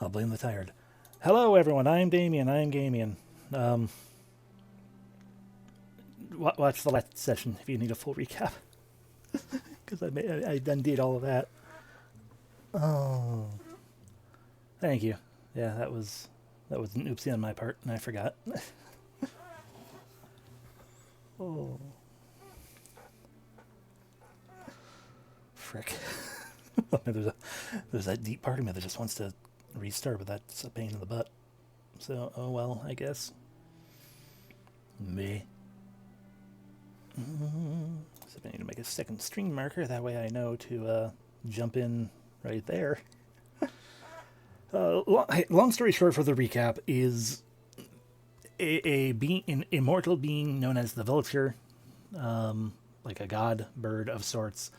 I'll blame the tired. Hello, everyone. I'm Damien. Um, watch the last session if you need a full recap, because I done did all of that. Oh, thank you. Yeah, that was an oopsie on my part, and I forgot. Oh, frick. there's that deep part of me that just wants to restart, but that's a pain in the butt. So, oh well, I guess. Me. So I need to make a second stream marker. That way I know to jump in right there. Long story short, for the recap, is an immortal being known as the Vulture, like a god bird of sorts,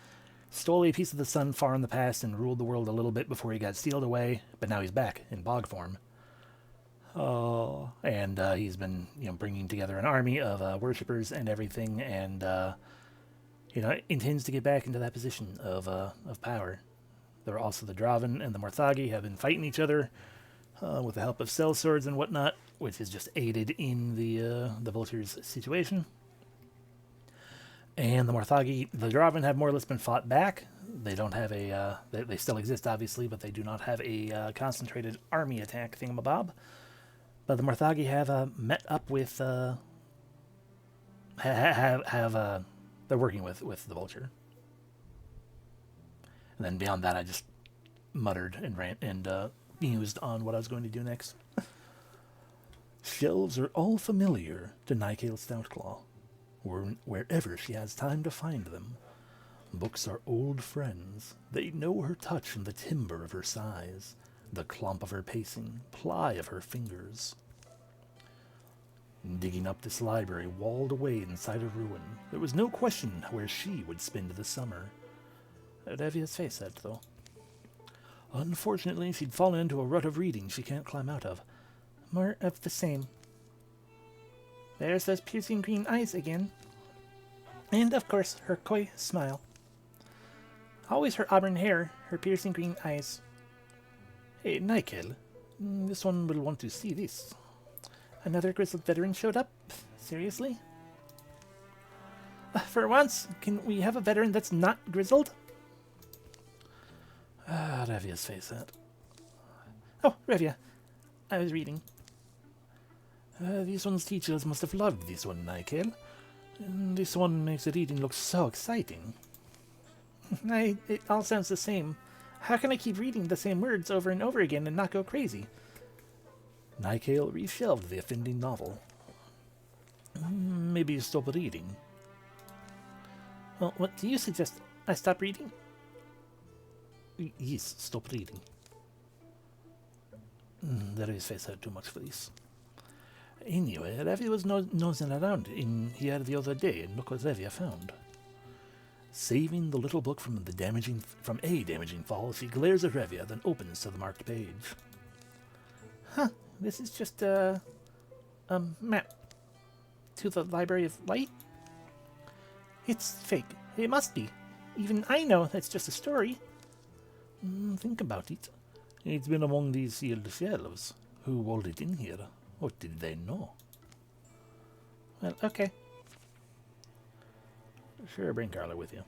stole a piece of the sun far in the past and ruled the world a little bit before he got sealed away. But now he's back in bog form. Oh, and he's been bringing together an army of worshippers and everything, and intends to get back into that position of power. There are also the Draven and the Morthagi have been fighting each other with the help of cell swords and whatnot, which has just aided in the Vulture's situation. And the Draven have more or less been fought back. They don't have they still exist, obviously, but they do not have a concentrated army attack thingamabob. But the Morthagi have met up with, they're working with the Vulture. And then beyond that, I just muttered and mused on what I was going to do next. Shelves are all familiar to Nikael Stoutclaw, wherever she has time to find them. Books are old friends. They know her touch and the timbre of her size, the clump of her pacing, ply of her fingers. Digging up this library walled away inside a ruin, there was no question where she would spend the summer. Revia's face said, though. Unfortunately, she'd fallen into a rut of reading she can't climb out of. More of the same. There's those piercing green eyes again. And, of course, her coy smile. Always her auburn hair, her piercing green eyes. Hey, Nikael, this one will want to see this. Another grizzled veteran showed up? Seriously? For once, can we have a veteran that's not grizzled? Revia's face that. Oh, Revia. I was reading. These one's teachers must have loved this one, Nikael. And this one makes the reading look so exciting. It all sounds the same. How can I keep reading the same words over and over again and not go crazy? Nikael reshelved the offending novel. Maybe you stop reading. Well, what do you suggest? I stop reading? Yes, stop reading. There is face out too much for this. Anyway, Revia was nosing around in here the other day, and look what Revia found. Saving the little book from a damaging fall, she glares at Revia, then opens to the marked page. Huh, this is just a map to the Library of Light? It's fake. It must be. Even I know it's just a story. Think about it. It's been among these sealed shelves. Who walled it in here? What did they know? Well, okay. Sure, bring Carla with you.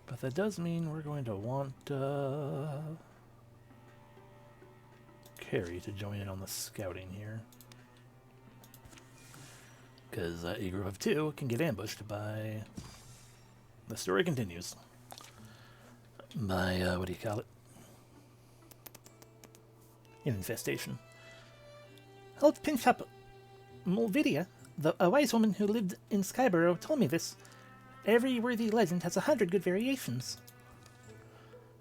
But that does mean we're going to want Carrie to join in on the scouting here. Because a group of two can get ambushed by... The story continues. By, what do you call it? An infestation. Old Pinchop Mulvidia, a wise woman who lived in Skyborough, told me this. Every worthy legend has 100 good variations.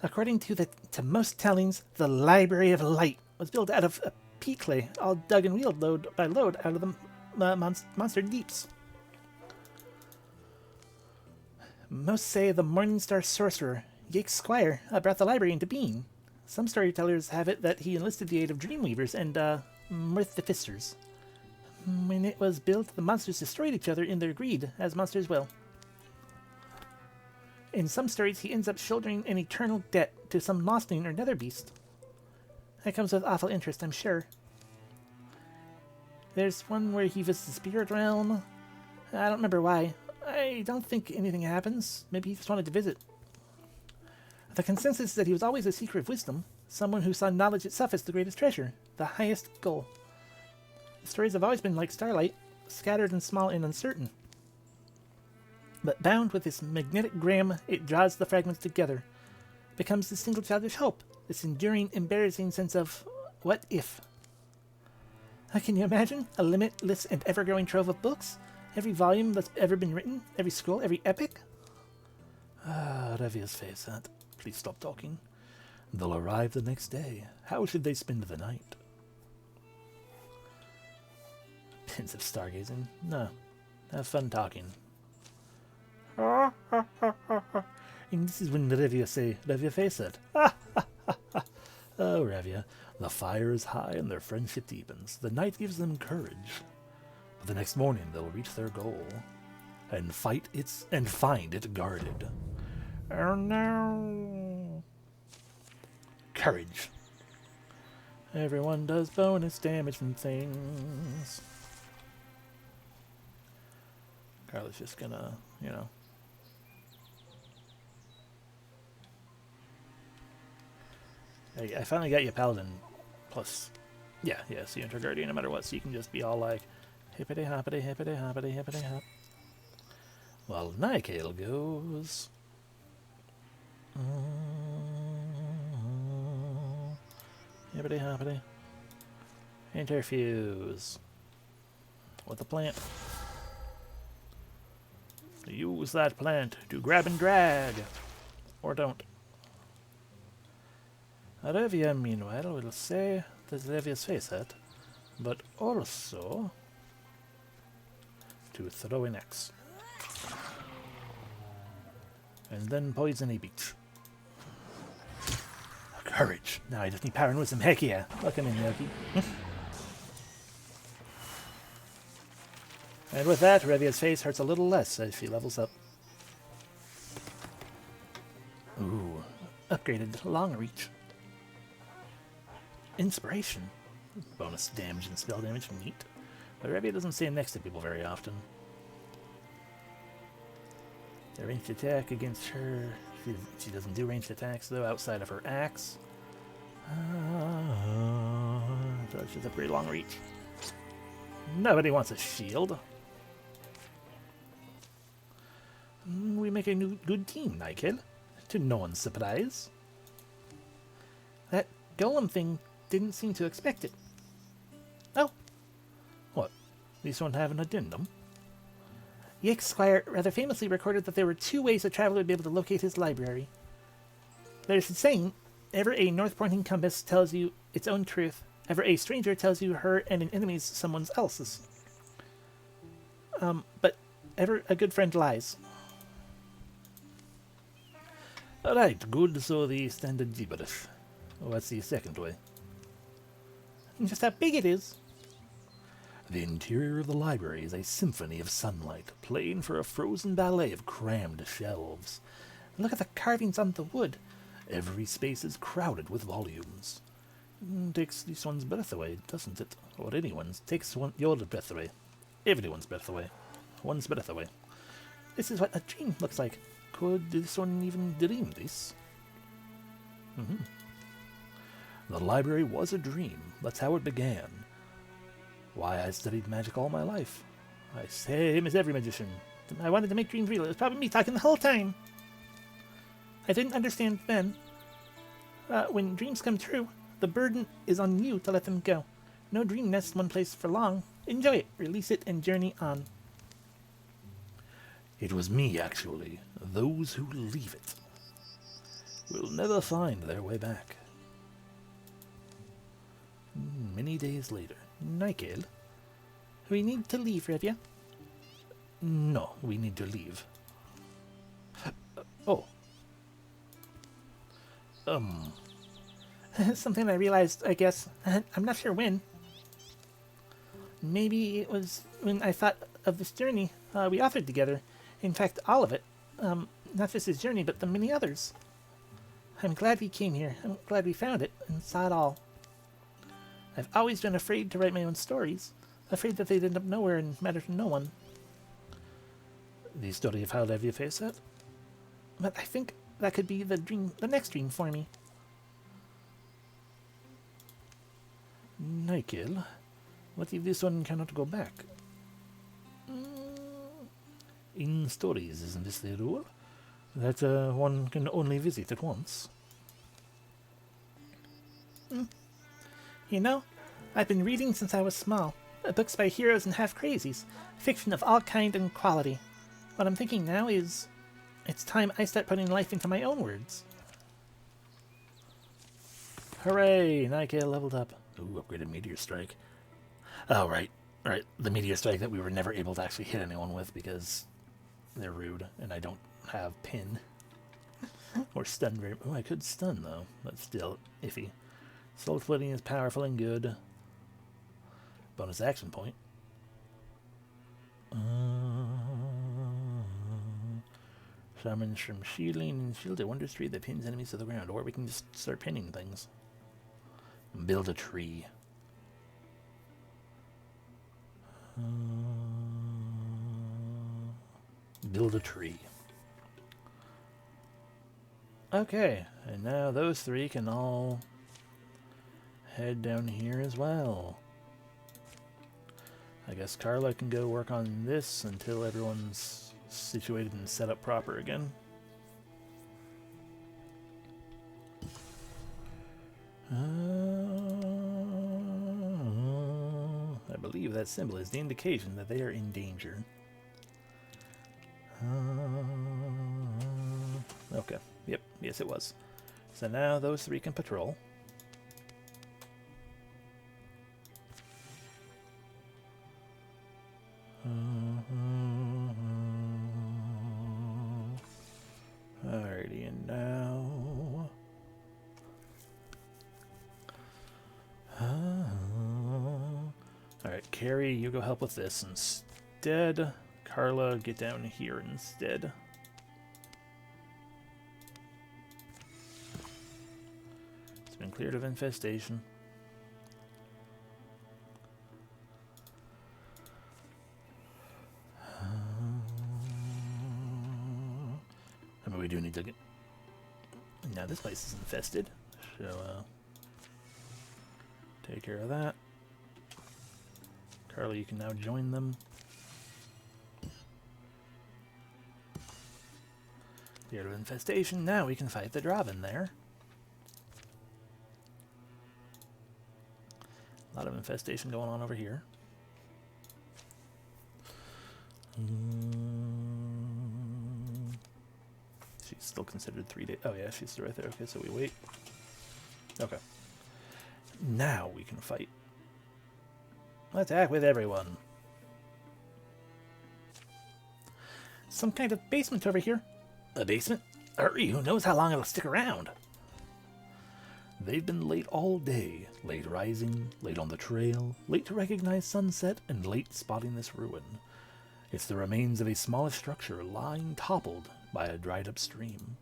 According to most tellings, the Library of Light was built out of pea clay, all dug and wheeled load by load out of the monster deeps. Most say the Morningstar sorcerer, Yake Squire, brought the library into being. Some storytellers have it that he enlisted the aid of Dreamweavers and Mirthifisters. When it was built, the monsters destroyed each other in their greed, as monsters will. In some stories, he ends up shouldering an eternal debt to some Mostling or nether beast. That comes with awful interest, I'm sure. There's one where he visits the spirit realm. I don't remember why. I don't think anything happens. Maybe he just wanted to visit. The consensus is that he was always a seeker of wisdom, someone who saw knowledge itself as the greatest treasure, the highest goal. The stories have always been like starlight, scattered and small and uncertain. But bound with this magnetic gram, it draws the fragments together, becomes this single childish hope, this enduring, embarrassing sense of what if. Can you imagine? A limitless and ever-growing trove of books? Every volume that's ever been written? Every scroll? Every epic? Revia's face, that. Please stop talking. They'll arrive the next day. How should they spend the night? Pensive stargazing? No. Have fun talking. And this is when Revia face it. Oh, Revia. The fire is high and their friendship deepens. The night gives them courage. But the next morning they'll reach their goal and find it guarded. Oh no. Courage. Everyone does bonus damage and things. Carla's just gonna, you know. I finally got you Paladin plus, yeah, so you enter Guardian no matter what, so you can just be all like, hippity hoppity hippity hoppity hippity hop. Well, Nightgale goes. Hippity hoppity. Interfuse. With the plant. Use that plant to grab and drag. Or don't. Revia, meanwhile, will say that Revia's face at, but also to throw an axe. And then poison a beach. Courage. Now I just need power and wisdom. Heck yeah. Welcome in, Yoki. And with that, Revia's face hurts a little less as she levels up. Ooh. Upgraded long reach. Inspiration. Bonus damage and spell damage. Neat. But Revia doesn't stand next to people very often. The ranged attack against her. She doesn't do ranged attacks, though, outside of her axe. So she's a pretty long reach. Nobody wants a shield. We make a good team, Nightgale. To no one's surprise. That golem thing didn't seem to expect it. Oh. What? These don't have an addendum? Yix Squire rather famously recorded that there were 2 ways a traveler would be able to locate his library. There's a saying, ever a north-pointing compass tells you its own truth, ever a stranger tells you her and an enemy's someone else's. But ever a good friend lies. Alright, good, so the standard gibberish. What's the second way? Just how big it is. The interior of the library is a symphony of sunlight, playing for a frozen ballet of crammed shelves. Look at the carvings on the wood. Every space is crowded with volumes. Takes this one's breath away, doesn't it? Or anyone's. Takes your breath away. Everyone's breath away. One's breath away. This is what a dream looks like. Could this one even dream this? The library was a dream. That's how it began. Why, I studied magic all my life. I same as every magician. I wanted to make dreams real. It was probably me talking the whole time. I didn't understand then. When dreams come true, the burden is on you to let them go. No dream nests one place for long. Enjoy it, release it, and journey on. It was me, actually. Those who leave it will never find their way back. Many days later. Nightgale? We need to leave, Revia. No, we need to leave. Oh. Something I realized, I guess. I'm not sure when. Maybe it was when I thought of this journey we authored together. In fact, all of it. not just his journey, but the many others. I'm glad we came here. I'm glad we found it and saw it all. I've always been afraid to write my own stories, afraid that they'd end up nowhere and matter to no one. The story of how Levia faced it? But I think that could be the next dream for me. Nigel, what if this one cannot go back? In stories, isn't this the rule? That one can only visit it once. You know, I've been reading since I was small. Books by heroes and half-crazies. Fiction of all kind and quality. What I'm thinking now is, it's time I start putting life into my own words. Hooray! Nigel leveled up. Ooh, upgraded Meteor Strike. Oh, right. Right, the Meteor Strike that we were never able to actually hit anyone with because they're rude, and I don't have Pin. Or Stun very... Oh, I could Stun, though. That's still iffy. Soul Splitting is powerful and good. Bonus action point. Summons from shielding and shield at Wonder Street that pins enemies to the ground. Or we can just start pinning things. Build a tree. Build a tree. Okay, and now those three can all head down here as well. I guess Carla can go work on this until everyone's situated and set up proper again. I believe that symbol is the indication that they are in danger. Okay. Yep. Yes, it was. So now those three can patrol. Alrighty, and now... Alright, Carrie, you go help with this instead. Carla, get down here instead. It's been cleared of infestation. I mean, we do need to get... Now this place is infested, so take care of that. Carla, you can now join them. Cleared of infestation. Now we can fight the Draven there. A lot of infestation going on over here. She's still considered 3 days. Oh yeah, she's still right there. Okay, so we wait. Okay. Now we can fight. Attack with everyone. Some kind of basement over here. A basement? Hurry, who knows how long it'll stick around? They've been late all day. Late rising, late on the trail, late to recognize sunset, and late spotting this ruin. It's the remains of a smallish structure lying toppled by a dried up stream.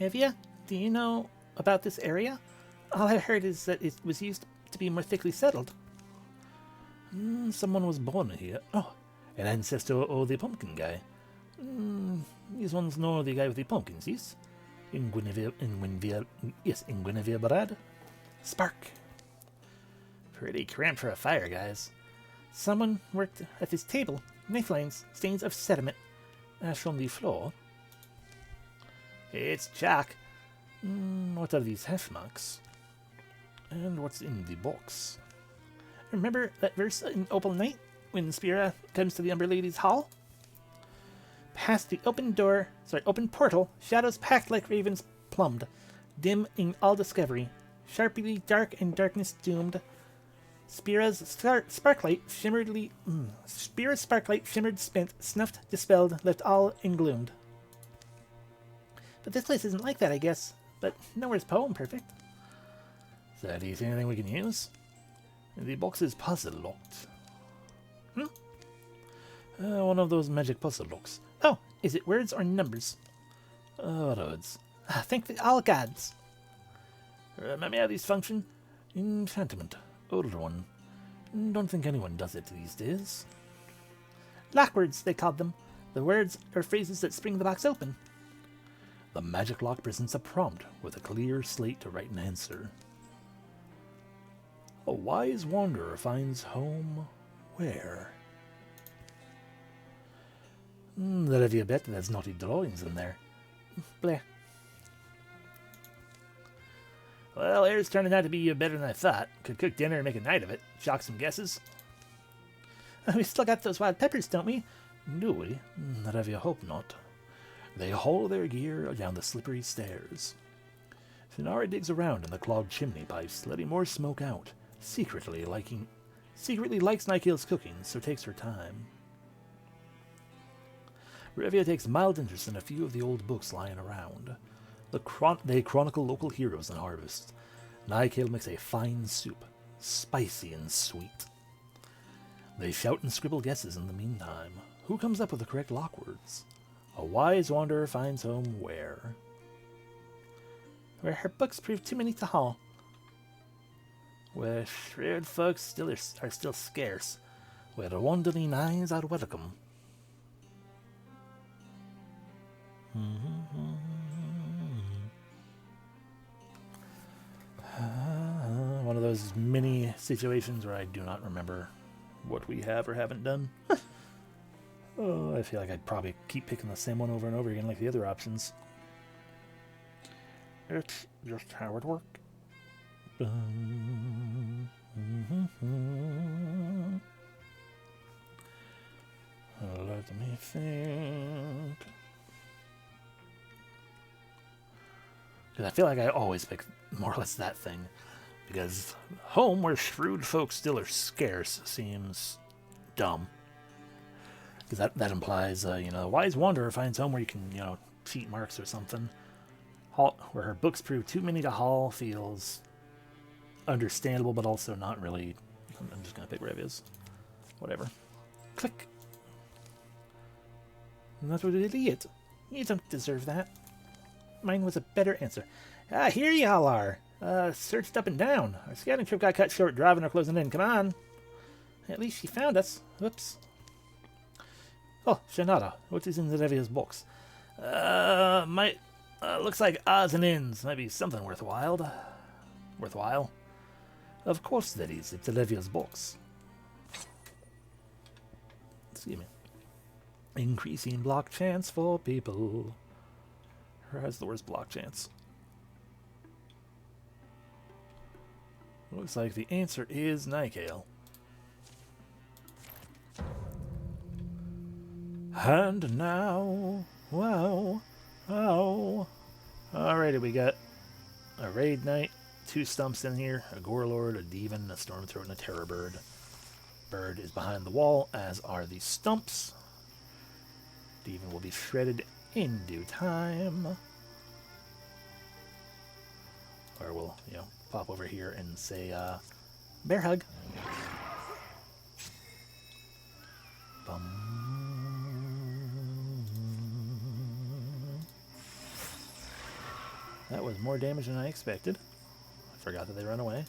Revia, do you know about this area? All I've heard is that it was used to be more thickly settled. Someone was born here. Oh, an ancestor of the pumpkin guy. These ones know the guy with the pumpkins, yes? In Guinevere, Brad. Spark. Pretty cramped for a fire, guys. Someone worked at this table. Knife lines, stains of sediment. Ash from the floor. It's chalk. What are these hash marks? And what's in the box? Remember that verse in Opal Night when Spira comes to the Umber Lady's Hall? Past the open portal, shadows packed like ravens plumbed, dim in all discovery, sharply dark and darkness doomed. Spira's sparklight shimmered, spent, snuffed, dispelled, left all engloomed. But this place isn't like that, I guess. But nowhere's poem perfect. So, do you see anything we can use? The box is puzzle locked. One of those magic puzzle locks. Oh, Is it words or numbers? What odds? Thank the all gods. Remind me how these function? Enchantment. Older one. Don't think anyone does it these days. Lockwords, they called them. The words or phrases that spring the box open. The magic lock presents a prompt with a clear slate to write an answer. A wise wanderer finds home where? That have you bet there's naughty drawings in there. Bleh. Well, air's turning out to be better than I thought. Could cook dinner and make a night of it. Shock some guesses. We still got those wild peppers, don't we? Do we? That have you hope not. They haul their gear down the slippery stairs. Finara digs around in the clogged chimney pipes, letting more smoke out. Secretly likes Nikeel's cooking, so takes her time. Revia takes mild interest in a few of the old books lying around. They chronicle local heroes and harvests. Nikeel makes a fine soup, spicy and sweet. They shout and scribble guesses in the meantime. Who comes up with the correct lockwords? A wise wanderer finds home where? Where her books prove too many to haul. Where shrewd folks are still scarce. Where the wandering eyes are welcome. One of those mini situations where I do not remember what we have or haven't done. Oh, I feel like I'd probably keep picking the same one over and over again like the other options. It's just how it worked. Let me think. Because I feel like I always pick more or less that thing. Because home where shrewd folks still are scarce seems dumb. Because that implies, a wise wanderer finds home where you can, cheat marks or something. Where her books prove too many to haul feels understandable, but also not really. I'm just going to pick Revia's. Whatever. Click. And that's what an idiot. You don't deserve that. Mine was a better answer. Here y'all are. Searched up and down. Our scouting trip got cut short driving or closing in. Come on. At least she found us. Whoops. Oh, Shanada, what is in Zerevia's box? Looks like odds and ends. Might be something worthwhile. Worthwhile? Of course there is. It's Zerevia's box. Excuse me. Increasing block chance for people. Who has the worst block chance? Looks like the answer is Nikeel. And now, wow, alrighty, we got a raid knight, 2 stumps in here, a gore lord, a demon, a stormthrower, and a terror bird. Bird is behind the wall, as are the stumps. Demon will be shredded in due time. Or we'll, pop over here and say, bear hug. Bum. That was more damage than I expected. I forgot that they run away.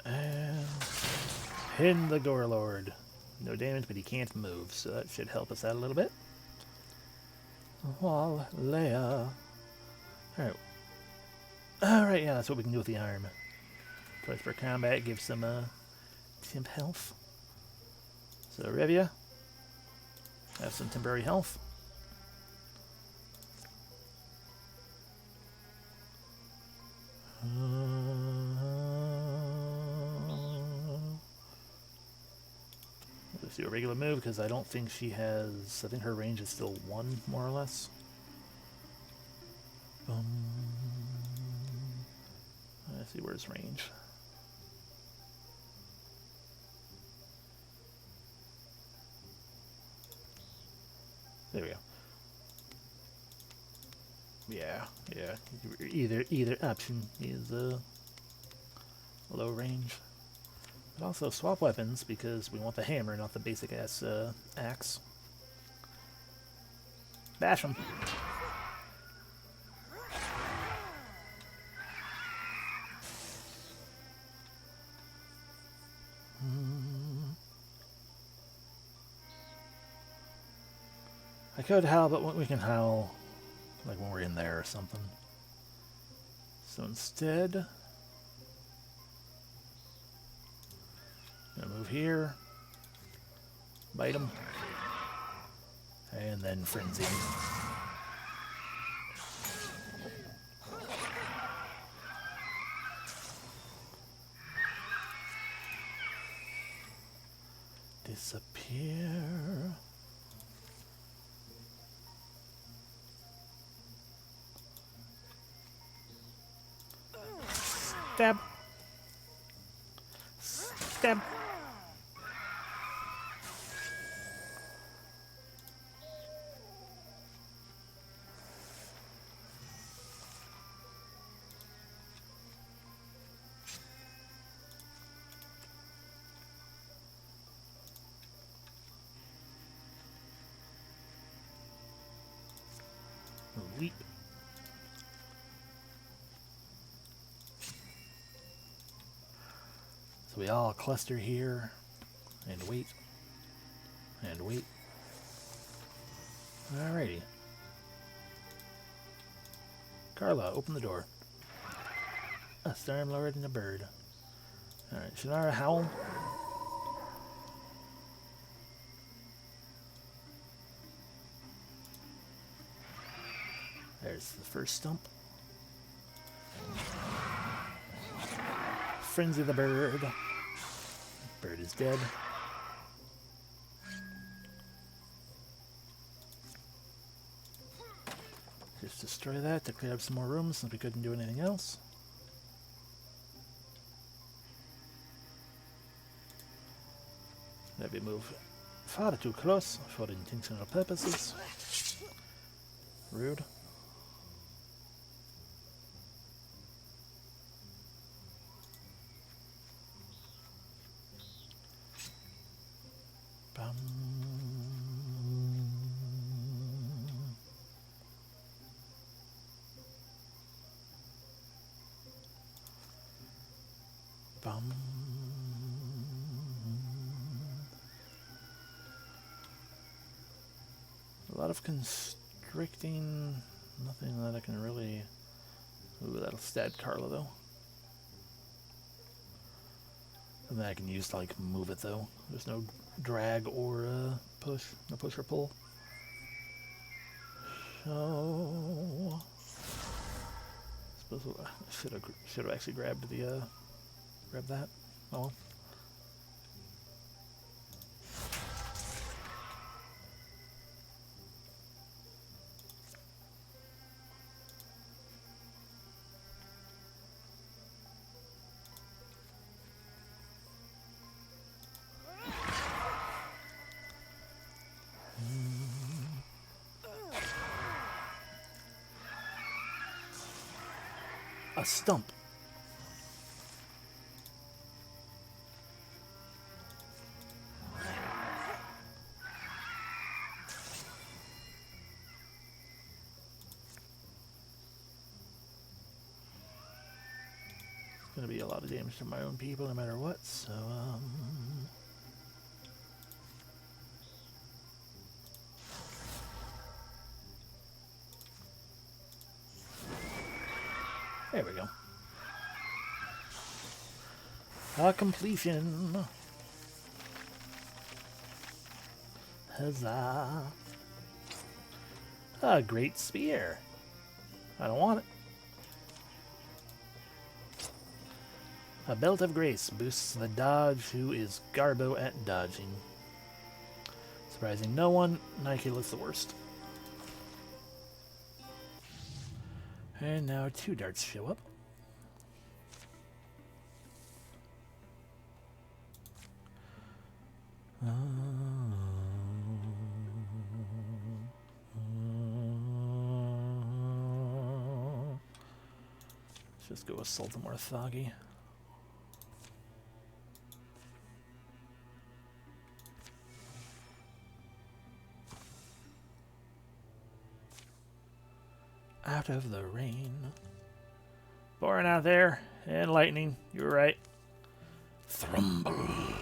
And pin the Gore Lord. No damage, but he can't move, so that should help us out a little bit. Wall Leia. Alright, yeah, that's what we can do with the arm. Twice per combat gives some temp health. So Revia, have some temporary health. Let's do a regular move because I don't think she has. I think her range is still 1 more or less. Let's see where's range. There we go. Yeah. Either option is low range. But also swap weapons because we want the hammer, not the basic ass axe. Bash him. I could howl, but we can howl like when we're in there or something. So instead, I'm gonna move here, bite him, and then frenzy. Disappear. Stab. Stab. Leap. So we all cluster here and wait and wait. Alrighty. Carla, open the door. A Storm Lord and a bird. Alright, Shannara, howl. There's the first stump. Frenzy the bird. Bird is dead. Just destroy that to clear up some more rooms since we couldn't do anything else. Maybe move far too close for intentional purposes. Rude. Bum. Bum. A lot of constricting, nothing that I can really... Ooh, that'll stab Carla though. Something I can use to like move it though. There's no drag or push, no push or pull. So... I suppose I should have actually grabbed the grab that. Oh well. A stump. It's gonna be a lot of damage to my own people no matter what, so there we go. A completion. Huzzah. A great spear. I don't want it. A belt of grace boosts the dodge who is Garbo at dodging. Surprising no one, Nikeela's the worst. And now 2 darts show up. Let's just go assault the Morthagi. out of the rain. Pouring out there, and lightning, you're right. Thrumble.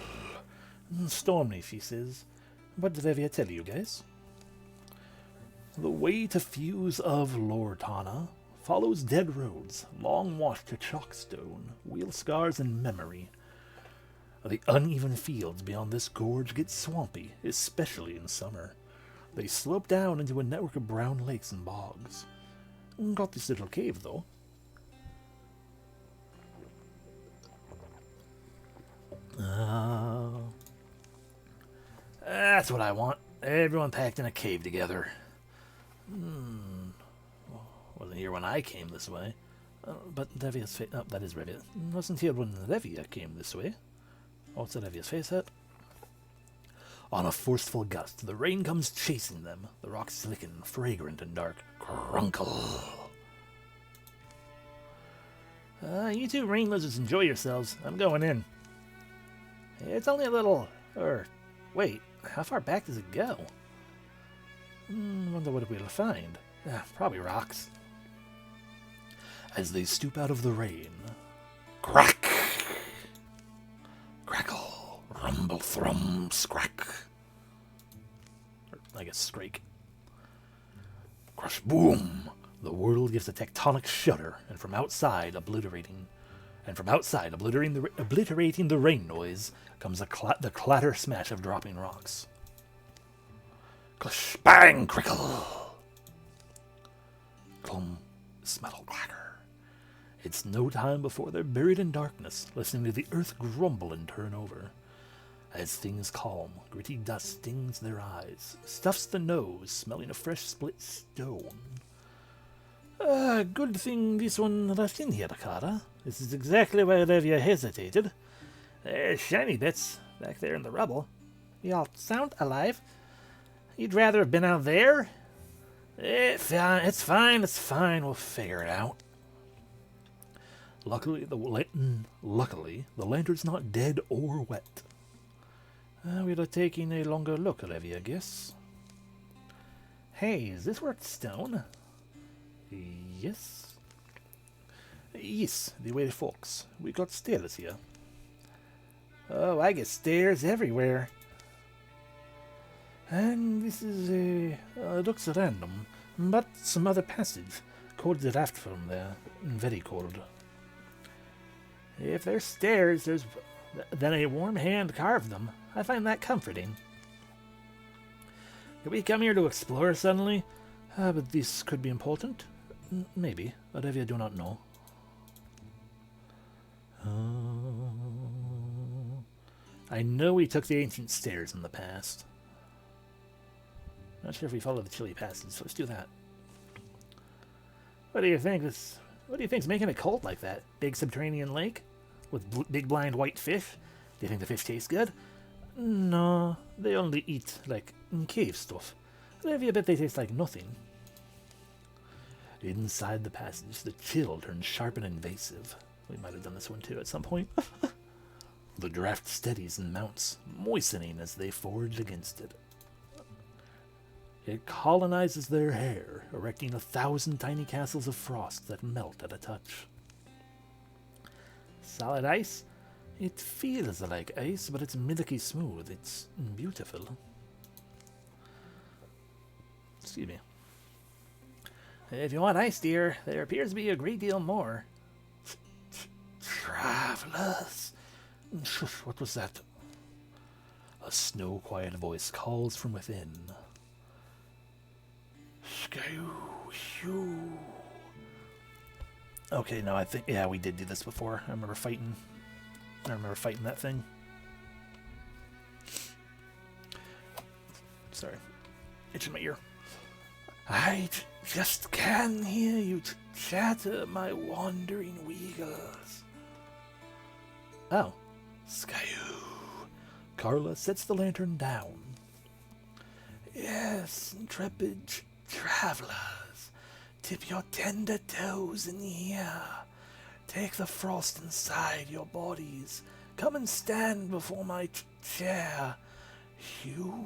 Stormy, she says. What did Evia tell you guys? The way to Fuse of Lortana follows dead roads, long washed to chalkstone, wheel scars and memory. The uneven fields beyond this gorge get swampy, especially in summer. They slope down into a network of brown lakes and bogs. Got this little cave, though. That's what I want. Everyone packed in a cave together. Wasn't here when I came this way. But Revia's face... Oh, that is Revia. Wasn't here when Revia came this way. What's Revia's face at? On a forceful gust, the rain comes chasing them. The rocks slicken, fragrant and dark. Crunkle. You two rain lizards enjoy yourselves. I'm going in. It's only a little... wait, how far back does it go? Wonder what we'll find. Probably rocks. As they stoop out of the rain, crack! Crackle! Rumble, thrum, scrack! Or, I guess, scrake. Crush, boom! The world gives a tectonic shudder, and from outside, obliterating the rain noise, comes the clatter smash of dropping rocks. Clash, bang, crickle! Clum, smell, clacker. It's no time before they're buried in darkness, listening to the earth grumble and turn over. As things calm, gritty dust stings their eyes, stuffs the nose, smelling of fresh split stone. Good thing this one left in here, Kara. This is exactly where Revia hesitated. There's shiny bits back there in the rubble. Y'all sound alive. You'd rather have been out there? It's fine, we'll figure it out. Luckily, the lantern's not dead or wet. We're taking a longer look, Revia, I guess. Hey, is this worth stone? Yes. Yes, the way folks. We got stairs here. Oh, I get stairs everywhere. And this is looks random, but some other passage. Cold draft from there. Very cold. If there's stairs, then a warm hand carved them. I find that comforting. Did we come here to explore suddenly? But this could be important. Maybe. Whatever, I do not know. I know we took the ancient stairs in the past. Not sure if we follow the chilly passage, so let's do that. What do you think? What do you think's making it cold like that? Big subterranean lake? With big blind white fish? Do you think the fish taste good? No, they only eat, like, cave stuff. I bet they taste like nothing. Inside the passage, the chill turns sharp and invasive. We might have done this one too at some point. The draft steadies and mounts, moistening as they forge against it. It colonizes their hair, erecting 1,000 tiny castles of frost that melt at a touch. Solid ice? It feels like ice, but it's milky smooth. It's beautiful. Excuse me. If you want ice, dear, there appears to be a great deal more. Travelers! Shush, what was that? A snow-quiet voice calls from within. Okay, no, I think, yeah, we did do this before. I remember fighting that thing. Sorry. Itching my ear. I just can hear you chatter, my wandering weagles. Oh. Skyew. Carla sets the lantern down. Yes, intrepid travelers, dip your tender toes in here. Take the frost inside your bodies. Come and stand before my chair. Hugh.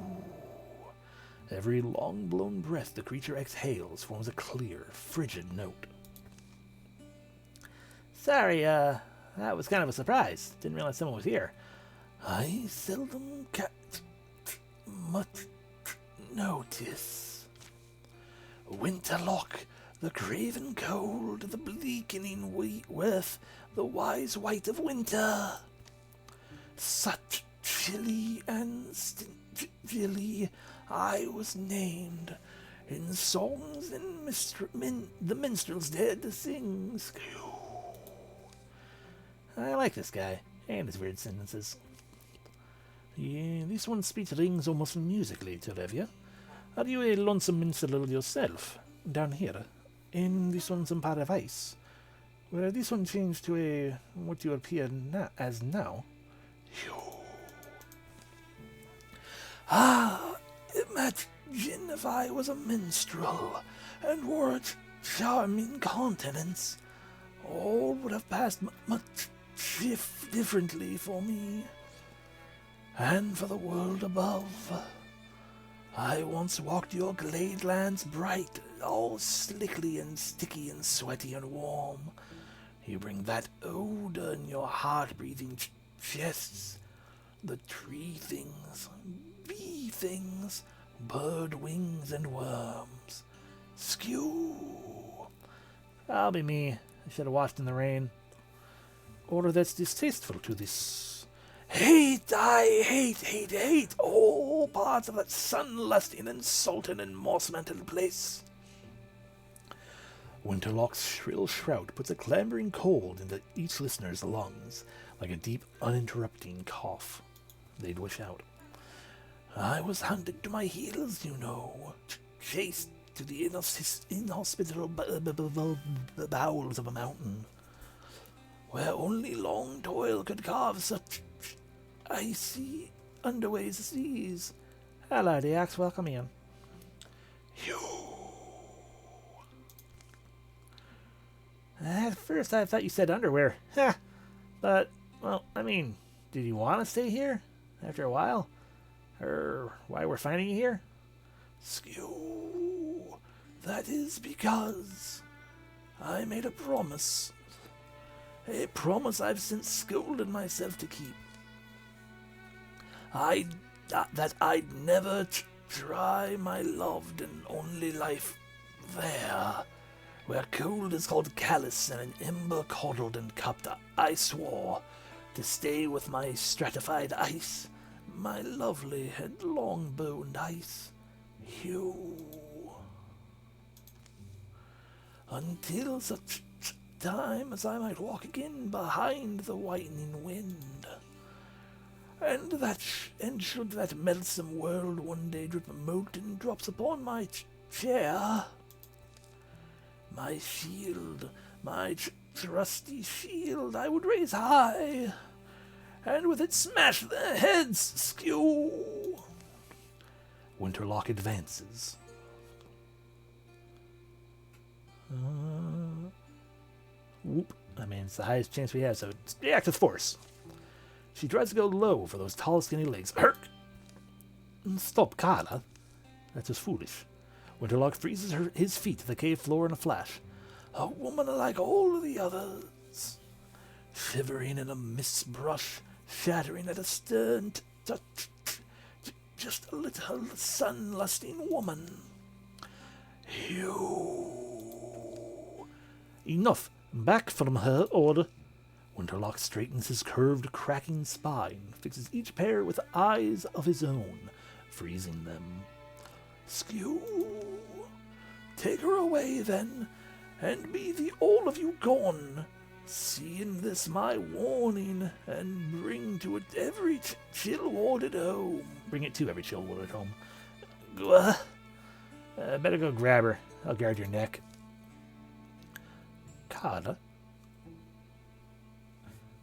Every long-blown breath the creature exhales forms a clear, frigid note. Sorry, that was kind of a surprise. Didn't realize someone was here. I seldom much notice. Winterlock, the craven cold, the bleakening worth, the wise white of winter. Such chilly and stingy I was named. In songs and the minstrels dared to sing. I like this guy, and his weird sentences. Yeah, this one's speech rings almost musically to Revia. Are you a lonesome minstrel yourself, down here, in this one's empire of ice? Where this one changed to a what you appear as now? Ah, imagine if I was a minstrel and wore a charming countenance. All would have passed much differently for me. And for the world above. I once walked your glade lands bright, all slickly and sticky and sweaty and warm. You bring that odor in your heart-breathing chests. The tree things, bee things, bird wings and worms. Skew. I'll be me. I should have washed in the rain. Odor that's distasteful to this. I hate all parts of that sun-lusting and salted and moss-mantled place. Winterlock's shrill shout puts a clambering cold into each listener's lungs, like a deep, uninterrupting cough. They'd wish out. I was hunted to my heels, you know, chased to the inhospitable bowels of a mountain, where only long toil could carve such icy underways seas. Hello, Dax. Welcome in. At first, I thought you said underwear. Ha! But, well, I mean, did you want to stay here after a while? Or why we're finding you here? Skew. That is because I made a promise. A promise I've since scolded myself to keep. That I'd never try my loved and only life there, where cold is called callous and an ember coddled and cupped. I swore to stay with my stratified ice, my lovely and long-boned ice, Hugh, until such time as I might walk again behind the whitening wind. And should that meddlesome world one day drip molten drops upon my chair, my shield, my trusty shield, I would raise high, and with it smash their heads, skew. Winterlock advances. Whoop. I mean, it's the highest chance we have, so it's react with force. She tries to go low for those tall, skinny legs. Herk! Stop, Carla. That was foolish. Winterlock freezes his feet to the cave floor in a flash. A woman like all the others. Shivering in a mist brush, shattering at a stern just a little sun-lusting woman. You. Enough. Back from her, or... Winterlock straightens his curved, cracking spine, fixes each pair with eyes of his own, freezing them. Skew. Take her away, then, and be the all of you gone. See in this my warning, and bring to it every chill-warded home. Bring it to every chill-warded home. Better go grab her. I'll guard your neck. Carla?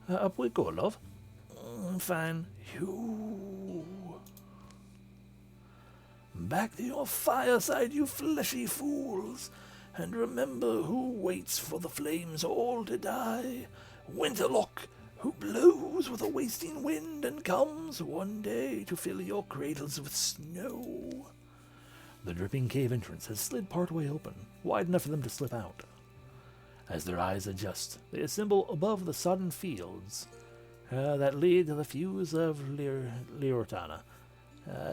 Up we go, love. Fine. You. Back to your fireside, you fleshy fools, and remember who waits for the flames all to die. Winterlock, who blows with a wasting wind and comes one day to fill your cradles with snow. The dripping cave entrance has slid partway open, wide enough for them to slip out. As their eyes adjust, they assemble above the sodden fields that lead to the fuse of Liortana.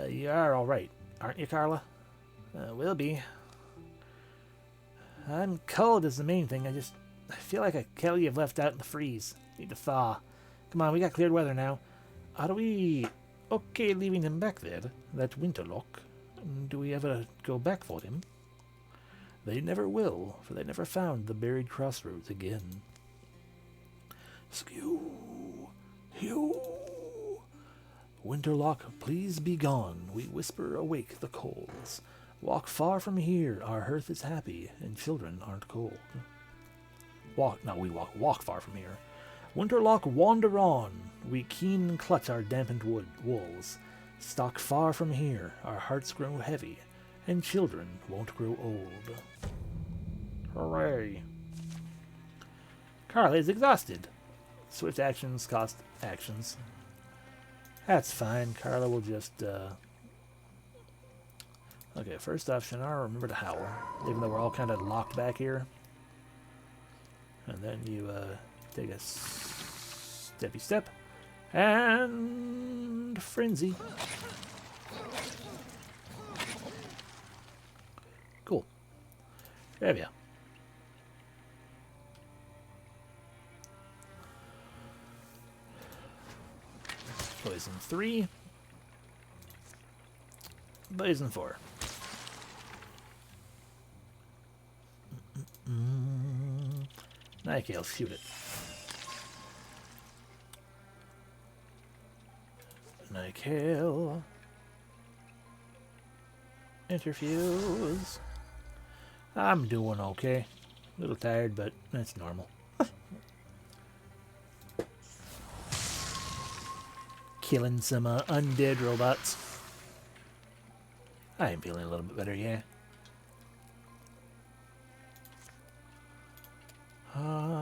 You are all right, aren't you, Carla? Will be. I'm cold is the main thing. I feel like a kettle you've left out in the freeze. Need to thaw. Come on, we got cleared weather now. Are we okay leaving him back there, that Winterlock? Do we ever go back for him? They never will, for they never found the buried crossroads again. Skew! Hew! Winterlock, please be gone. We whisper awake the coals. Walk far from here, our hearth is happy, and children aren't cold. Walk far from here. Winterlock, wander on. We keen clutch our dampened wools. Stalk far from here, our hearts grow heavy, and children won't grow old. Hooray. Carla is exhausted. Swift actions cost actions. That's fine. Carla will just, Okay, first off, Shannara, remember to howl, even though we're all kind of locked back here. And then you, take a steppy step. And frenzy. Cool. There we go. Poison 3. Poison 4. Nike, I'll shoot it. Nike. Interfuse. I'm doing okay. A little tired, but that's normal. Killing some undead robots. I am feeling a little bit better, yeah.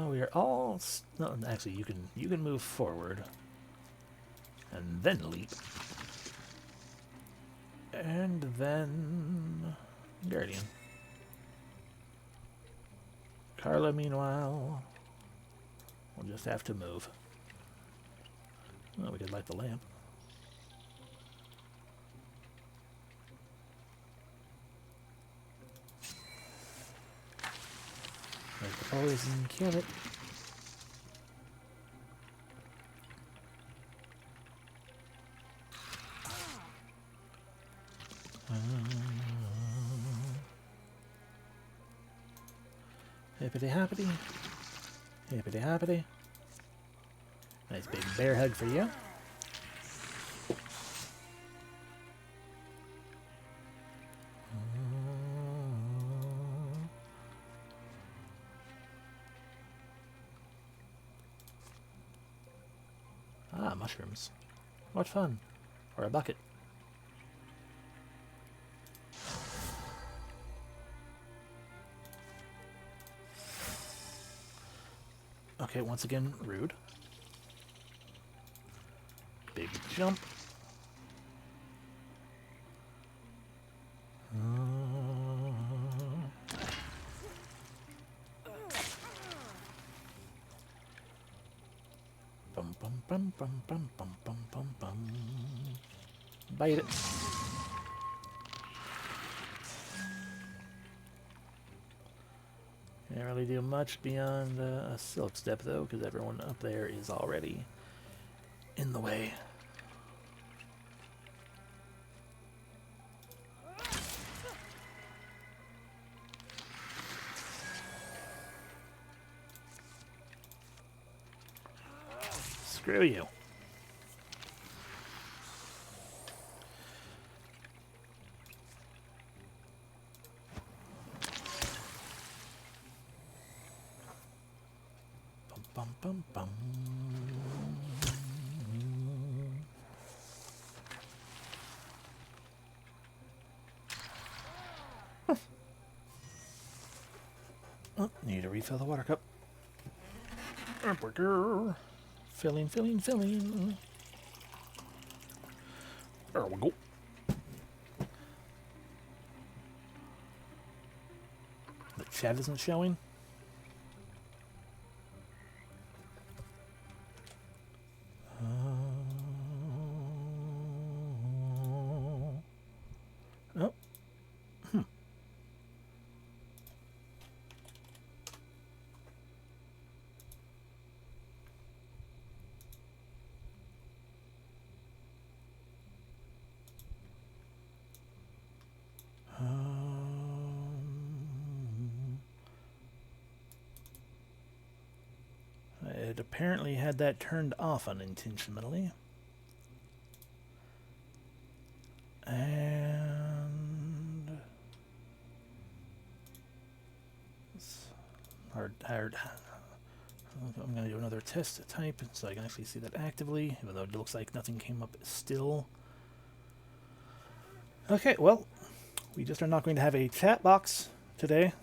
We are all... No, actually, you can move forward. And then leap. And then... Guardian. Carla, meanwhile... We'll just have to move. Well, we could light the lamp. There's the poison, kill it. Hippity hoppity. Hippity hoppity. Nice big bear hug for you. Ah, mushrooms. What fun. Or a bucket. Okay, once again, rude. Big jump. Bum bum bum bum bum bum bum bum bum. Bite it. Can't really do much beyond a silk step though, because everyone up there is already in the way. Screw you. Bum bum bum bum. Oh, need to refill the water cup. Filling. There we go. chat isn't showing. Oh. It apparently had that turned off unintentionally. And it's hard. I'm going to do another test type so I can actually see that actively, even though it looks like nothing came up still. Okay, well, we just are not going to have a chat box today.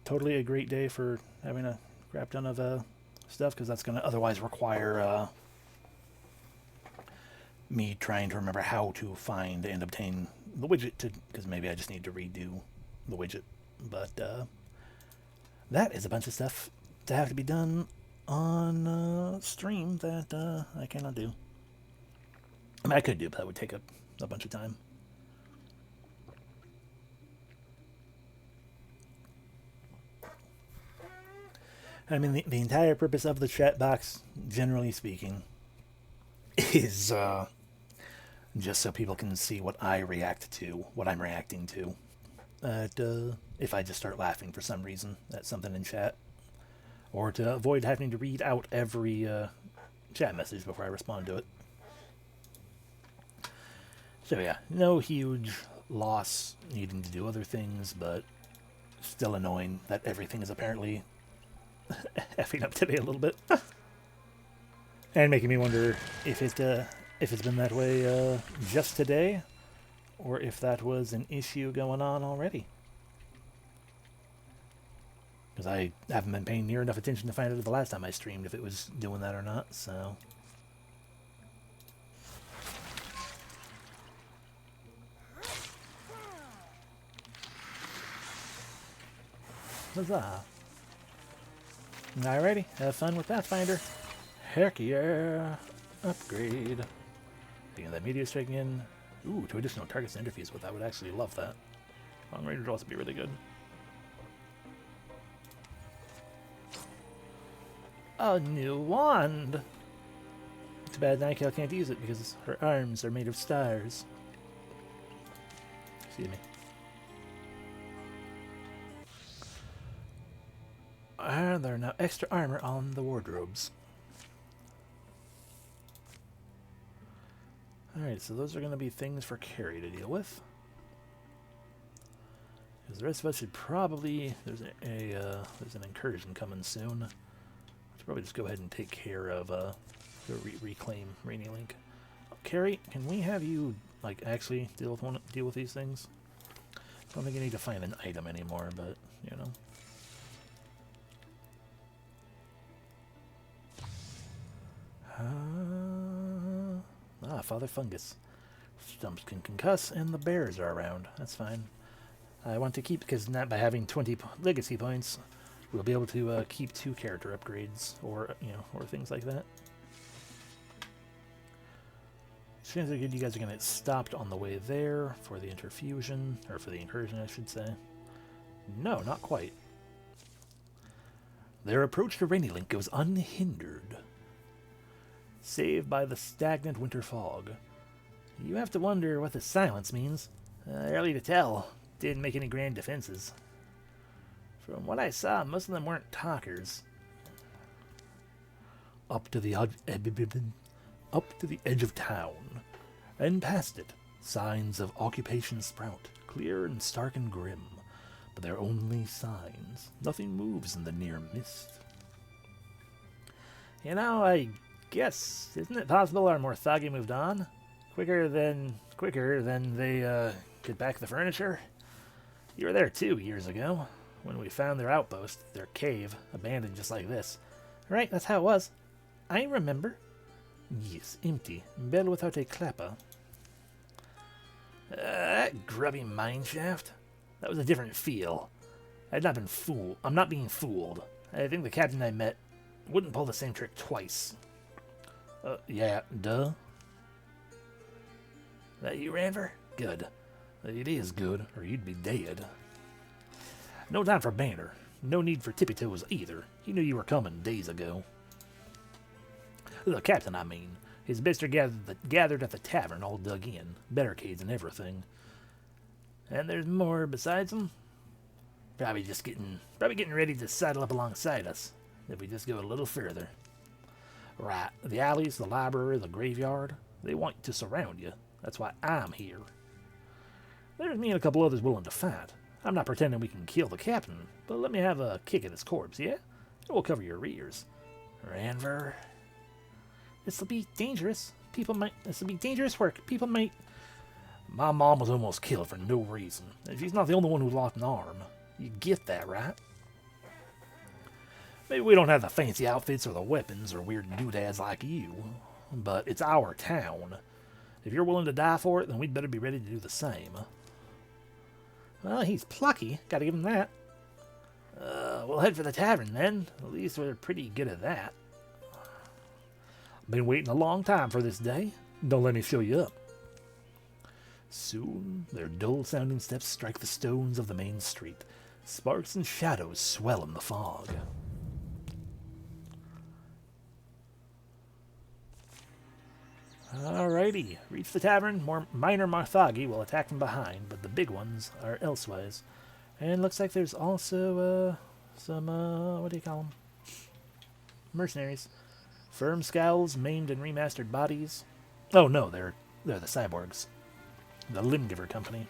Totally a great day for having a crap ton of stuff, because that's going to otherwise require me trying to remember how to find and obtain the widget, because maybe I just need to redo the widget. But that is a bunch of stuff to have to be done on stream that I cannot do. I mean, I could do, but that would take a bunch of time. I mean, the entire purpose of the chat box, generally speaking, is just so people can see what I react to, what I'm reacting to. If I just start laughing for some reason at something in chat. Or to avoid having to read out every chat message before I respond to it. So yeah, no huge loss needing to do other things, but still annoying that everything is apparently effing up today a little bit. And making me wonder if it's been that way just today, or if that was an issue going on already. Because I haven't been paying near enough attention to find out the last time I streamed if it was doing that or not, so... Huzzah! Alrighty, have fun with Pathfinder. Heck yeah! Upgrade. Taking that meteor strike in. Ooh, 2 additional targets to interfuse with. I would actually love that. Long range would also be really good. A new wand! Too bad Nykel can't use it because her arms are made of stars. Excuse me. And there are now extra armor on the wardrobes. Alright, so those are going to be things for Carrie to deal with. Because the rest of us should probably... There's an incursion coming soon. Let's probably just go ahead and take care of reclaim Rainy Link. Oh, Carrie, can we have you like actually deal with these things? I don't think you need to find an item anymore, but you know. Father Fungus. Stumps can concuss, and the bears are around. That's fine. I want to keep, because not by having 20 legacy points, we'll be able to keep 2 character upgrades, or or things like that. Chances are good you guys are going to get stopped on the way there for the interfusion, or for the incursion, I should say. No, not quite. Their approach to Rainy Link goes unhindered. Saved by the stagnant winter fog. You have to wonder what the silence means. Early to tell. Didn't make any grand defenses. From what I saw, most of them weren't talkers. Up to the edge of town, and past it, signs of occupation sprout, clear and stark and grim. But they're only signs. Nothing moves in the near mist. You know, I guess, isn't it possible our Morthagi moved on? Quicker than they get back the furniture? You were there too, years ago, when we found their outpost, their cave, abandoned just like this. Right, that's how it was. I remember. Yes, empty, bed without a clapper. That grubby mineshaft? That was a different feel. I'd not been fooled. I'm not being fooled. I think the captain I met wouldn't pull the same trick twice. Yeah, duh. That you, Ranver? Good. It is good, or you'd be dead. No time for banter. No need for tippy toes either. He knew you were coming days ago. The captain, I mean. His best are gathered at the tavern, all dug in. Barricades and everything. And there's more besides him. Probably getting ready to sidle up alongside us. If we just go a little further. Right. The alleys, the library, the graveyard. They want to surround you. That's why I'm here. There's me and a couple others willing to fight. I'm not pretending we can kill the captain, but let me have a kick at his corpse, yeah? We'll cover your rears. Ranver. This'll be dangerous. This'll be dangerous work. People might... My mom was almost killed for no reason. And she's not the only one who lost an arm. You get that, right? Maybe we don't have the fancy outfits or the weapons or weird doodads like you, but it's our town. If you're willing to die for it, then we'd better be ready to do the same. Well, he's plucky. Gotta give him that. We'll head for the tavern then. At least we're pretty good at that. Been waiting a long time for this day. Don't let me show you up. Soon, their dull-sounding steps strike the stones of the main street. Sparks and shadows swell in the fog. Alrighty, reach the tavern. More minor Marthagi will attack from behind, but the big ones are elsewise. And looks like there's also some what do you call them? Mercenaries. Firm scowls, maimed and remastered bodies. Oh no, they're the cyborgs. The Limgiver Company.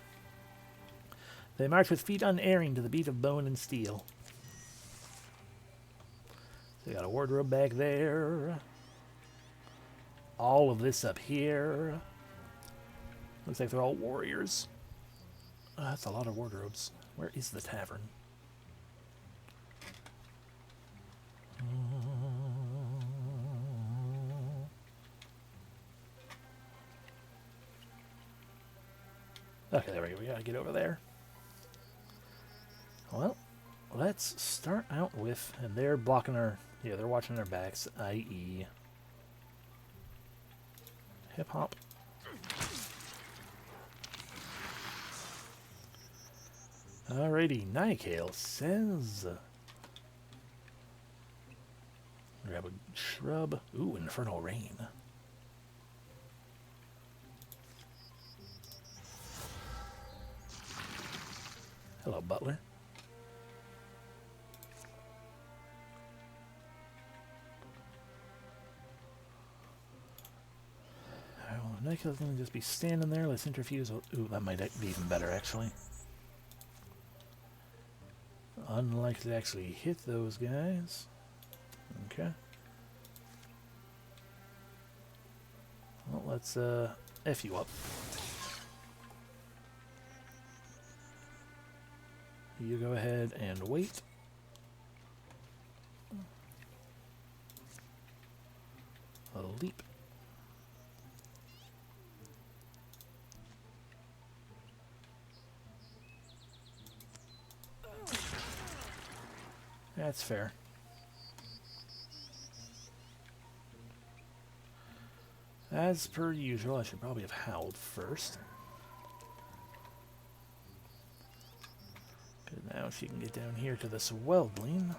They march with feet unerring to the beat of bone and steel. They got a wardrobe back there. All of this up here. Looks like they're all warriors. That's a lot of wardrobes. Where is the tavern? Okay, there we go. We gotta get over there. Well, let's start out with, and they're blocking our, yeah, they're watching their backs, i.e. hip hop. Alrighty, Nightcale says. Grab a shrub. Ooh, Infernal Rain. Hello, Butler. Nightcale's gonna just be standing there. Let's interfuse. Ooh, that might be even better, actually. Unlikely to actually hit those guys. Okay. Well, let's F you up. You go ahead and wait. A leap. That's fair. As per usual, I should probably have howled first. Good, now she can get down here to this Weldling.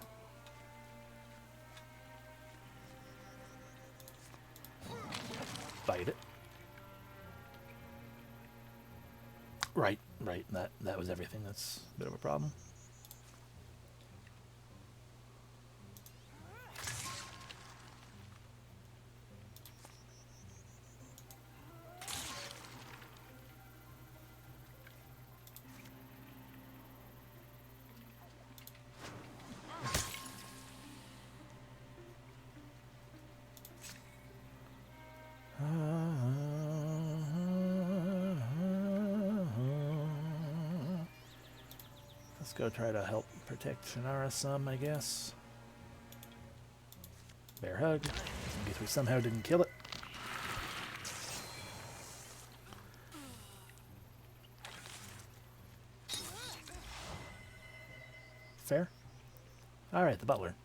Bite it. Right. That was everything. That's a bit of a problem. Let's go try to help protect Shannara some, I guess. Bear hug. I guess we somehow didn't kill it. fair. Alright, the butler.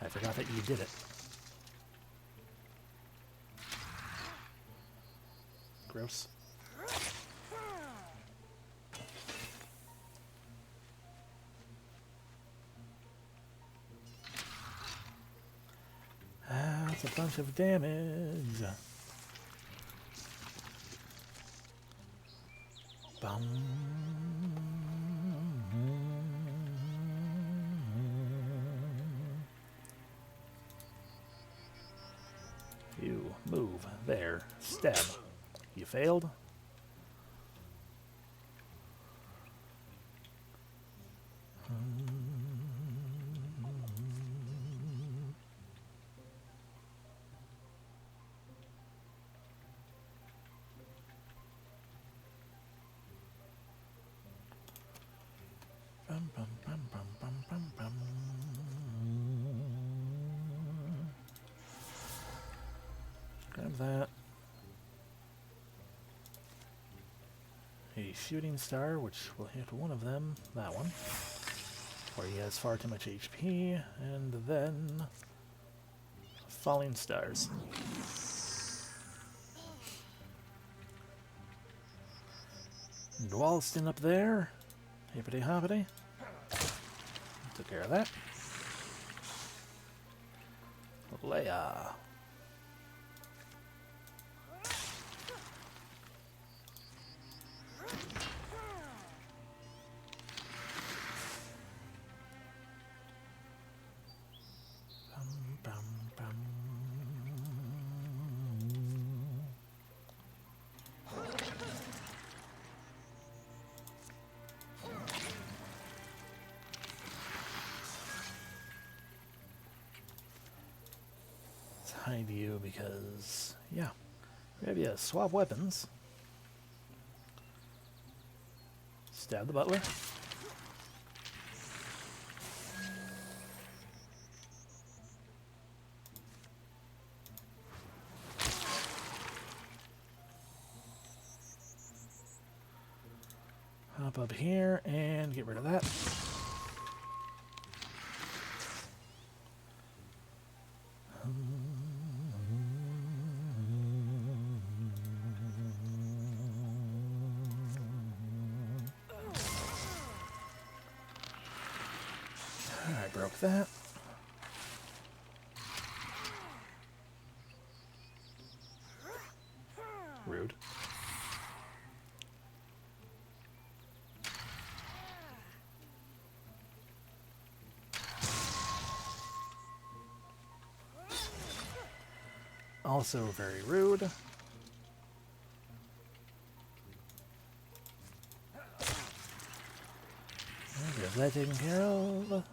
I forgot that you did it. Gross. That's a bunch of damage. Bum. You move. There. Stab. You failed. Bum, bum, bum, bum, bum, bum, bum. Grab that. A shooting star, which will hit one of them. That one. Where he has far too much HP. And then falling stars. Dwalston up there. Hippity hoppity. Took care of that. Leia. Bum, bum, bum. Hide you because, yeah, maybe swap weapons. Stab the butler. Hop up here and get rid of that. I broke that. Rude. Also very rude. There's that taken care of.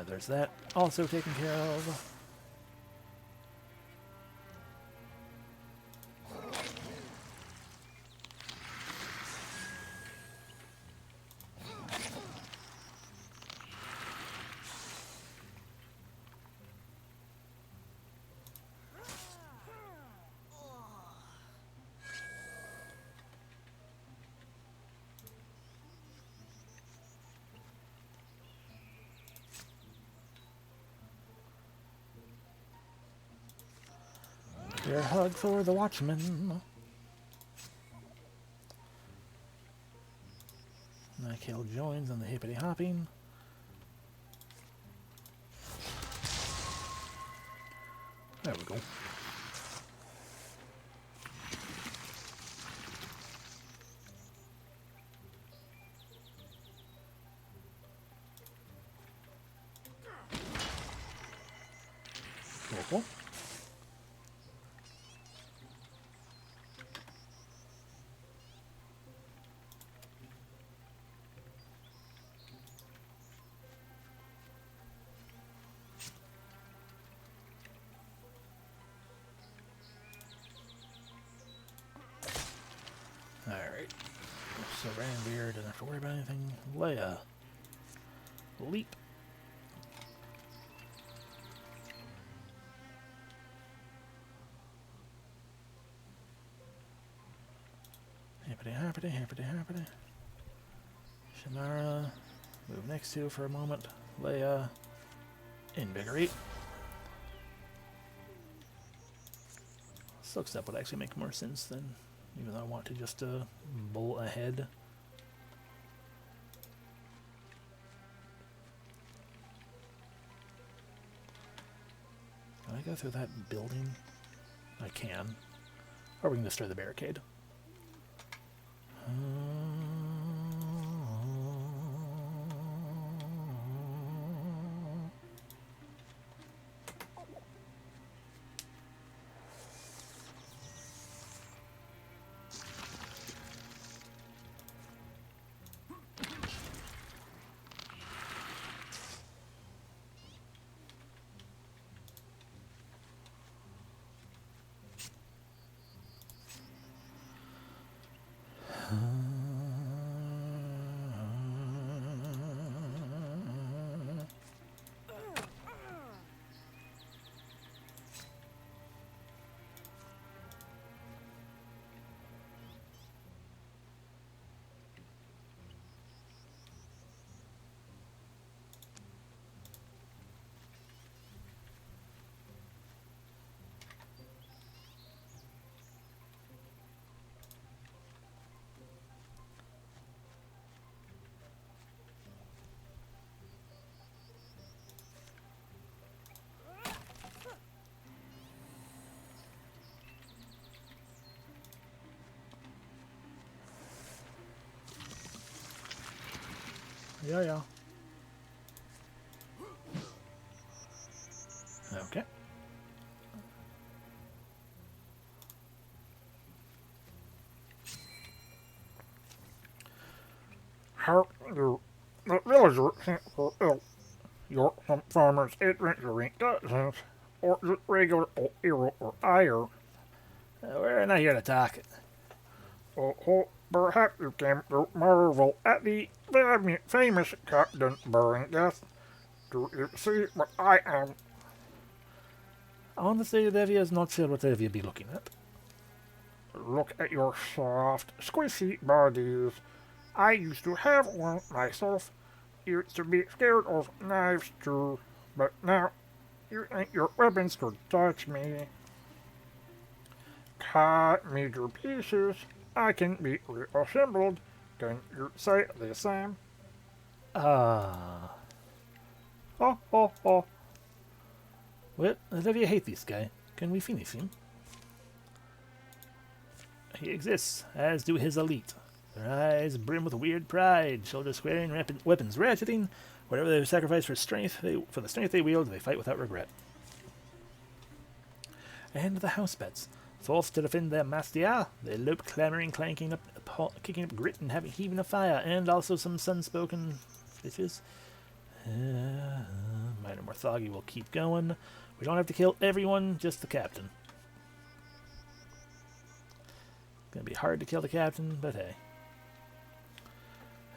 There's that also taken care of. Your hug for the Watchman. Nykill joins on the hippity hopping. There we go. Cool. Alright. So Ranveer doesn't have to worry about anything. Leia. Leap. Happity, happity, happity, happity. Shannara, move next to for a moment. Leia, invigorate. Soak step would actually make more sense than, even though I want to just bolt ahead. Can I go through that building? I can. Or we can destroy the barricade. Yeah. Okay. How you, the villager sent for help. You're some farmer's adventuring dozens, or just regular old hero or ire. We're not here to talk. Oh, perhaps you came to marvel at the very famous Captain Burringdeath. Do you see what I am? Honestly, Devi is not sure what Devi be looking at. Look at your soft, squishy bodies. I used to have one myself. Used to be scared of knives too, but now you think your weapons could touch me. Cut me to pieces. I can be reassembled. Can you say the same? Ah. Oh. Well, Devi hate this guy. Can we finish him? He exists, as do his elite. Their eyes brim with weird pride, shoulders squaring, weapons ratcheting. Whatever they sacrifice for for the strength they wield, they fight without regret. And the house pets. Forced to defend their master, they lope clamoring, clanking up, kicking up grit and heaving a fire, and also some sun-spoken bitches. Minor Morthagi will keep going. We don't have to kill everyone, just the captain. Gonna be hard to kill the captain, but hey.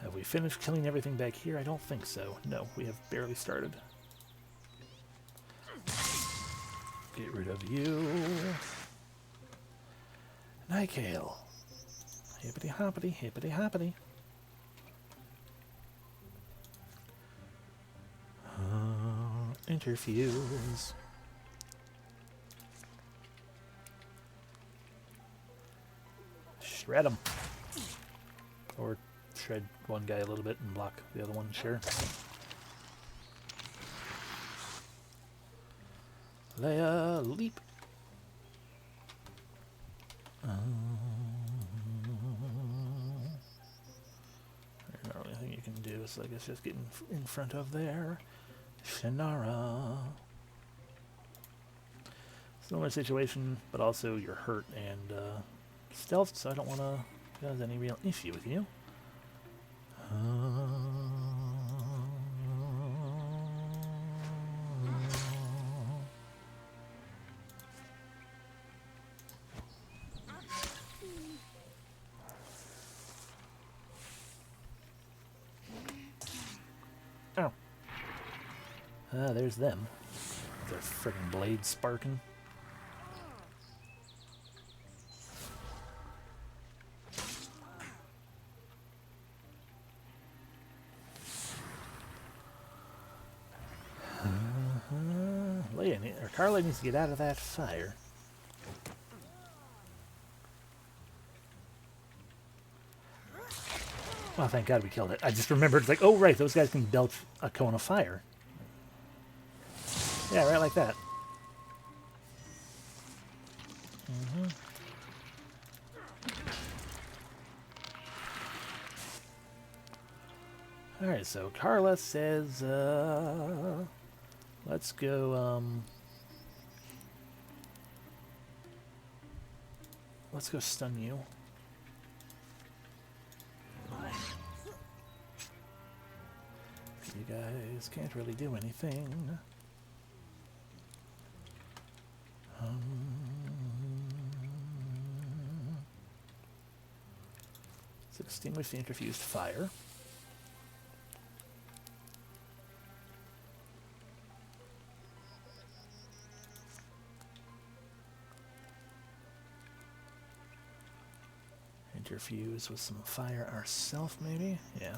Have we finished killing everything back here? I don't think so. No, we have barely started. Get rid of you. Nightgale. Hippity hoppity, hippity hoppity. Interfuse. Shred him. Or shred one guy a little bit and block the other one, sure. Leia, leap. There's not really anything you can do, so I guess just get in front of there. Shannara. Similar situation, but also you're hurt and stealth, so I don't want to cause any real issue with you. Oh. There's them. Their friggin' blades sparking. Or Carla needs to get out of that fire. Oh, thank God we killed it. I just remembered, like, oh, right, those guys can belch a cone of fire. Yeah, right like that. Alright, so Carla says, let's go, let's go stun you. You guys can't really do anything. Let's extinguish the interfused fire. Interfuse with some fire ourselves, maybe? Yeah.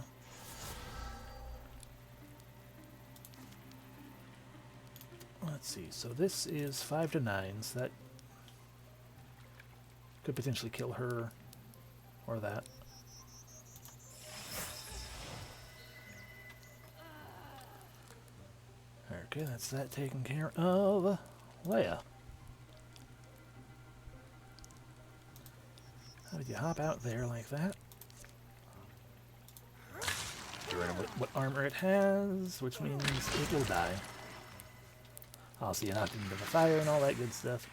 Let's see, so this is 5 to 9s. That could potentially kill her or that. Okay, that's that taken care of. Leia. How did you hop out there like that? Get rid of what armor it has, which means it will die. I'll see you knocked into the fire and all that good stuff.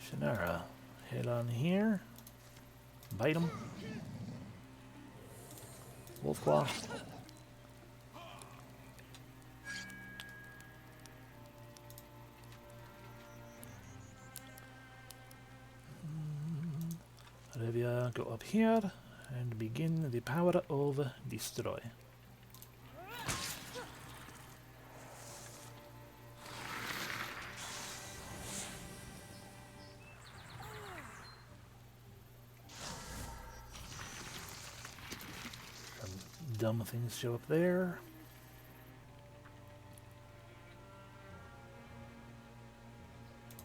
Shannara, hit on here. Bite him. Wolf Claw. Olivia, go up here and begin the power of destroy. Some dumb things show up there.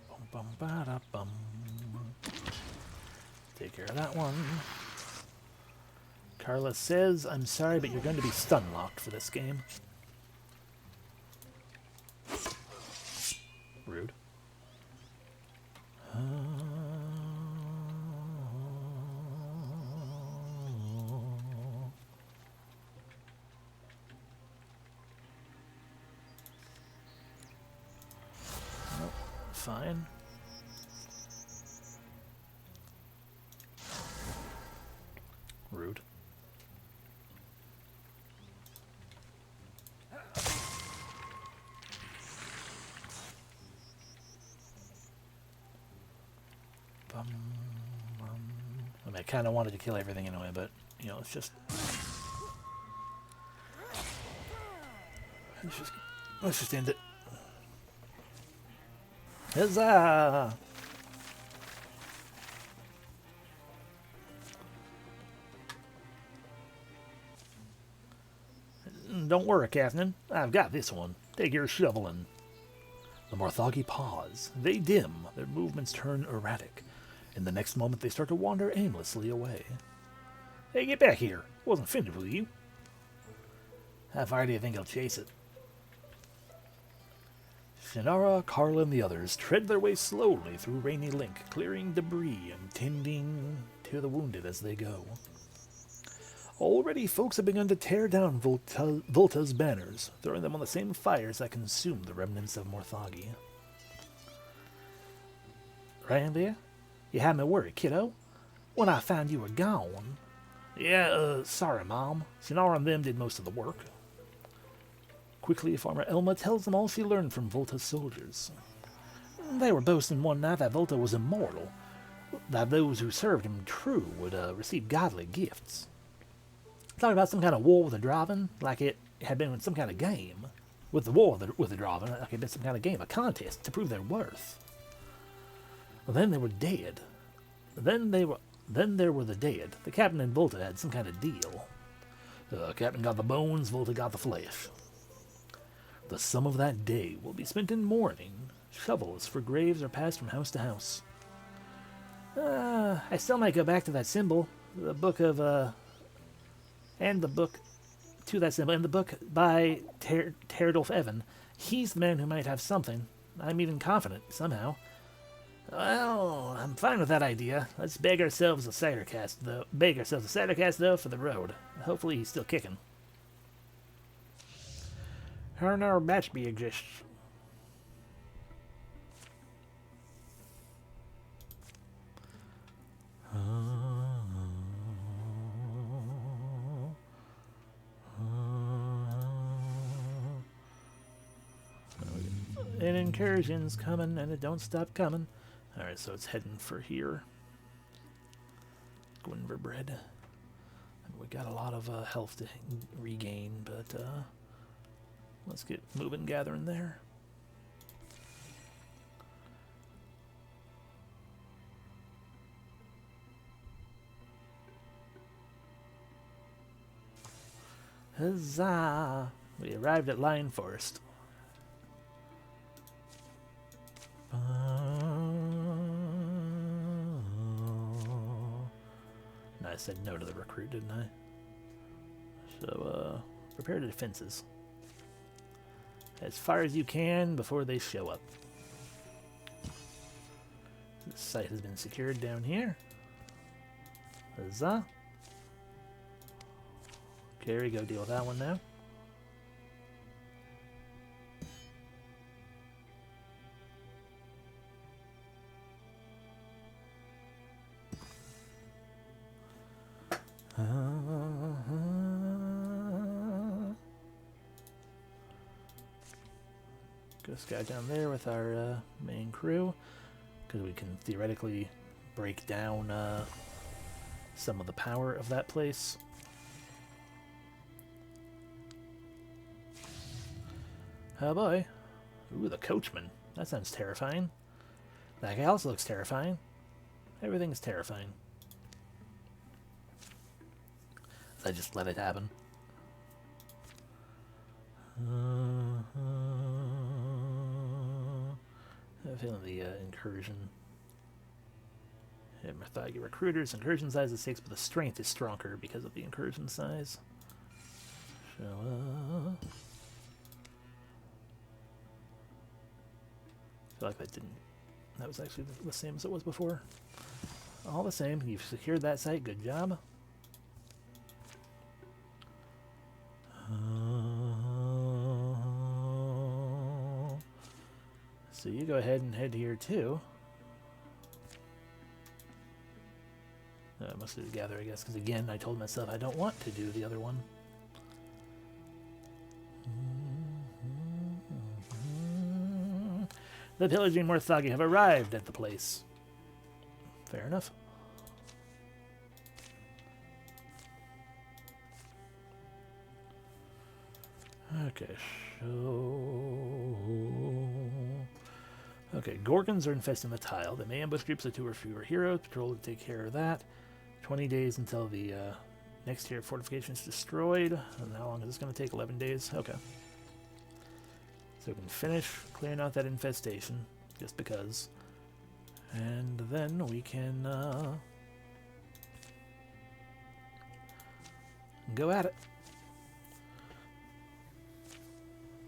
Bum bum ba da bum. Take care of that one. Carla says, I'm sorry, but you're going to be stun locked for this game. Rude. Nope, fine. Rude. I mean, I kind of wanted to kill everything anyway, but, you know, let's just end it. Huzzah! Don't worry, Catherine. I've got this one. Take your shovel and... The Morthagi pause. They dim. Their movements turn erratic. In the next moment, they start to wander aimlessly away. Hey, get back here. Wasn't finished with you. How far do you think I'll chase it? Shannara, Carla, and the others tread their way slowly through Rainy Link, clearing debris and tending to the wounded as they go. Already, folks have begun to tear down Volta's banners, throwing them on the same fires that consumed the remnants of Morthagi. Randy, you had me worried, kiddo. When I found you were gone. Yeah, sorry, Mom. Shannara and them did most of the work. Quickly, Farmer Elma tells them all she learned from Volta's soldiers. They were boasting one night that Volta was immortal, that those who served him true would receive godly gifts. Talking about some kind of war with the Draven, like it had been some kind of game. With the war with the Draven, like it had been some kind of game, a contest to prove their worth. Well, then they were dead. Then there were the dead. The captain and Volta had some kind of deal. Captain got the bones, Volta got the flesh. The sum of that day will be spent in mourning. Shovels for graves are passed from house to house. I still might go back to that symbol. The book of, and the book to that symbol, and the book by Teardolf Evan. He's the man who might have something. I'm even confident, somehow. Well, I'm fine with that idea. Let's beg ourselves a cider cast, though. For the road. Hopefully he's still kicking. How now match be exists. An incursion's coming, and it don't stop coming. Alright, so it's heading for here. Gwynver bread. We got a lot of health to regain, but let's get moving, gathering there. Huzzah! We arrived at Lion Forest. I said no to the recruit, didn't I? So, prepare the defenses. As far as you can before they show up. The site has been secured down here. Huzzah. Carrie, go deal with that one now. Go scout down there with our main crew, because we can theoretically break down some of the power of that place. Oh boy. Ooh, the coachman. That sounds terrifying. That guy also looks terrifying. Everything's terrifying. I just let it happen. I have a feeling the incursion. Yeah, Merthagi recruiters. Incursion size is 6, but the strength is stronger because of the incursion size. So, I feel like that was actually the same as it was before. All the same, you've secured that site. Good job. So you go ahead and head here too. Mostly to gather, I guess, because again, I told myself I don't want to do the other one. The pillaging Morthagi have arrived at the place. Fair enough. Okay, so... Okay, Gorgons are infesting the tile. They may ambush groups of 2 or fewer heroes. Patrol to take care of that. 20 days until the next tier of fortification is destroyed. And how long is this going to take? 11 days? Okay. So we can finish clearing out that infestation, just because. And then we can go at it.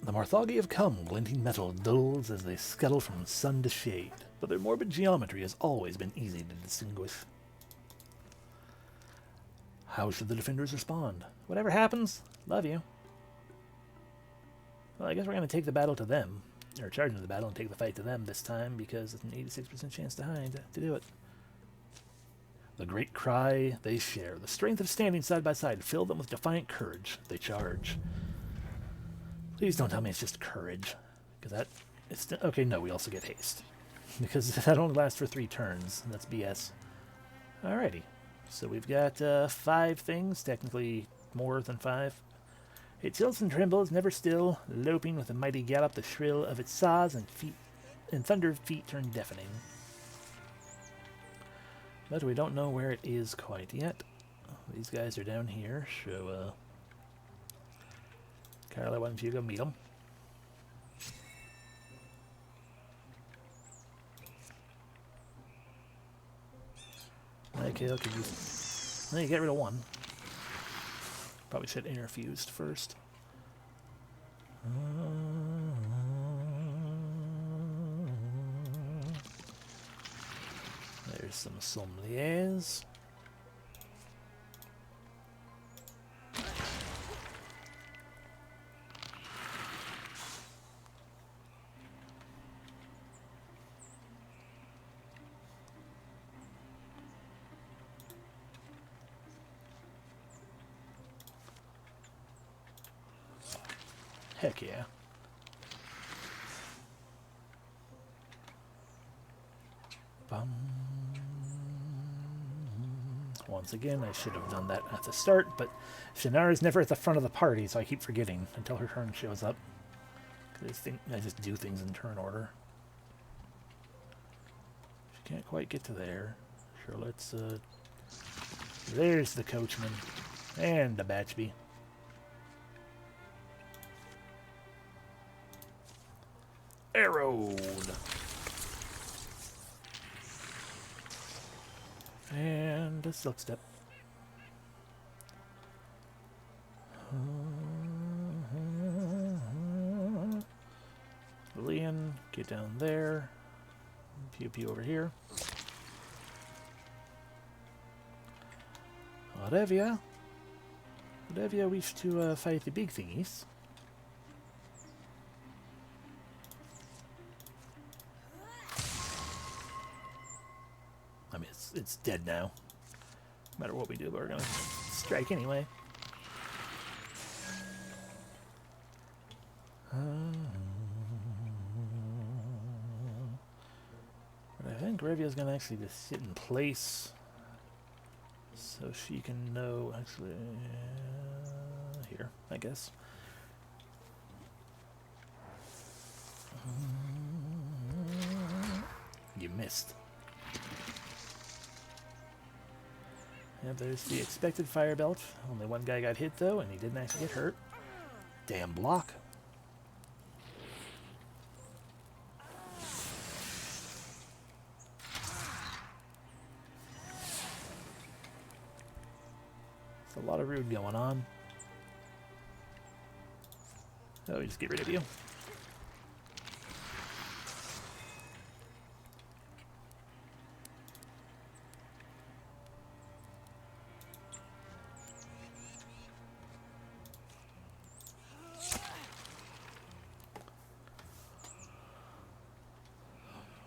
The Morthagi have come, glinting metal dulls as they scuttle from sun to shade, but their morbid geometry has always been easy to distinguish. How should the defenders respond? Whatever happens, love you. Well, I guess we're going to take the battle to them, or charge into the battle and take the fight to them this time, because it's an 86% chance to do it. The great cry they share, the strength of standing side by side, fill them with defiant courage. They charge. Please don't tell me it's just courage, because that is okay. No, we also get haste, because that only lasts for 3 turns. And that's BS. Alrighty, so we've got 5 things, technically more than 5. It tilts and trembles, never still, loping with a mighty gallop. The shrill of its saws and thunder feet turn deafening. But we don't know where it is quite yet. These guys are down here, so Carla, why don't you go meet him? Okay, okay. Then you get rid of one. Probably should interfused first. There's some sommeliers. Heck yeah. Once again, I should have done that at the start, but Shannara is never at the front of the party, so I keep forgetting until her turn shows up. I just do things in turn order. She can't quite get to there. Sure, let's, there's the coachman. And the Batchby. Arrowed. And a silk step. Lillian, get down there. Pew pew over here. Arevia. Arevia wished to fight the big thingies. I mean, it's dead now. No matter what we do, but we're gonna strike anyway. But I think Revia's gonna actually just sit in place, so she can know. Actually, here, I guess. You missed. Yeah, there's the expected fire belt. Only one guy got hit, though, and he didn't actually get hurt. Damn block. There's a lot of rude going on. Oh, we just get rid of you.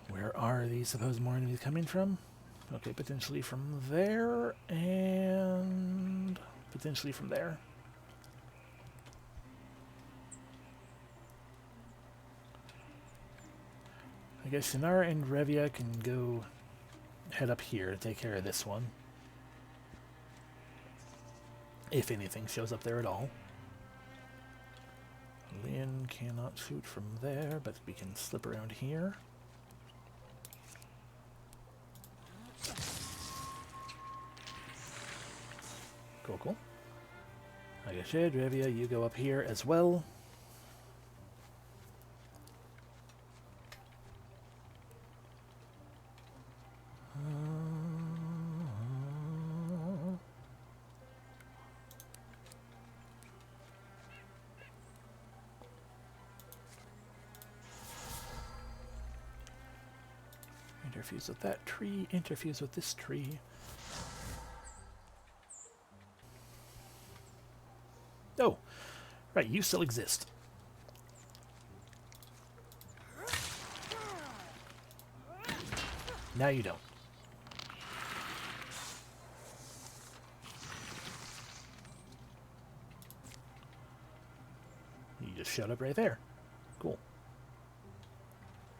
Where are these supposed more enemies coming from? Okay, potentially from there, and potentially from there. I guess Shannara and Revia can go head up here to take care of this one. If anything shows up there at all. Lynn cannot shoot from there, but we can slip around here. Cool, cool. Like I said, Revia, you go up here as well. Interfuse with that tree, interfuse with this tree. Oh, right, you still exist. Now you don't. You just shut up right there. Cool.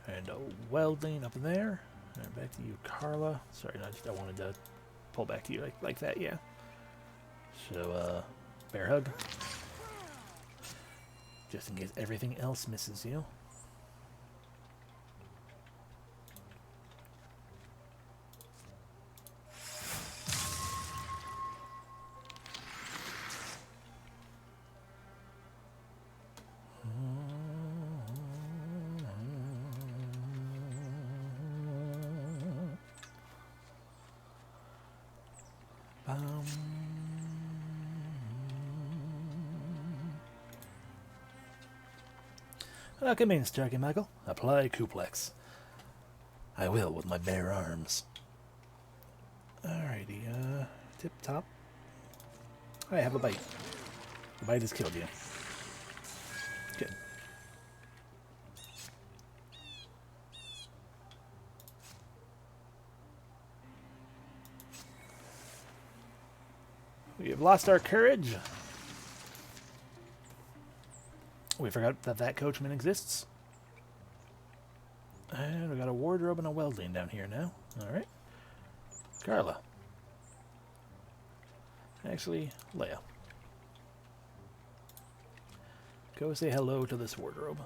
And a welding up there. And back to you, Carla. Sorry, I wanted to pull back to you like that, yeah. So, bear hug. Just in case everything else misses you. Come in, Starky Michael. Apply Kuplex. I will with my bare arms. Alrighty, tip top. I have a bite. The bite has killed you. Good. We have lost our courage. We forgot that that coachman exists. And we got a wardrobe and a welding down here now. Alright. Carla. Actually, Leia. Go say hello to this wardrobe.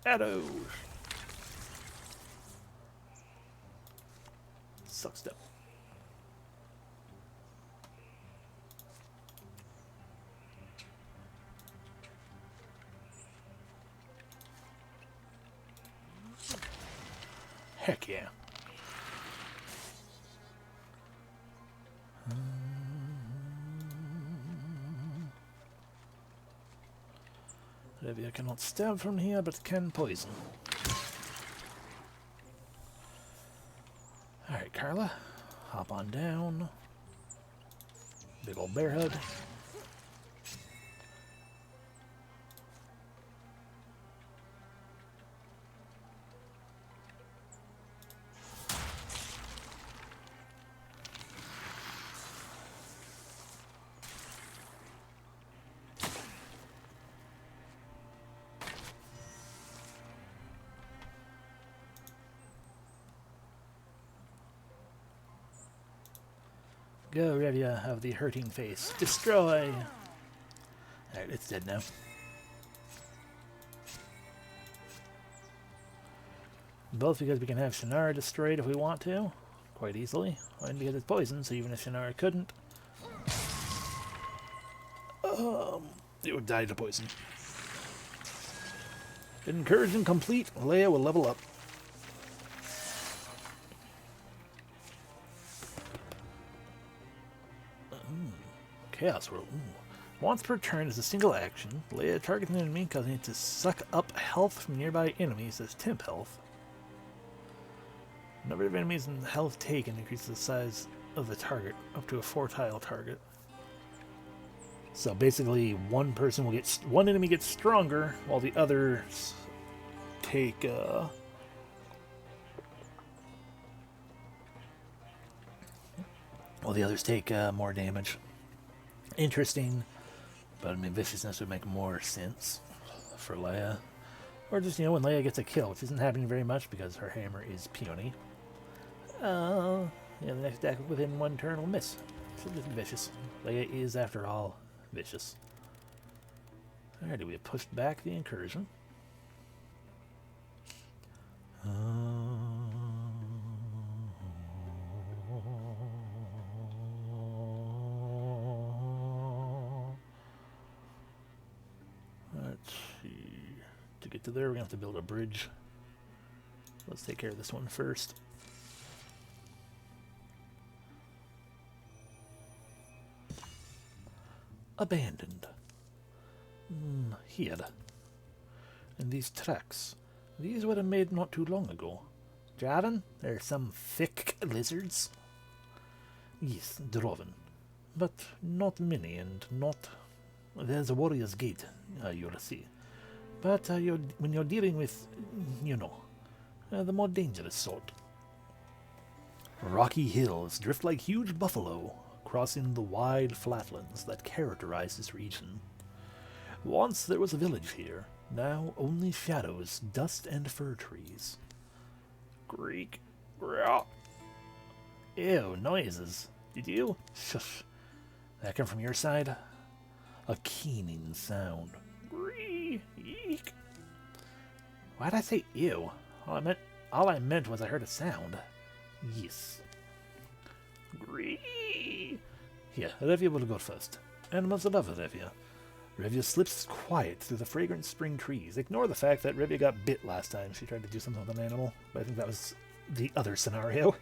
Shadows. Sucks up. Heck yeah. Olivia cannot stab from here, but can poison. Alright, Carla. Hop on down. Big old bear hug. Go, Revia of the hurting face. Destroy! Alright, it's dead now. Both because we can have Shannara destroyed if we want to, quite easily, and because it's poison, so even if Shannara couldn't, it would die to poison. Incursion complete. Leia will level up. Chaos World. Ooh. Once per turn as a single action, Leia targets an enemy, causing it to suck up health from nearby enemies as temp health. Number of enemies and health taken increases the size of the target up to a 4-tile target. So basically, one enemy gets stronger, while the others take more damage. Interesting, but I mean, viciousness would make more sense for Leia. Or just, when Leia gets a kill, which isn't happening very much because her hammer is puny. The next attack within one turn will miss. So just vicious. Leia is, after all, vicious. Alrighty, we have pushed back the incursion. Let's see. To get to there, we're going to have to build a bridge. Let's take care of this one first. Abandoned. Here. And these tracks. These were made not too long ago. Draven? There are some thick lizards? Yes, Droven. But not many, and not... There's a warrior's gate, you'll see. But when you're dealing with, the more dangerous sort. Rocky hills drift like huge buffalo, crossing the wide flatlands that characterize this region. Once there was a village here, now only shadows, dust, and fir trees. Greek. Ew, noises. Did you? Shush. That come from your side? A keening sound. Eek. Why'd I say ew? All I meant was I heard a sound. Yes. Gree. Here, Revia will go first. Animals love Revia. Revia slips quiet through the fragrant spring trees. Ignore the fact that Revia got bit last time she tried to do something with an animal. But I think that was the other scenario.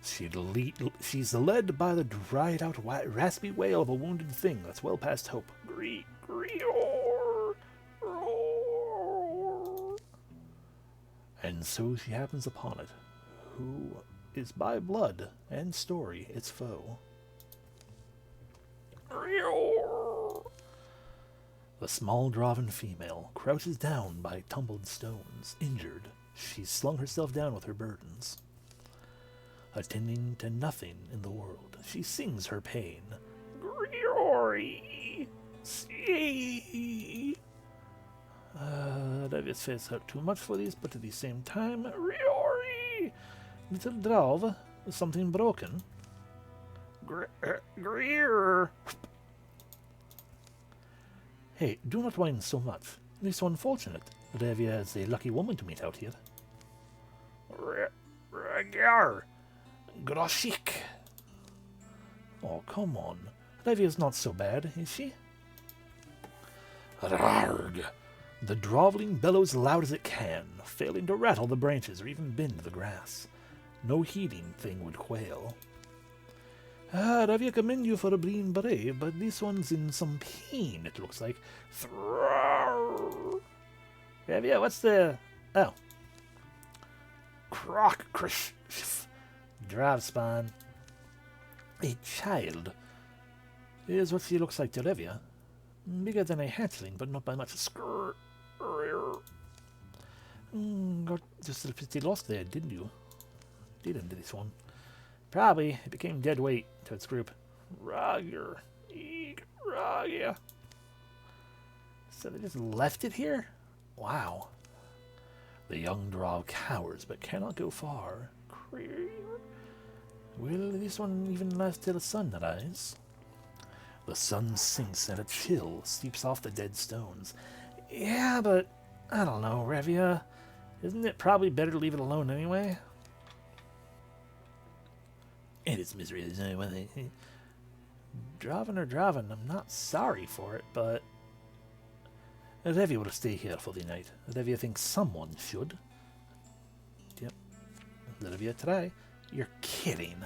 She's led by the dried-out, raspy wail of a wounded thing that's well past hope. Gree, gree, roar, roar. And so she happens upon it, who is by blood and story its foe. The small Draven female crouches down by tumbled stones, injured. She's slung herself down with her burdens. Attending to nothing in the world, she sings her pain. Griori! See! Davis face out too much for this, but at the same time, Griori! Little Drav, something broken. Greer. Hey, do not whine so much. It is so unfortunate. Revia is a lucky woman to meet out here. Regar. Groshik! Oh, come on. Revia's not so bad, is she? Rarg! The droveling bellows loud as it can, failing to rattle the branches or even bend the grass. No heeding thing would quail. Revia commend you for being brave, but this one's in some pain, it looks like. Revia, what's the... Oh. Croc Krish. Drive spawn. A child. Here's what she looks like to Revia. Bigger than a hatchling, but not by much. Got just a pretty lost there, didn't you? Didn't this one. Probably. It became dead weight to its group. Roger. Roger. So they just left it here? Wow. The young Drow cowers, but cannot go far. Will this one even last till the sun rise? The sun sinks and a chill seeps off the dead stones. Yeah, but I don't know, Revia. Isn't it probably better to leave it alone anyway? And its misery is anyway. Draven or Draven, I'm not sorry for it, but Revia will stay here for the night. Revia thinks someone should. Yep. Revia, try. You're kidding.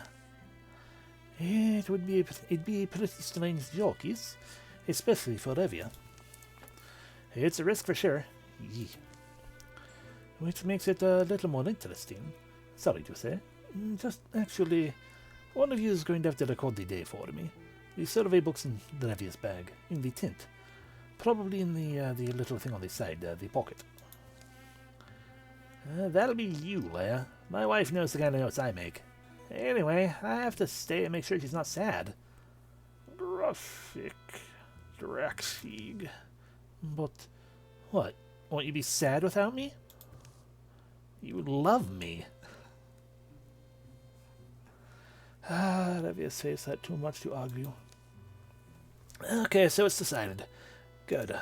It'd be a pretty strange joke, yes? Especially for Revia. It's a risk for sure. Yee. Which makes it a little more interesting. Sorry to say. Just actually, one of you is going to have to record the day for me. The survey book's in Revia's bag, in the tent. Probably in the little thing on the side, the pocket. That'll be you, Leia. My wife knows the kind of notes I make. Anyway, I have to stay and make sure she's not sad. Graphic Draxig. But what? Won't you be sad without me? You love me. Revia's face had too much to argue. Okay, so it's decided. Good.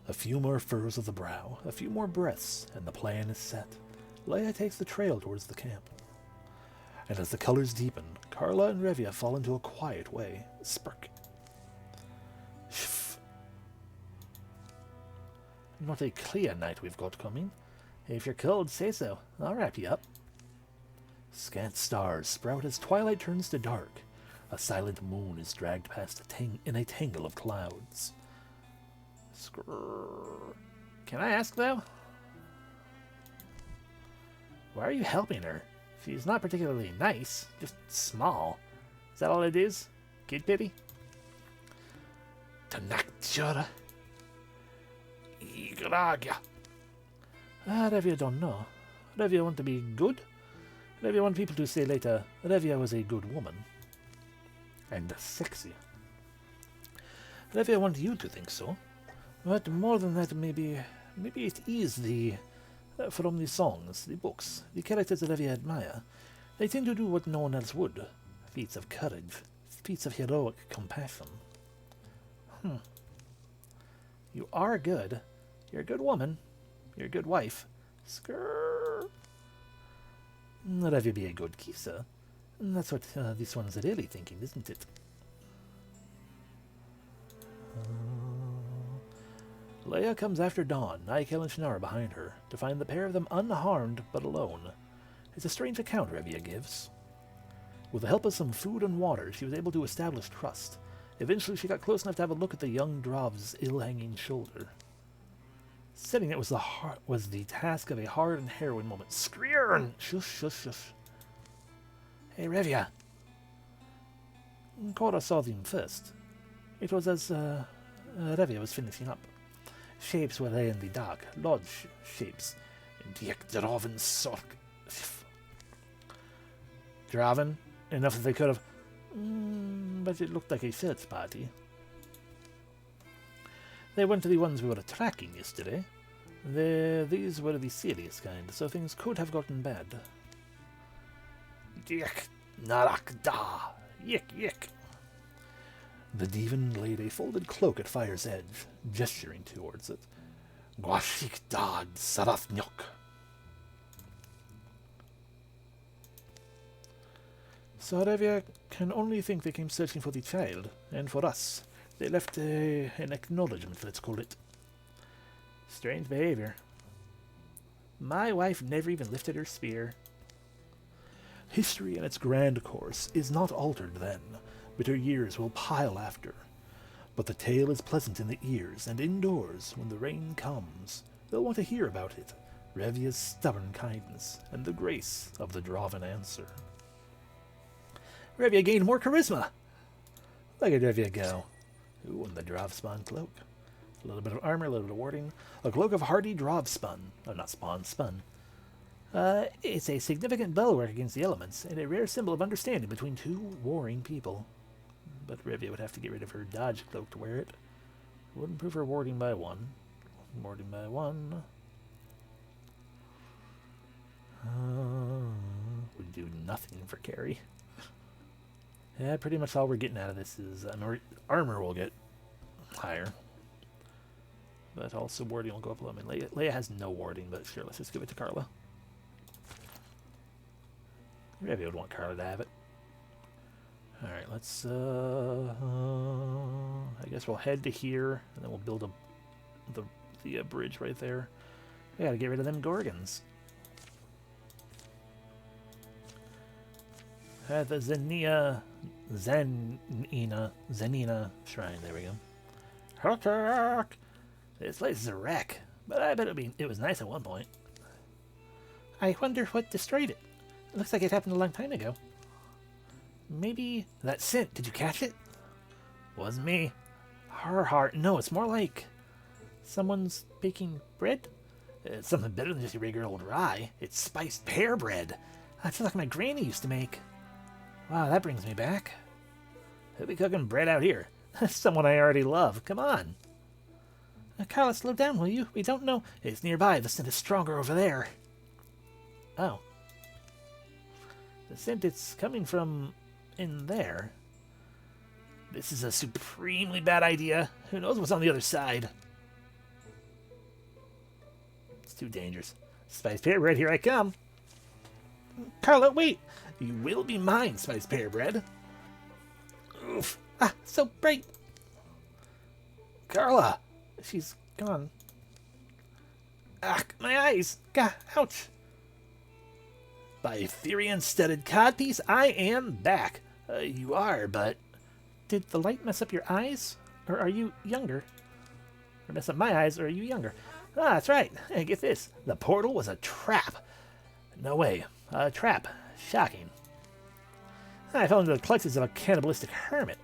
A few more furrows of the brow, a few more breaths, and the plan is set. Leia takes the trail towards the camp. And as the colors deepen, Carla and Revia fall into a quiet way. Spurk. Shff. Not a clear night we've got coming. If you're cold, say so. I'll wrap you up. Scant stars sprout as twilight turns to dark. A silent moon is dragged past in a tangle of clouds. Skrrr. Can I ask, though? Why are you helping her? She's not particularly nice, just small. Is that all it is? Kid pity? Tanakjara. Igragia. Revia don't know. Revia want to be good. Revia want people to say later, Revia was a good woman. And sexy. Revia want you to think so. But more than that, maybe it is from the songs, the books, the characters that Revia admire. They tend to do what no one else would. Feats of courage, feats of heroic compassion. You are good. You're a good woman. You're a good wife. Skrrr. Revia be a good kisser. That's what this one's really thinking, isn't it? Leia comes after dawn, Nykel and Shannara behind her, to find the pair of them unharmed but alone. It's a strange account Revia gives. With the help of some food and water, she was able to establish trust. Eventually, she got close enough to have a look at the young Drov's ill-hanging shoulder. Setting it was the task of a hard and harrowing moment. Screern! Shush, shush, shush. Hey, Revia. Cora saw them first. It was as Revia was finishing up. Shapes were there in the dark, lodge shapes. Diek Draven Sork. Draven? Enough that they could have. But it looked like a search party. They weren't the ones we were tracking yesterday. These were the serious kind, so things could have gotten bad. Diek Narak Da. Yik yik. The Devon laid a folded cloak at fire's edge, gesturing towards it. Gwashik Dad Sarathnyok. Sarevia can only think they came searching for the child, and for us. They left an acknowledgement, let's call it. Strange behavior. My wife never even lifted her spear. History in its grand course is not altered then. Bitter years will pile after. But the tale is pleasant in the ears, and indoors, when the rain comes, they'll want to hear about it. Revia's stubborn kindness, and the grace of the Draven answer. Revia gained more charisma! Look at Revia go. Ooh, and the Drovspawn cloak. A little bit of armor, a little bit of warding. A cloak of hardy Drovspun. Oh, not spawn, spun. It's a significant bulwark against the elements, and a rare symbol of understanding between two warring people. But Revia would have to get rid of her dodge cloak to wear it. Wouldn't improve her warding by one. Warding by one. Would do nothing for carry. Yeah, pretty much all we're getting out of this is armor will get higher. But also warding will go up a little. I mean, Leia has no warding, but sure, let's just give it to Carla. Maybe I would want Carla to have it. Alright, let's, I guess we'll head to here, and then we'll build the bridge right there. We gotta get rid of them Gorgons. At the Zenina shrine, there we go. Attack! This place is a wreck, but I bet it was nice at one point. I wonder what destroyed it. It looks like it happened a long time ago. Maybe that scent, did you catch it? Wasn't me. Her heart, no, it's more like someone's baking bread. It's something better than just your regular old rye. It's spiced pear bread. That's like my granny used to make. Wow, that brings me back. Who'll be cooking bread out here? Someone I already love. Come on. Carla, slow down, will you? We don't know. It's nearby. The scent is stronger over there. Oh. The scent it's coming from in there. This is a supremely bad idea. Who knows what's on the other side? It's too dangerous. Spice pear bread, here I come. Carla, wait! You will be mine, spice pear bread. Oof. Ah, so bright. Carla! She's gone. Ah, my eyes! Gah, ouch! By Therian-studded codpiece, I am back. You are, but... Did the light mess up your eyes? Or are you younger? Or mess up my eyes, or are you younger? Ah, that's right. Hey, get this. The portal was a trap. No way. A trap. Shocking. I fell into the clutches of a cannibalistic hermit.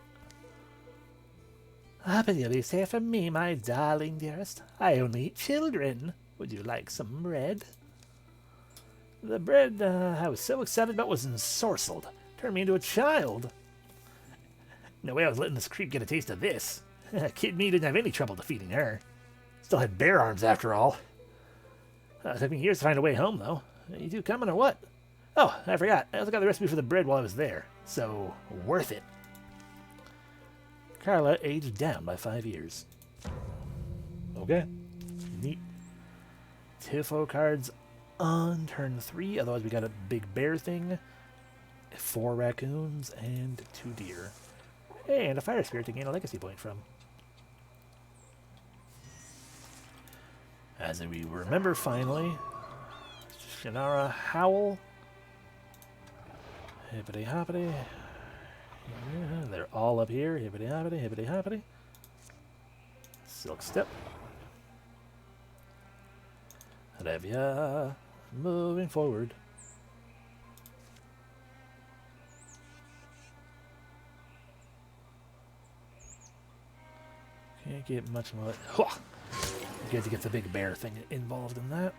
Ah, but you'll be safe from me, my darling dearest. I only eat children. Would you like some bread? The bread I was so excited about was ensorcelled. Turned me into a child. No way I was letting this creep get a taste of this. Kid me didn't have any trouble defeating her. Still had bear arms after all. It took me years to find a way home, though. You two coming or what? Oh, I forgot. I also got the recipe for the bread while I was there. So, worth it. Carla aged down by 5 years. Okay. Neat. Tifo cards on turn 3. Otherwise, we got a big bear thing, 4 raccoons, and 2 deer. And a fire spirit to gain a legacy point from. As we remember finally, Shannara Howl. Hippity hoppity. Yeah, they're all up here. Hippity hoppity, hippity hoppity. Silk step. Revia. Moving forward. Can't get much more. Good to get the big bear thing involved in that.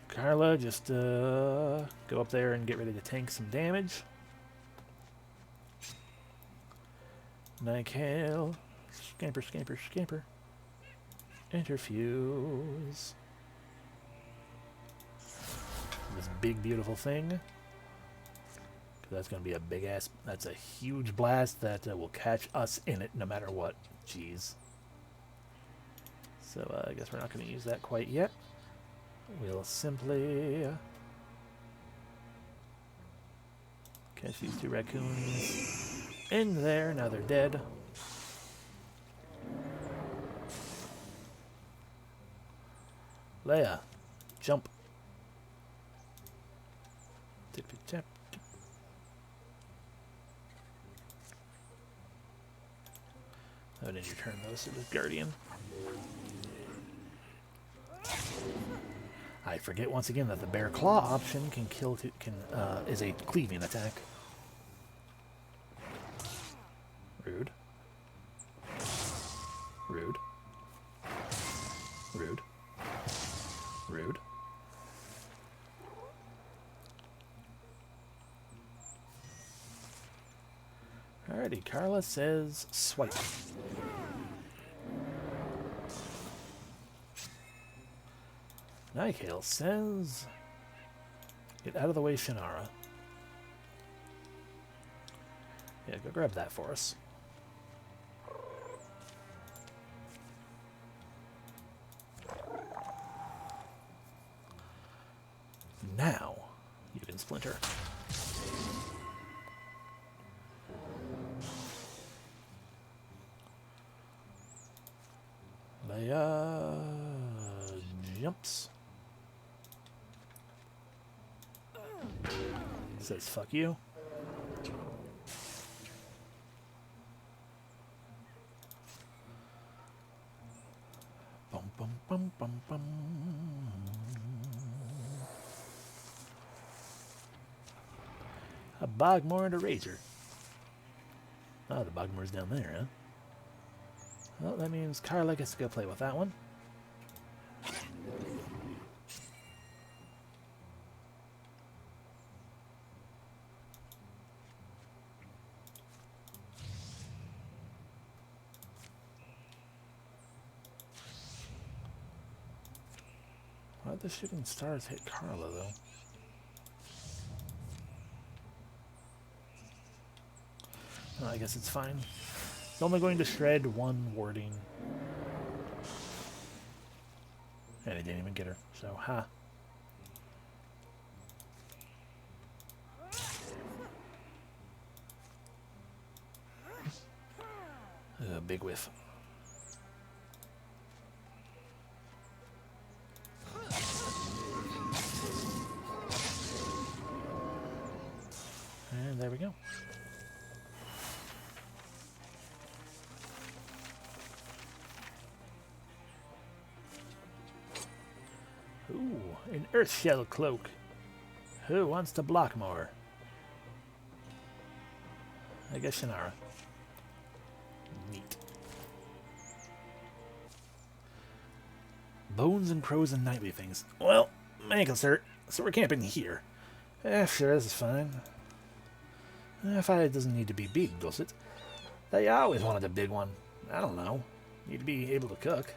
Carla, just go up there and get ready to tank some damage. Nykael, scamper, scamper, scamper. Interfuse. This big, beautiful thing. That's going to be a big ass. That's a huge blast that will catch us in it no matter what. Jeez. So I guess we're not going to use that quite yet. We'll simply catch these 2 raccoons in there. Now they're dead. Leia, jump. Tip, tip, tap, tip. Oh, did you turn those to the Guardian? I forget once again that the bear claw option can kill is a cleaving attack. Rude. Rude. Rude. Rude. Alrighty, Carla says swipe. Nykael says, get out of the way, Shannara. Yeah, go grab that for us. Now, you can splinter. Leia jumps. Says fuck you. Bum bum bum bum bum. A Bogmore and a Razor. Oh, the Bogmore's down there, huh? Well, that means Carla gets to go play with that one. Why'd the shooting stars hit Carla, though? Well, I guess it's fine. It's only going to shred 1 warding. And it didn't even get her, so ha. Big whiff. And there we go. Ooh, an Earthshell cloak. Who wants to block more? I guess Shannara. Neat. Bones and crows and nightly things. Well, my ankles hurt, so we're camping here. Sure, this is fine. Fire doesn't need to be big, does it? They always wanted a big one. I don't know. Need to be able to cook.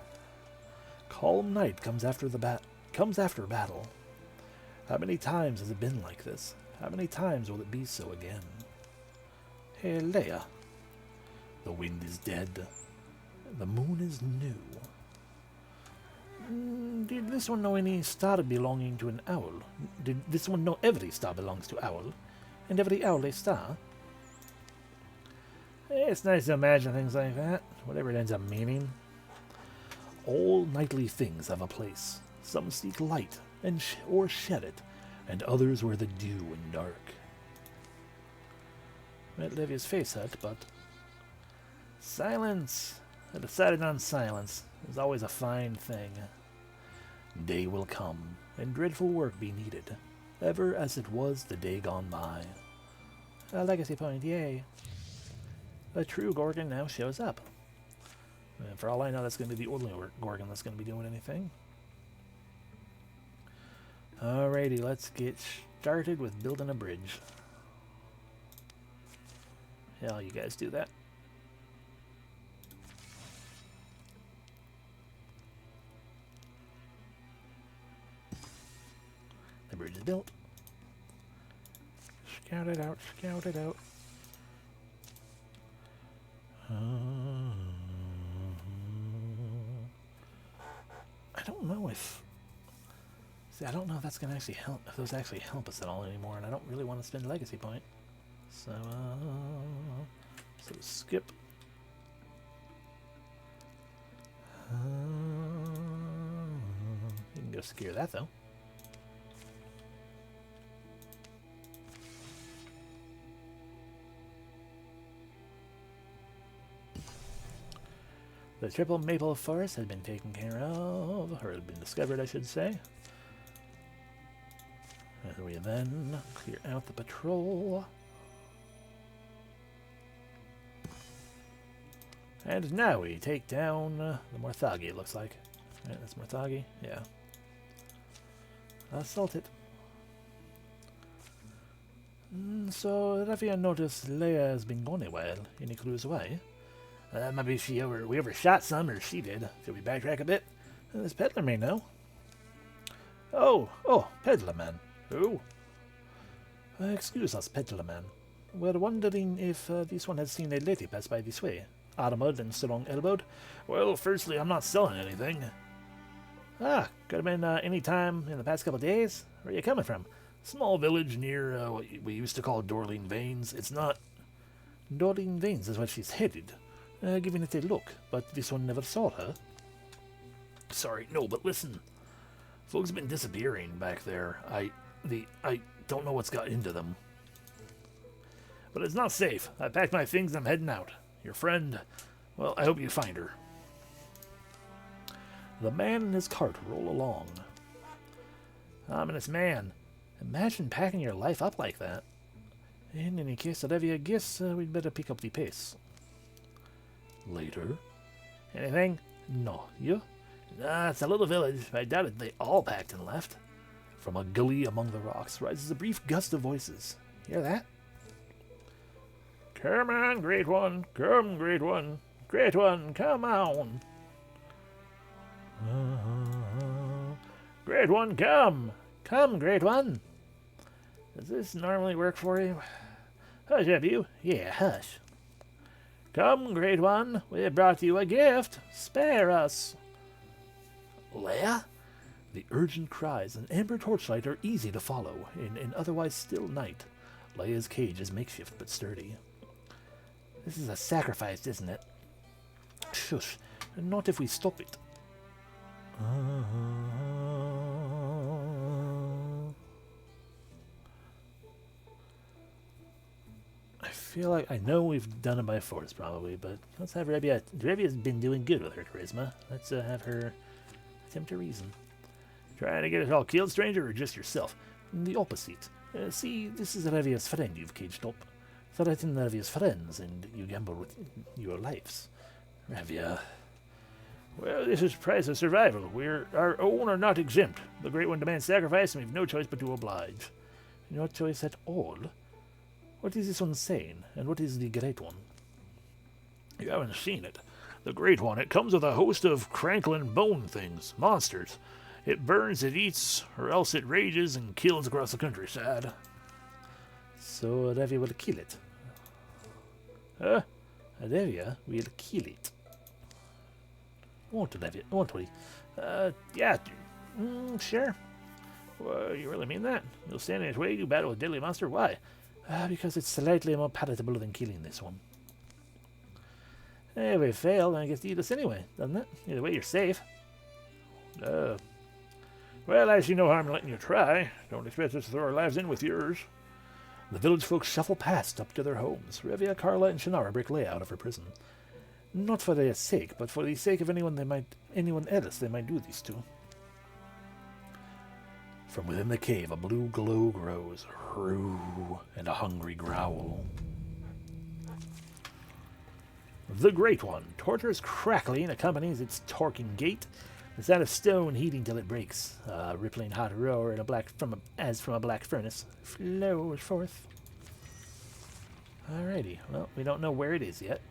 Calm night comes after battle. How many times has it been like this? How many times will it be so again? Hey, Leia. The wind is dead. The moon is new. Did this one know any star belonging to an owl? Did this one know every star belongs to owl? And every owl a star? It's nice to imagine things like that, whatever it ends up meaning. All nightly things have a place. Some seek light and or shed it, and others wear the dew and dark. Might Livia's face hurt, but... Silence! I decided on silence. Is always a fine thing. Day will come, and dreadful work be needed, ever as it was the day gone by. A legacy point, yay. A true Gorgon now shows up. And for all I know, that's going to be the only Gorgon that's going to be doing anything. Alrighty, let's get started with building a bridge. Hell, you guys do that. The bridge is built. Scout it out, scout it out. I don't know if... See, I don't know if that's going to actually help, if those actually help us at all anymore, and I don't really want to spend legacy point. So skip. You can go secure that, though. The triple maple forest has been taken care of, or has been discovered, I should say. And we then clear out the patrol. And now we take down the Morthagi, it looks like. Right, that's Morthagi, yeah. Assault it. So, have you noticed Leia has been gone a while? Any clues why? Maybe we overshot some, or she did. Should we backtrack a bit? This peddler may know. Oh, peddler man. Who? Excuse us, peddler man. We're wondering if this one has seen a lady pass by this way. Armored and strong-elbowed. Well, firstly, I'm not selling anything. Ah, could have been any time in the past couple of days. Where are you coming from? Small village near what we used to call Dorling Vanes. It's not... Dorling Vanes is where she's headed. Giving it a look, but this one never saw her. Sorry, no, but listen. Folks have been disappearing back there. I don't know what's got into them. But it's not safe. I packed my things and I'm heading out. Your friend, well, I hope you find her. The man and his cart roll along. Ominous man. Imagine packing your life up like that. In any case, I guess we'd better pick up the pace. Later. Anything? No. You? Nah, it's a little village. I doubt it they all packed and left. From a gully among the rocks rises a brief gust of voices. Hear that? Come on, great one. Come, great one. Great one, come on. Great one, come. Come, great one. Does this normally work for you? Hush up, you. Yeah, hush. Come, great one, we have brought you a gift. Spare us. Leia? The urgent cries and amber torchlight are easy to follow in an otherwise still night. Leia's cage is makeshift but sturdy. This is a sacrifice, isn't it? Shush, not if we stop it. I feel like I know we've done it by force, probably, but let's have Rebia. Rebia's been doing good with her charisma. Let's have her attempt to reason. Trying to get us all killed, stranger, or just yourself? The opposite. See, this is Revia's friend you've caged up. Threaten Revia's friends, and you gamble with your lives. Revia. Well, this is price of survival. Our own are not exempt. The Great One demands sacrifice, and we've no choice but to oblige. No choice at all? What is this one saying, and what is the Great One? You haven't seen it. The Great One, it comes with a host of crankling bone things, monsters. It burns, it eats, or else it rages and kills across the countryside. So Revia will kill it. Revia will kill it. Won't we? Yeah, sure. Well, you really mean that? You'll stand in his way, do battle with deadly monster? Why? Because it's slightly more palatable than killing this one. If we fail, then it gets to eat us anyway, doesn't it? Either way, you're safe. Well, I see no harm in letting you try. Don't expect us to throw our lives in with yours. The village folks shuffle past up to their homes. Revia, Carla, and Shannara break Leia out of her prison. Not for their sake, but for the sake of anyone else they might do these to. From within the cave, a blue glow grows, and a hungry growl. The Great One, torturous crackling accompanies its torquing gait. The sound of stone heating till it breaks. A rippling hot roar as from a black furnace flows forth. Alrighty, well, we don't know where it is yet.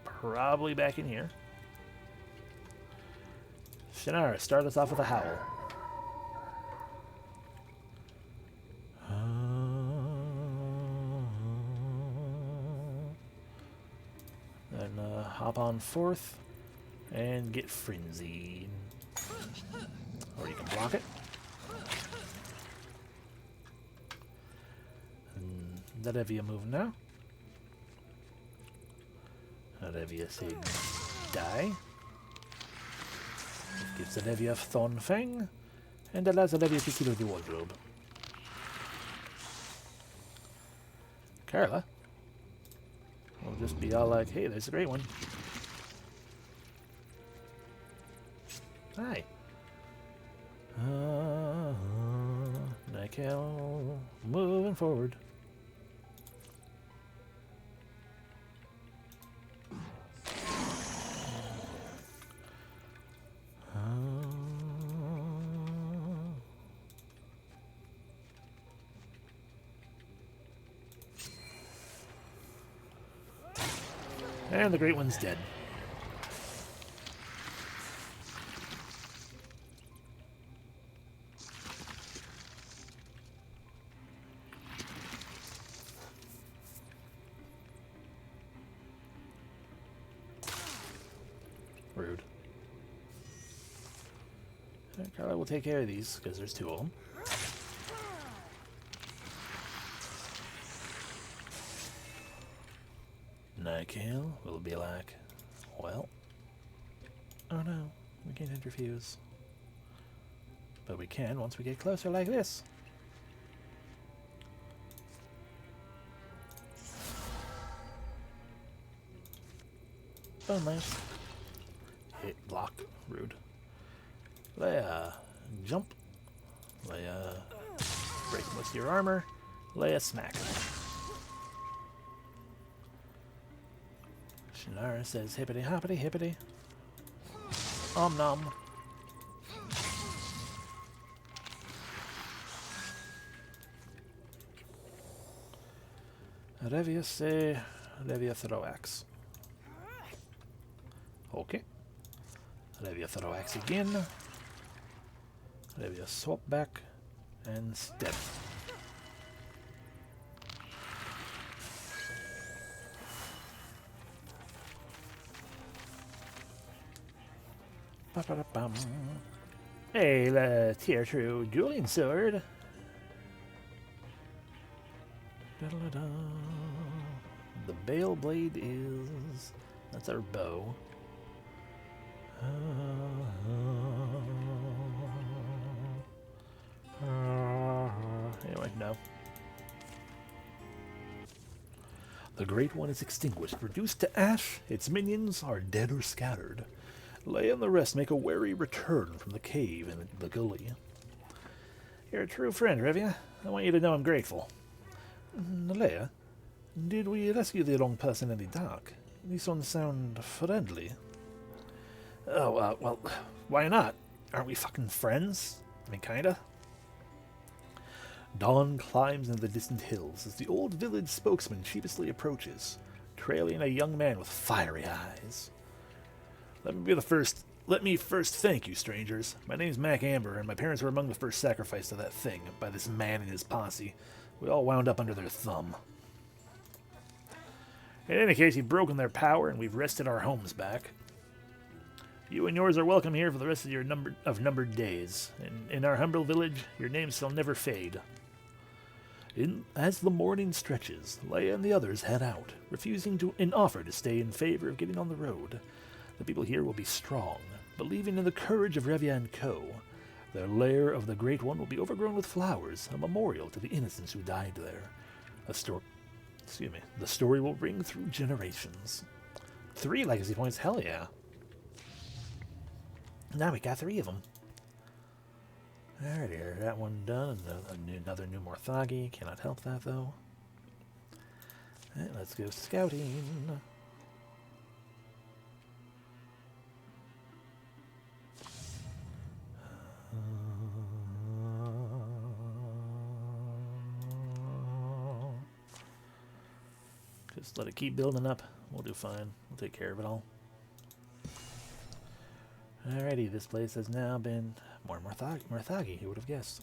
Probably back in here. Shannara, start us off with a howl. Then hop on forth and get frenzied. Or you can block it. And let Evia move now. Let Evia say die. Gives Evia Thorn Fang and allows Evia to kill the wardrobe. Carla will just be all like, hey, there's a great one. Hi. Nykel, moving forward. And the Great One's dead. Rude. Carla will take care of these, because there's two of them. Nykel will be like, well, oh no, we can't interfuse. But we can once we get closer like this. Oh, nice. Hit, block, rude. Leia, jump. Leia, break most of your armor. Leia, smack. Shannara says hippity hoppity hippity. Om nom. Revia say Revia throw axe. Okay. Revia throw axe again. Revia swap back and step. Ba-ba-da-bum. Hey, the tier true dueling sword. Da-da-da-da. The Bale Blade is... that's our bow. Anyway, no. The Great One is extinguished, reduced to ash. Its minions are dead or scattered. Leia and the rest make a wary return from the cave in the gully. You're a true friend, Revia. I want you to know I'm grateful. Leia, did we rescue the wrong person in the dark? These ones sound friendly. Oh, well, why not? Aren't we fucking friends? I mean, kinda. Dawn climbs into the distant hills as the old village spokesman sheepishly approaches, trailing a young man with fiery eyes. Let me first thank you, strangers. My name's Mac Amber, and my parents were among the first sacrificed to that thing by this man and his posse. We all wound up under their thumb. In any case, you've broken their power, and we've wrested our homes back. You and yours are welcome here for the rest of your numbered days. In our humble village, your names shall never fade. As the morning stretches, Leia and the others head out, refusing an offer to stay in favor of getting on the road. The people here will be strong, believing in the courage of Revia and Co. Their lair of the Great One will be overgrown with flowers, a memorial to the innocents who died there. The story will ring through generations. 3 legacy points, hell yeah. Now we got 3 of them. Alrighty, that one done. Another new Morthagi. Cannot help that, though. Alright, let's go scouting. Just let it keep building up. We'll do fine. We'll take care of it all. Alrighty, this place has now been more Morthagi, who would have guessed?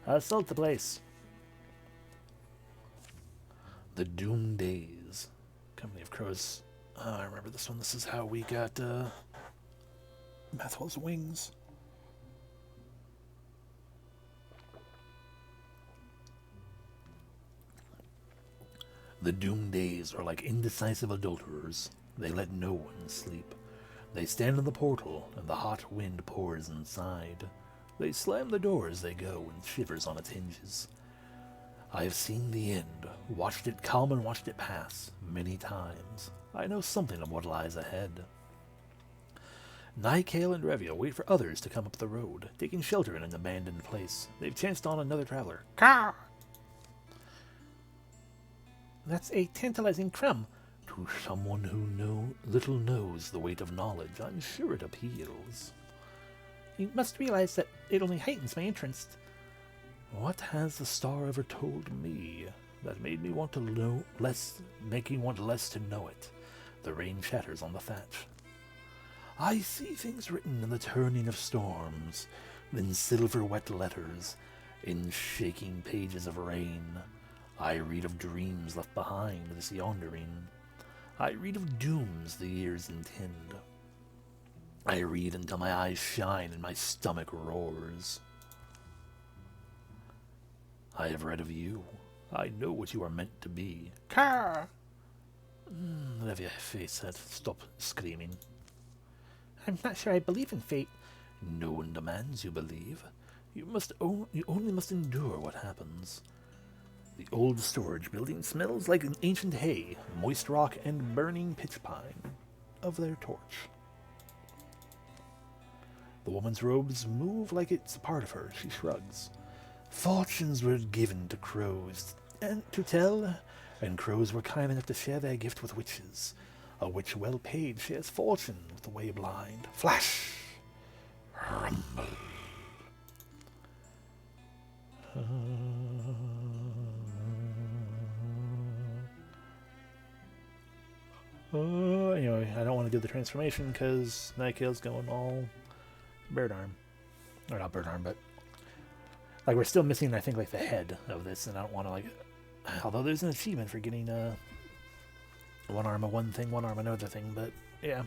Assault the place. The Doom Days. Company of Crows. I remember this one. This is how we got Mathwell's wings. The Doom Days are like indecisive adulterers. They let no one sleep. They stand in the portal, and the hot wind pours inside. They slam the door as they go, and shivers on its hinges. I have seen the end, watched it come and watched it pass, many times. I know something of what lies ahead. Nykale and Revia wait for others to come up the road, taking shelter in an abandoned place. They've chanced on another traveler. Caw! That's a tantalizing crumb. To someone who little knows the weight of knowledge, I'm sure it appeals. You must realize that it only heightens my interest. What has the star ever told me that made me want to know less, making want less to know it? The rain shatters on the thatch. I see things written in the turning of storms, in silver wet letters, in shaking pages of rain. I read of dreams left behind this yondering. I read of dooms the years intend. I read until my eyes shine and my stomach roars. I have read of you. I know what you are meant to be. Caw! Revia, face that. Stop screaming. I'm not sure I believe in fate. No one demands you believe. You only must endure what happens. The old storage building smells like an ancient hay, moist rock, and burning pitch pine of their torch. The woman's robes move like it's a part of her. She shrugs. Fortunes were given to crows and to tell, and crows were kind enough to share their gift with witches. A witch well paid shares fortune with the way blind. Flash! Rumble! Anyway, I don't want to do the transformation because Nykale's going all bird arm. Or not bird arm, but like we're still missing, I think, like the head of this, and I don't want to, like, although there's an achievement for getting one arm of one thing, one arm another thing, but yeah.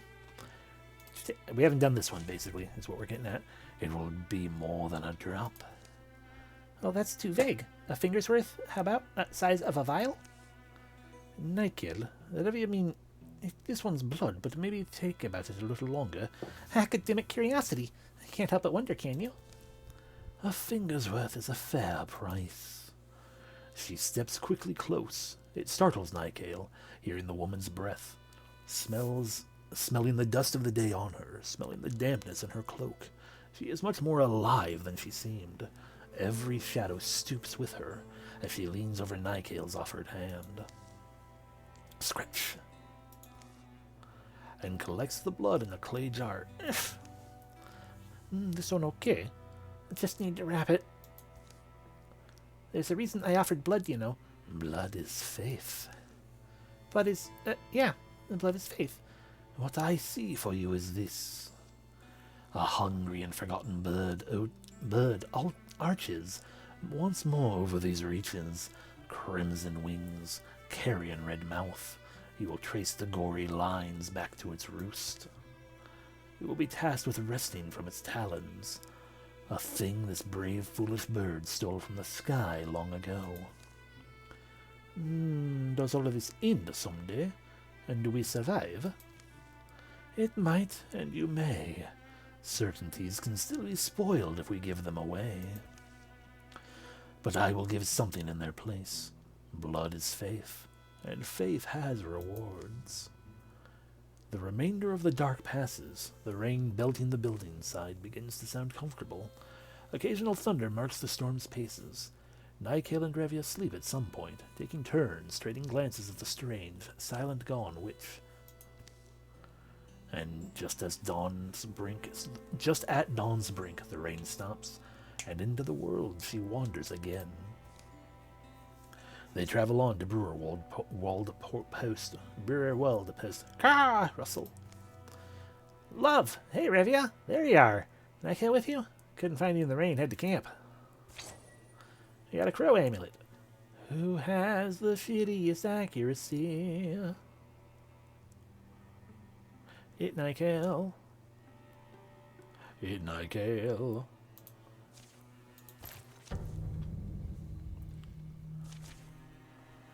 We haven't done this one, basically, is what we're getting at. It will be more than a drop. Well, that's too vague. A finger's worth? How about that size of a vial? Nykale, whatever you mean, this one's blood, but maybe think about it a little longer. Academic curiosity. Can't help but wonder, can you? A finger's worth is a fair price. She steps quickly close. It startles Nykale, hearing the woman's breath. Smelling the dust of the day on her, smelling the dampness in her cloak. She is much more alive than she seemed. Every shadow stoops with her as she leans over Nykale's offered hand. Scratch. And collects the blood in a clay jar. This one okay. I just need to wrap it. There's a reason I offered blood, you know. Blood is faith. Blood is, yeah, blood is faith. What I see for you is this. A hungry and forgotten bird arches once more over these reaches, crimson wings, carrion red mouth. He will trace the gory lines back to its roost. He will be tasked with wresting from its talons, a thing this brave, foolish bird stole from the sky long ago. Does all of this end someday? And do we survive? It might, and you may. Certainties can still be spoiled if we give them away. But I will give something in their place. Blood is faith, and faith has rewards. The remainder of the dark passes. The rain belting the building side begins to sound comfortable. Occasional thunder marks the storm's paces. Nikael and Revia sleep at some point, taking turns, trading glances at the strange, silent gone witch. And just at dawn's brink, the rain stops, and into the world she wanders again. They travel on to Brewerwald Post. Caw, Russell. Love! Hey, Revia! There you are. Nikael with you? Couldn't find you in the rain. Head to camp. You got a crow amulet. Who has the shittiest accuracy? It Nikael. It Nikael.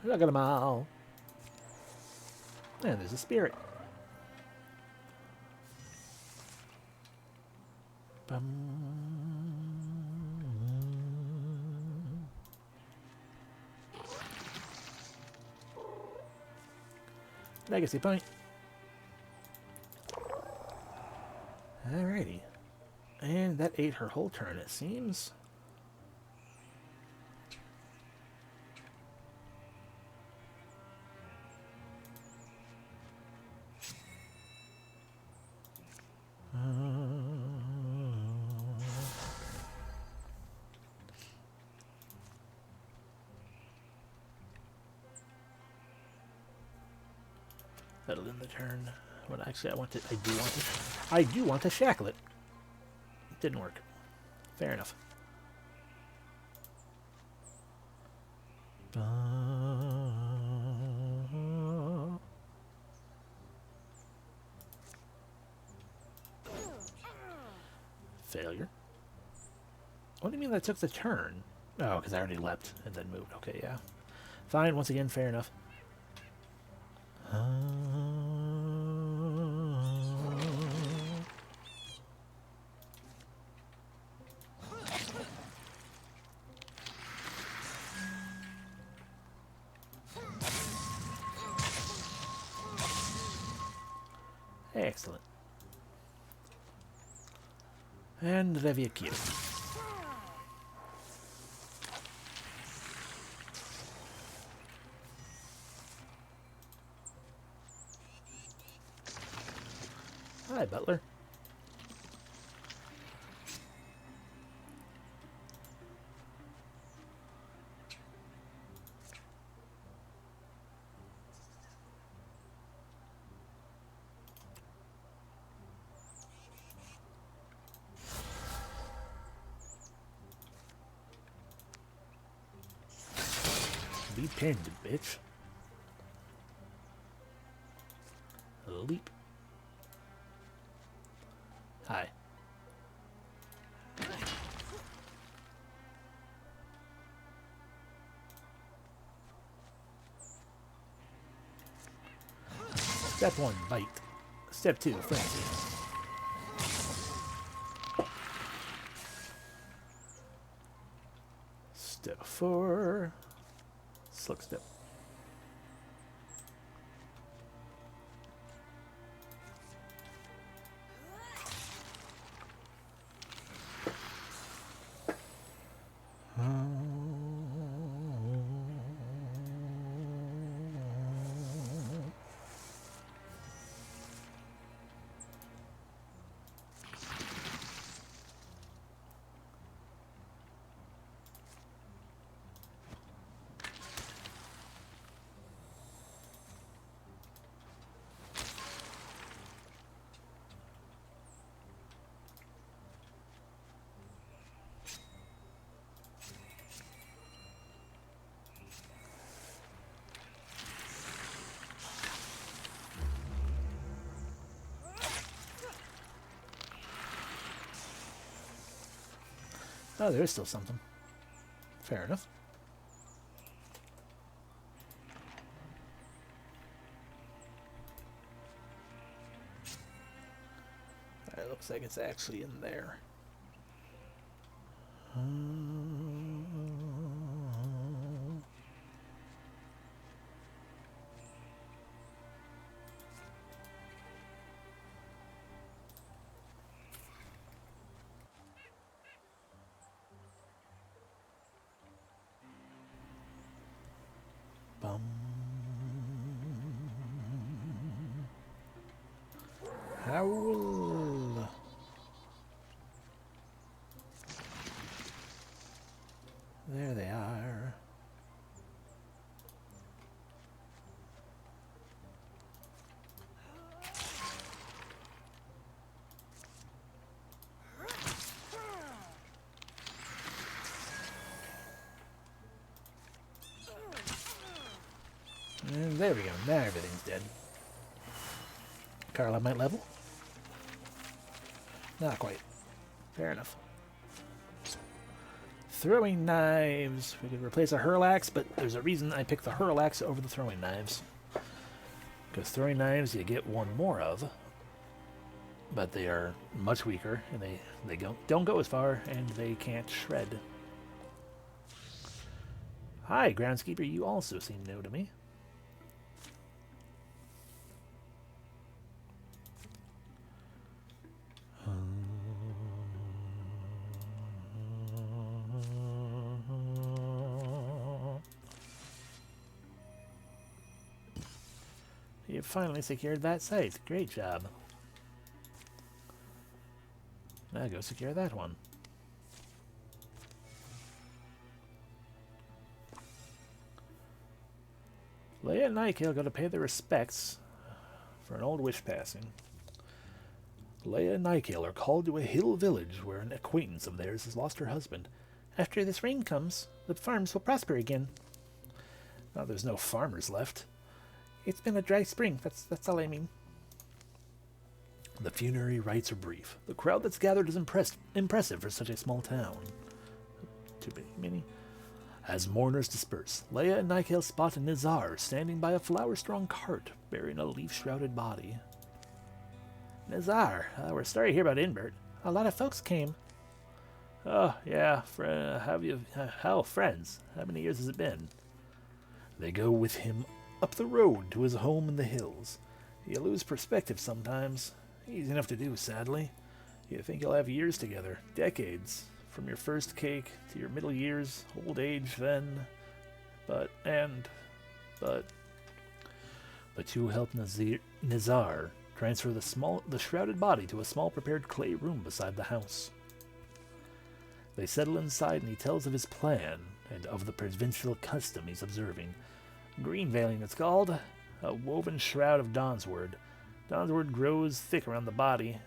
Look at them all. And there's a spirit. Legacy point. Alrighty. And that ate her whole turn, it seems. That'll end the turn. Well, actually, I do want to shackle it. Didn't work. Fair enough. Failure. What do you mean that took the turn? Oh, because I already leapt and then moved. Okay, yeah. Fine, once again, fair enough. Excellent. And Revia kill. Hi, Butler. Be pinned, bitch. Leap. Hi. Step 1, bite. Step 2, frenzy. Step 4, slick step. Oh, there is still something. Fair enough. It looks like it's actually in there. Bum. Howl. There they are. And there we go. Now everything's dead. Carla might level? Not quite. Fair enough. Throwing knives. We could replace a hurl axe, but there's a reason I picked the hurl axe over the throwing knives. Because throwing knives you get one more of, but they are much weaker, and they don't go as far, and they can't shred. Hi, groundskeeper. You also seem new to me. You finally secured that site. Great job. Now go secure that one. Leia and Nykiel go to pay their respects for an old wish passing. Leia and Nykiel are called to a hill village where an acquaintance of theirs has lost her husband. After this rain comes, the farms will prosper again. Now there's no farmers left. It's been a dry spring, that's all I mean. The funerary rites are brief. The crowd that's gathered is impressive for such a small town. Too many. As mourners disperse, Leia and Nykiel spot Nizar standing by a flower-strewn cart bearing a leaf-shrouded body. Nizar, we're sorry to hear about Inbert. A lot of folks came. Oh, yeah. How friends? How many years has it been? They go with him up the road to his home in the hills. You lose perspective sometimes. Easy enough to do, sadly. You think you'll have years together, decades, from your first cake to your middle years, old age, then. But you help Nizar transfer the shrouded body to a small prepared clay room beside the house. They settle inside and he tells of his plan and of the provincial custom he's observing. Green veiling, it's called. A woven shroud of Dawnsword. Dawnsword grows thick around the body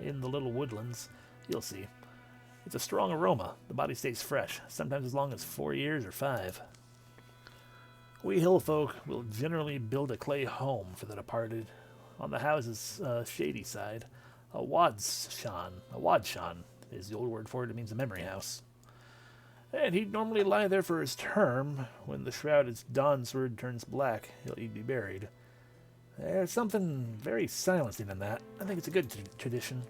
in the little woodlands. You'll see. It's a strong aroma. The body stays fresh, sometimes as long as 4 years or 5. We hill folk will generally build a clay home for the departed. On the house's shady side, a wadshan is the old word for it. It means a memory house. And he'd normally lie there for his term. When the shrouded Dawnsword turns black, he'd be buried. There's something very silencing in that. I think it's a good tradition,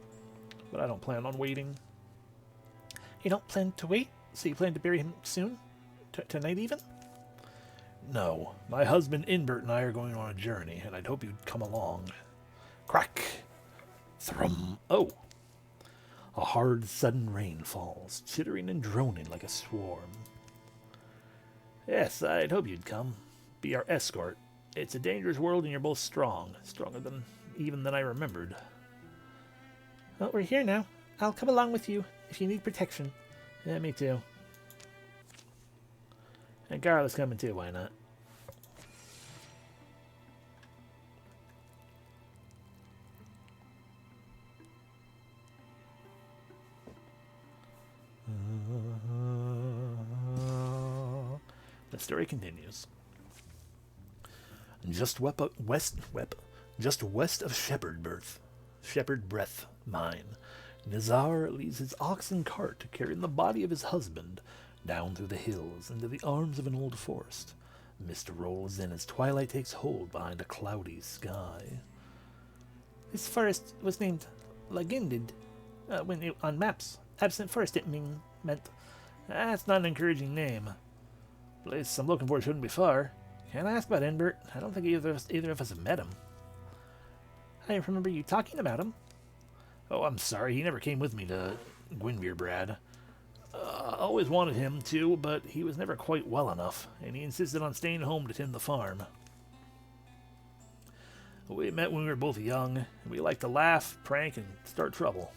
but I don't plan on waiting. You don't plan to wait? So you plan to bury him soon? Tonight even? No. My husband Inbert and I are going on a journey, and I'd hope you'd come along. Crack! Thrum! Oh! A hard, sudden rain falls, chittering and droning like a swarm. Yes, I'd hope you'd come. Be our escort. It's a dangerous world and you're both strong. Stronger than I remembered. Well, we're here now. I'll come along with you if you need protection. Yeah, me too. And Garla's coming too, why not? The story continues. Just west of Shepherd Breath Mine, Nizar leaves his ox and cart carrying the body of his husband down through the hills into the arms of an old forest. Mist rolls in as twilight takes hold behind a cloudy sky. This forest was named Legended on maps. Absent Forest it meant. That's not an encouraging name. The place I'm looking for shouldn't be far. Can I ask about Inbert? I don't think either of us have met him. I remember you talking about him. Oh, I'm sorry. He never came with me to Gwynvere, Brad. I always wanted him to, but he was never quite well enough, and he insisted on staying home to tend the farm. We met when we were both young, and we liked to laugh, prank, and start trouble.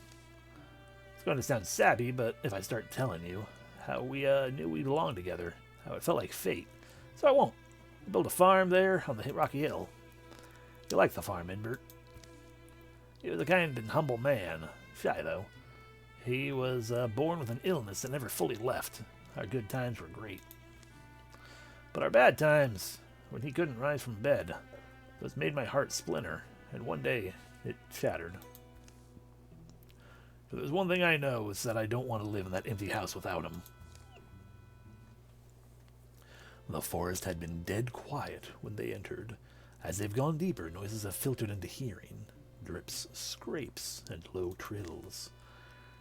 It's going to sound sappy, but if I start telling you how we knew we belonged together, how it felt like fate, so I won't. We built a farm there on the rocky hill. You liked the farm, Inbert. He was a kind and humble man, shy though. He was born with an illness that never fully left. Our good times were great. But our bad times, when he couldn't rise from bed, those made my heart splinter, and one day it shattered. If there's one thing I know, it's that I don't want to live in that empty house without him. The forest had been dead quiet when they entered. As they've gone deeper, noises have filtered into hearing. Drips, scrapes, and low trills.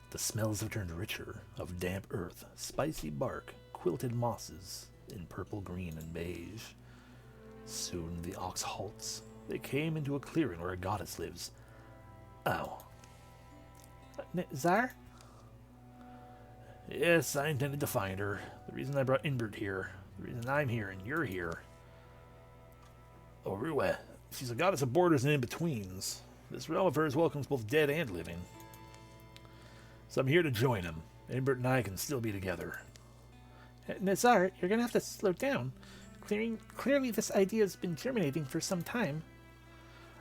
The smells have turned richer, of damp earth, spicy bark, quilted mosses, in purple, green, and beige. Soon the ox halts. They came into a clearing where a goddess lives. Oh. Zar? Yes, I intended to find her. The reason I brought Inbert here. The reason I'm here and you're here. Orue. She's a goddess of borders and in-betweens. This realm of hers welcomes both dead and living. So I'm here to join him. Inbert and I can still be together. Nizar, you're going to have to slow down. Clearly this idea has been germinating for some time.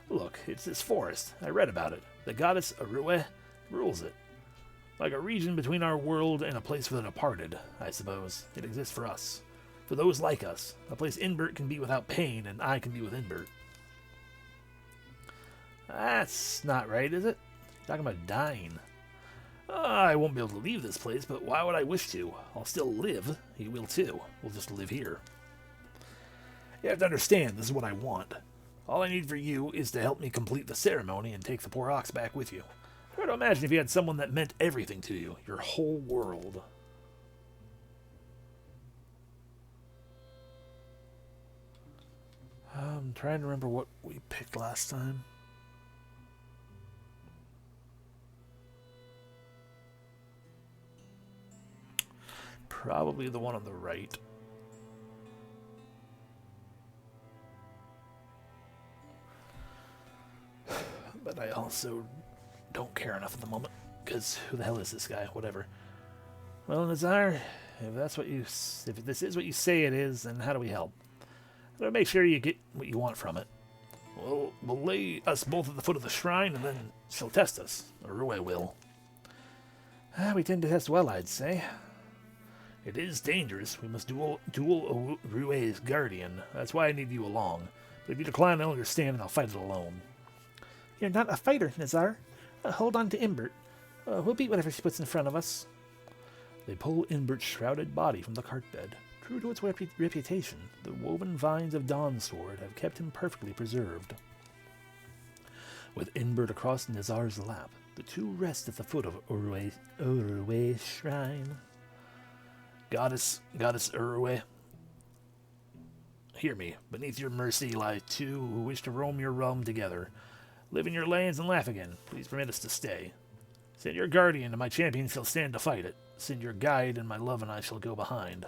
Look, it's this forest. I read about it. The goddess Orue rules it. Like a region between our world and a place for the departed, I suppose. It exists for us. For those like us. A place Inbert can be without pain, and I can be with Inbert. That's not right, is it? You're talking about dying. I won't be able to leave this place, but why would I wish to? I'll still live. He will too. We'll just live here. You have to understand, this is what I want. All I need for you is to help me complete the ceremony and take the poor ox back with you. Try to imagine if you had someone that meant everything to you, your whole world. I'm trying to remember what we picked last time. Probably the one on the right. But I also don't care enough at the moment, because who the hell is this guy? Whatever. Well, Nizar, if this is what you say it is, then how do we help? How do we make sure you get what you want from it? Well, we'll lay us both at the foot of the shrine, and then she'll test us. Or Rue will. We tend to test well, I'd say. It is dangerous. We must duel Rue's guardian. That's why I need you along. But if you decline, I'll understand and I'll fight it alone. You're not a fighter, Nizar. Hold on to Inbert. We'll beat whatever she puts in front of us. They pull Inbert's shrouded body from the cart bed. True to its reputation, the woven vines of Dawnsword have kept him perfectly preserved. With Inbert across Nizar's lap, the two rest at the foot of Urue's shrine. Goddess Urue, hear me. Beneath your mercy lie two who wish to roam your realm together. Live in your lands and laugh again. Please permit us to stay. Send your guardian, and my champion shall stand to fight it. Send your guide, and my love and I shall go behind.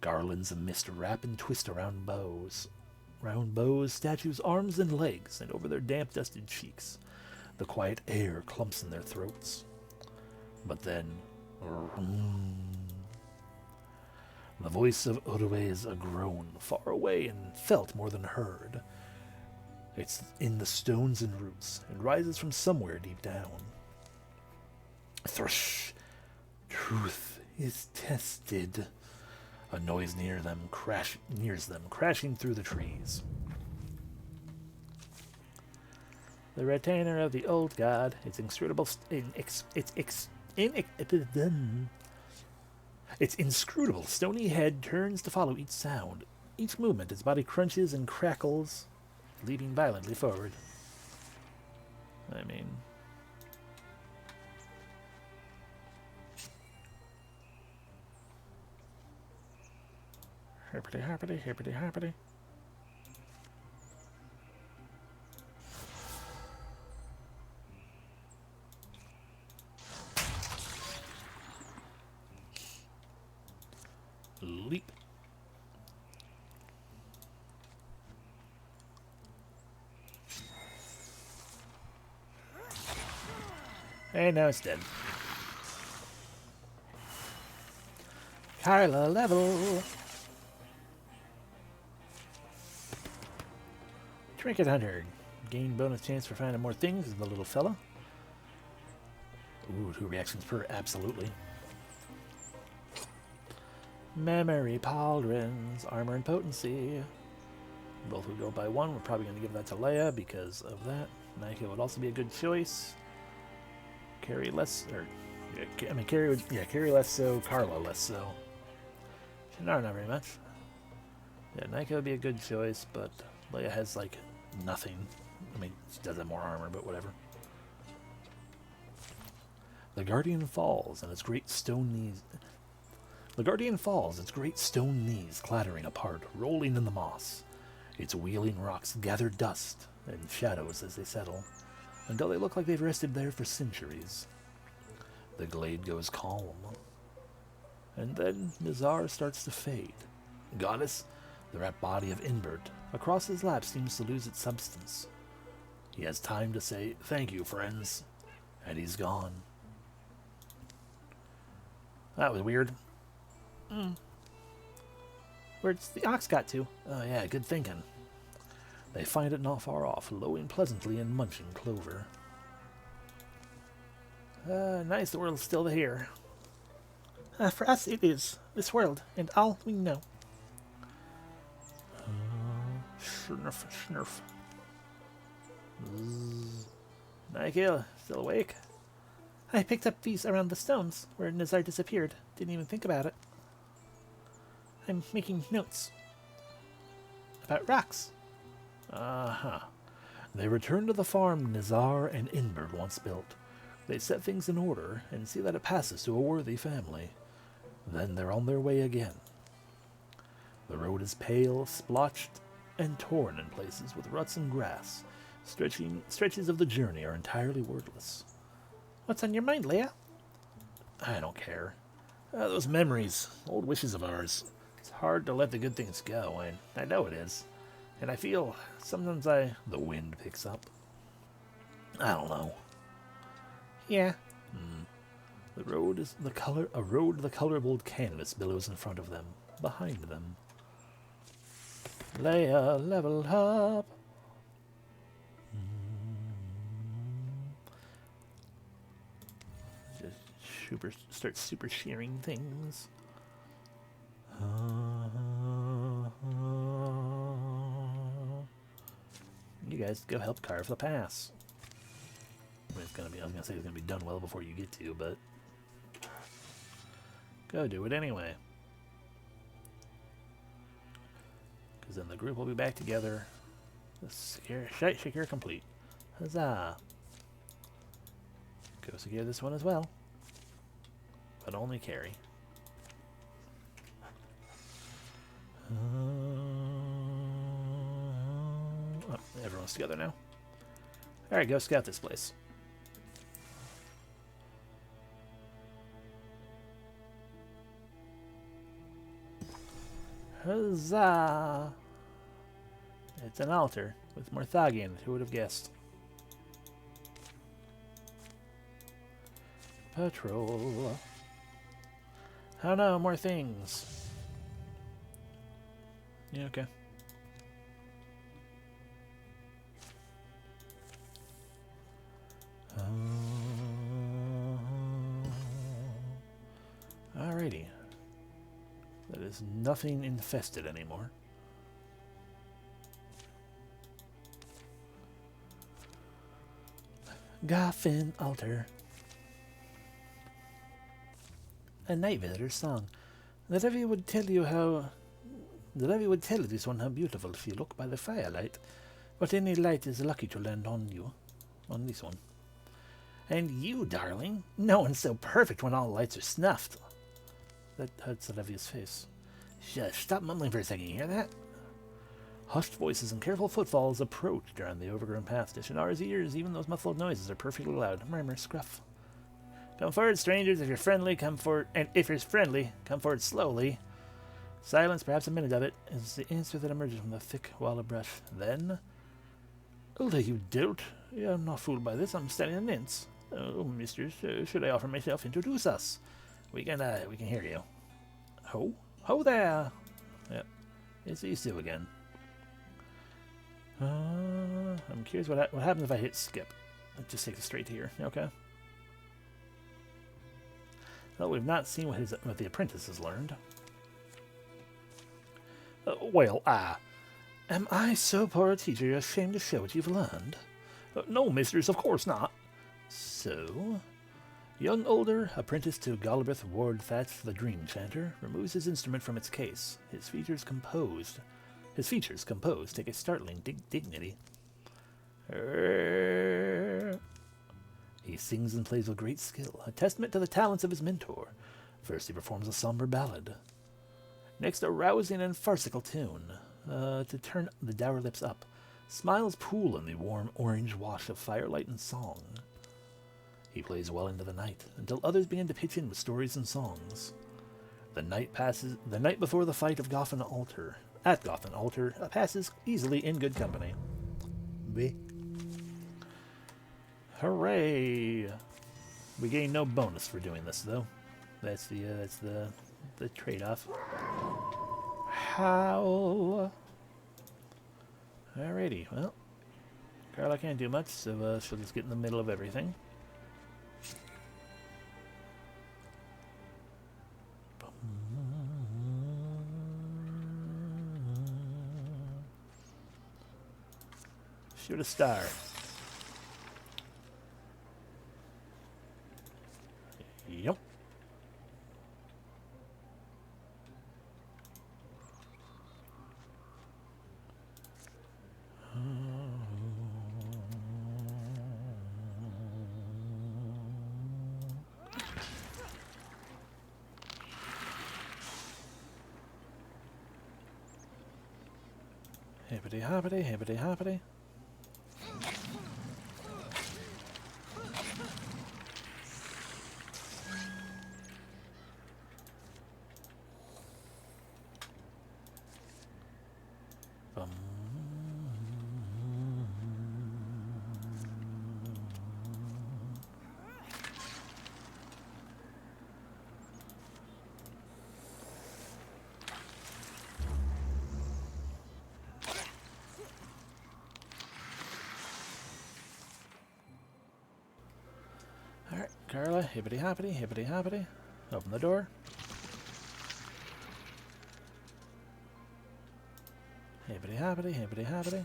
Garlands of mist wrap and twist around bows. Round bows, statues' arms and legs, and over their damp, dusted cheeks. The quiet air clumps in their throats. But then... the voice of Urue is a groan, far away and felt more than heard. It's in the stones and roots, and rises from somewhere deep down. Thrush! Truth is tested. A noise nears them, crashing through the trees. The retainer of the old god, its its inscrutable stony head turns to follow each sound. Each movement, its body crunches and crackles, leaping violently forward. I mean... Hippity hoppity, hippity hoppity. Leap. And now it's dead. Kyla level. Trinket Hunter. Gain bonus chance for finding more things as the little fella. Ooh, 2 reactions per, absolutely. Memory Pauldrons, Armor and Potency. Both would go by 1. We're probably going to give that to Leia because of that. Nike would also be a good choice. Carrie less, or yeah, I mean Carrie would, yeah, Carrie less so, Carla less so. Shannara not very much. Yeah, Nike would be a good choice, but Leia has like nothing. I mean, she does have more armor, but whatever. The Guardian falls, and its great stone knees. The Guardian falls, its great stone knees clattering apart, rolling in the moss. Its wheeling rocks gather dust and shadows as they settle, until they look like they've rested there for centuries. The glade goes calm, and then Nizar starts to fade. Goddess, the wrapped body of Inbert, across his lap seems to lose its substance. He has time to say, "Thank you, friends," and he's gone. That was weird. Where's the ox got to? Oh yeah, good thinking. They find it not far off, lowing pleasantly and munching clover. Nice the world's still here. For us it is. This world, and all we know. Snurf, snurf. Nigel, still awake? I picked up these around the stones, where Nizar disappeared. Didn't even think about it. I'm making notes. About rocks. Uh-huh. They return to the farm Nizar and Inbert once built. They set things in order and see that it passes to a worthy family. Then they're on their way again. The road is pale, splotched, and torn in places with ruts and grass. Stretches of the journey are entirely wordless. What's on your mind, Leia? I don't care. Those memories, old wishes of ours. It's hard to let the good things go, and I know it is. And I feel sometimes the wind picks up. I don't know. Yeah. The road is the color. A road the color of old canvas billows in front of them, behind them. Leia, level up. Just start super shearing things. You guys go help carve the pass. I mean, it's gonna be. I was gonna say it's gonna be done well before you get to, but go do it anyway. Because then the group will be back together. The secure complete. Huzzah! Go secure this one as well, but only carry. Oh, everyone's together now. Alright, go scout this place. Huzzah! It's an altar with Morthagian. Who would have guessed? Patrol. Oh no, more things. Yeah, okay. Alrighty. That is nothing infested anymore. Goffin altar. A night visitor's song. That every would tell you this one how beautiful if you look by the firelight. But any light is lucky to land on you. On this one. And you, darling. No one's so perfect when all lights are snuffed. That hurts Olivia's face. Shush, stop mumbling for a second, you hear that? Hushed voices and careful footfalls approached around the overgrown path. To Shannara's ears, even those muffled noises are perfectly loud. Murmur, scruff. Come forward, strangers, if you're friendly, come forward, and if you're friendly, come forward slowly. Silence, perhaps a minute of it, is the answer that emerges from the thick wall of brush. Then, although you dolt, I'm not fooled by this, I'm standing in mince. Oh, mistress, should I offer myself? Introduce us. We can hear you. Ho there! Yep, it's these two again. I'm curious what happens if I hit skip. It just takes us straight to here. Okay. Well, we've not seen what the apprentice has learned. Am I so poor a teacher you're ashamed to show what you've learned? No, mistress, of course not. So, young Older, apprentice to Galbraith Wardthatch the Dream Chanter, removes his instrument from its case. His features composed take a startling dignity. He sings and plays with great skill, a testament to the talents of his mentor. First he performs a somber ballad. Next a rousing and farcical tune, to turn the dour lips up. Smiles pool in the warm orange wash of firelight and song. He plays well into the night, until others begin to pitch in with stories and songs. The night before the fight of Goffin Altar, passes easily in good company. Hooray! We gain no bonus for doing this, though. That's the trade-off. How? Alrighty, well, Carla can't do much, so she'll just get in the middle of everything. Shoot a star. Yep. Hippity hoppity, hippity hoppity. Alright, Carla, hippity hoppity, hippity hoppity. Open the door. Hippity hoppity, hippity hoppity.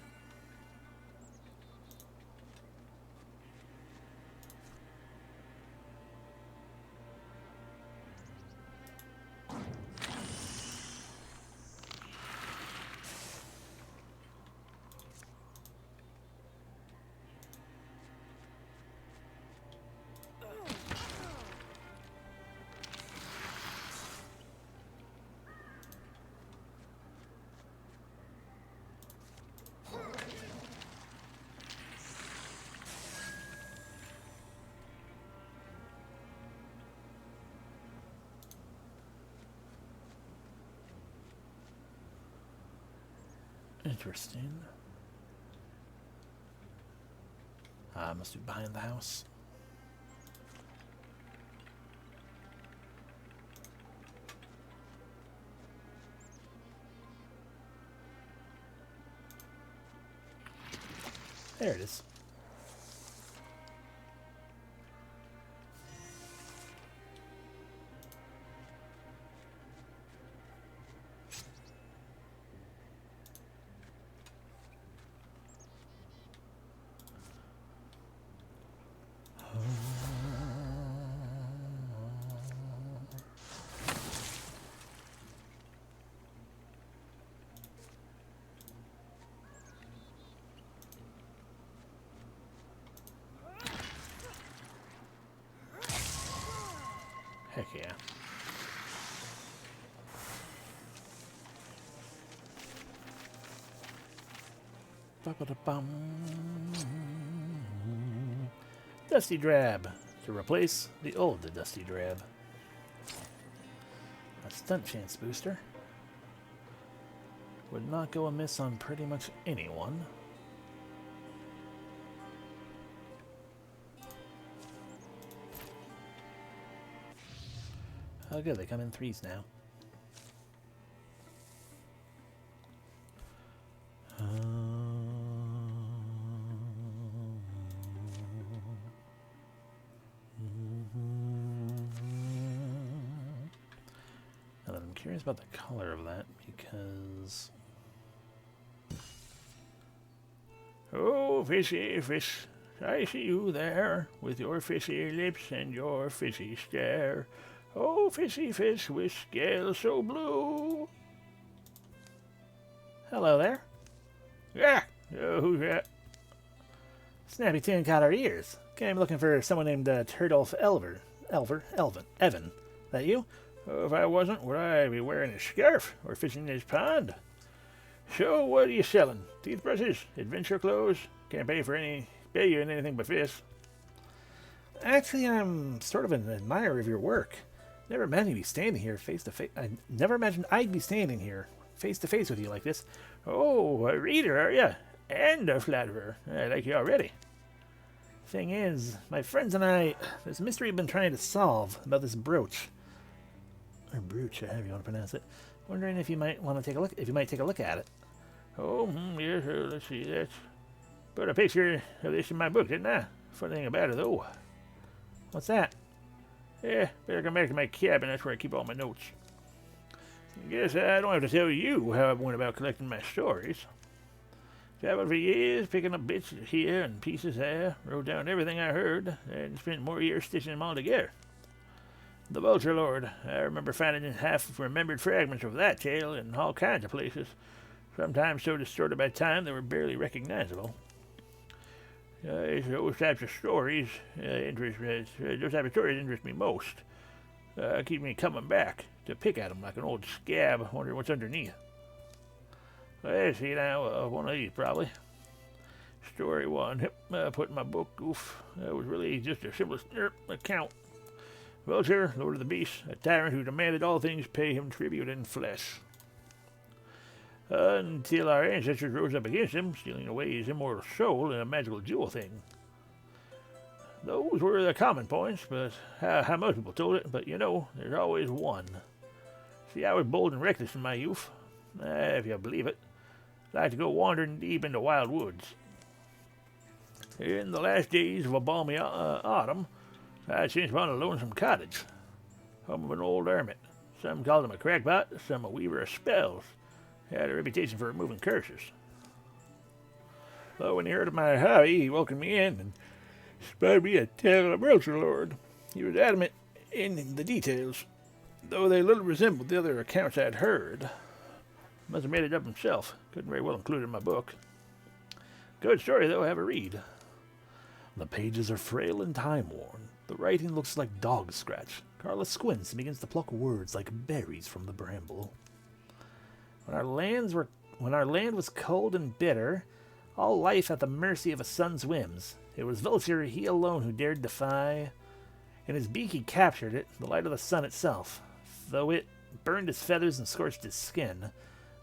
Interesting. Must be behind the house. There it is. Ba-ba-da-bum. Dusty Drab to replace the old Dusty Drab. A stunt chance booster. Would not go amiss on pretty much anyone. Oh good, they come in threes now. And I'm curious about the color of that because... Oh, fishy fish, I see you there, with your fishy lips and your fishy stare. Oh, fishy fish with scales so blue. Hello there. Yeah, who's that? Snappy Tin caught our ears. Came looking for someone named Turtolf Evan. That you? If I wasn't, would I be wearing a scarf or fishing this pond? So, what are you selling? Toothbrushes? Adventure clothes? Can't pay you in anything but fish. Actually, I'm sort of an admirer of your work. Never imagined you'd be standing here face to face. I never imagined I'd be standing here face to face with you like this. Oh, a reader, are you? And a flatterer. I like you already. Thing is, my friends and I, there's a mystery we've been trying to solve about this brooch. Or brooch, or however you want to pronounce it. Wondering if you might want to take a look. If you might take a look at it. Oh, yes. Let's see. That's put a picture of this in my book, didn't I? Funny thing about it, though. What's that? Yeah, better come back to my cabin. That's where I keep all my notes. Guess I don't have to tell you how I went about collecting my stories. Traveled for years, picking up bits here and pieces there. Wrote down everything I heard, and spent more years stitching them all together. The Vulture Lord. I remember finding half-remembered fragments of that tale in all kinds of places, sometimes so distorted by time they were barely recognizable. Those types of stories interest me most. Keep me coming back to pick at them like an old scab, wondering what's underneath. Let's see now, one of these probably. Story 1. Put in my book. Oof, that was really just a simple account. Vulture, Lord of the Beasts, a tyrant who demanded all things pay him tribute in flesh. Until our ancestors rose up against him, stealing away his immortal soul in a magical jewel thing. Those were the common points, but how most people told it, but you know, there's always one. See, I was bold and reckless in my youth, if you believe it. I like to go wandering deep into wild woods. In the last days of a balmy autumn, I chanced upon a lonesome cottage, home of an old hermit. Some called him a crackpot, some a weaver of spells. He had a reputation for removing curses. But when he heard of my hobby, he welcomed me in and spied me a tale of the Vulture Lord. He was adamant in the details, though they little resembled the other accounts I'd heard. Must have made it up himself. Couldn't very well include it in my book. Good story, though. Have a read. The pages are frail and time-worn. The writing looks like dog scratch. Carla squints and begins to pluck words like berries from the bramble. When our land was cold and bitter, all life at the mercy of a sun's whims, it was Vulture he alone who dared defy. In his beak he captured it, the light of the sun itself, though it burned his feathers and scorched his skin.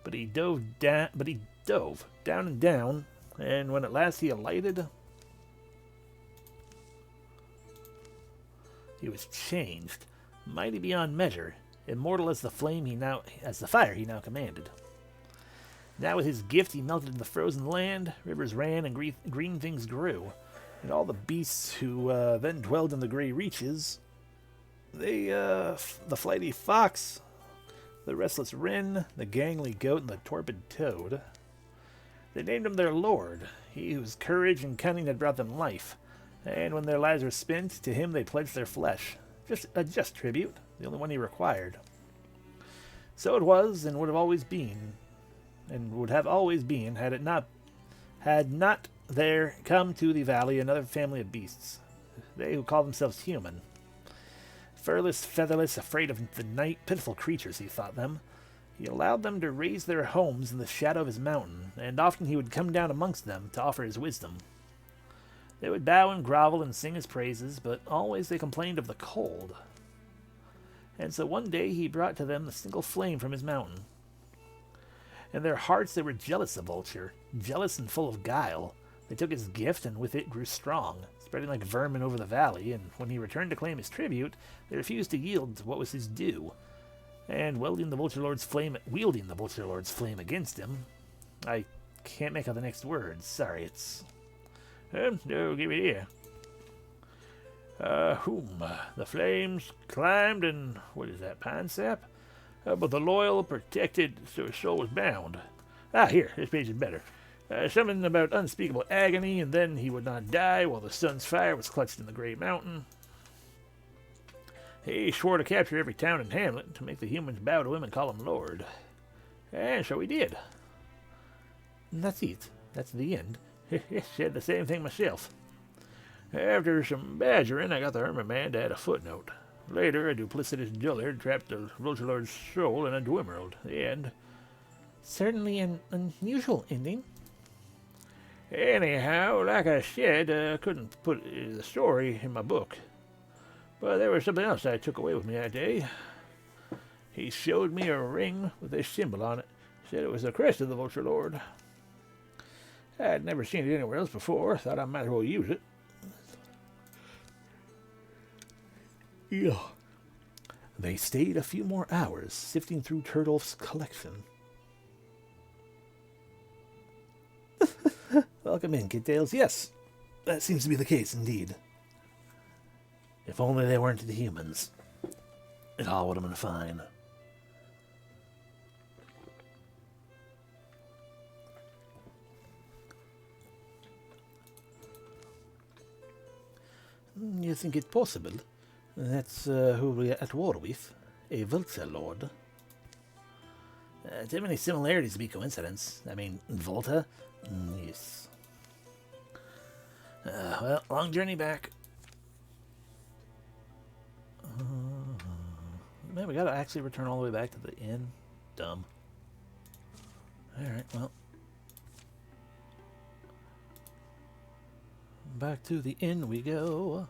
But he dove down and down, and when at last he alighted, he was changed, mighty beyond measure, immortal as the fire he now commanded. Now with his gift he melted in the frozen land, rivers ran and green things grew, and all the beasts who then dwelled in the gray reaches, the flighty fox, the restless wren, the gangly goat, and the torpid toad, they named him their lord, he whose courage and cunning had brought them life, and when their lives were spent, to him they pledged their flesh, just a just tribute, the only one he required. So it was, and would have always been, had not there come to the valley another family of beasts, they who call themselves human. Furless, featherless, afraid of the night, pitiful creatures he thought them, He allowed them to raise their homes in the shadow of his mountain, and often he would come down amongst them to offer his wisdom. They would bow and grovel and sing his praises, but always they complained of the cold. And so one day he brought to them the single flame from his mountain. In their hearts they were jealous of Vulture, jealous and full of guile. They took his gift and with it grew strong, spreading like vermin over the valley, and when he returned to claim his tribute, they refused to yield to what was his due. And wielding the Vulture Lord's flame against him, I can't make out the next words. Sorry, it's... no, give it here. The flames climbed and... what is that, pine sap? But the loyal protected, so his soul was bound. Here, this page is better. Something about unspeakable agony, and then he would not die while the sun's fire was clutched in the great mountain. He swore to capture every town and hamlet, to make the humans bow to him and call him Lord. And so he did. And that's it. That's the end. Said the same thing myself. After some badgering, I got the hermit man to add a footnote. Later, a duplicitous dullard trapped the Vulture Lord's soul in a dwimmerald. The end. Certainly an unusual ending. Anyhow, like I said, I couldn't put the story in my book. But there was something else I took away with me that day. He showed me a ring with a symbol on it. Said it was the crest of the Vulture Lord. I had never seen it anywhere else before. Thought I might as well use it. Yeah. They stayed a few more hours, sifting through Turtle's collection. Welcome in, Kidtails. Yes, that seems to be the case, indeed. If only they weren't the humans, it all would have been fine. You think it possible? That's who we're at war with, a Vulture Lord. Too many similarities to be coincidence. I mean, Volta? Yes. Well, long journey back. Man, we gotta actually return all the way back to the inn. Dumb. Alright, well. Back to the inn we go.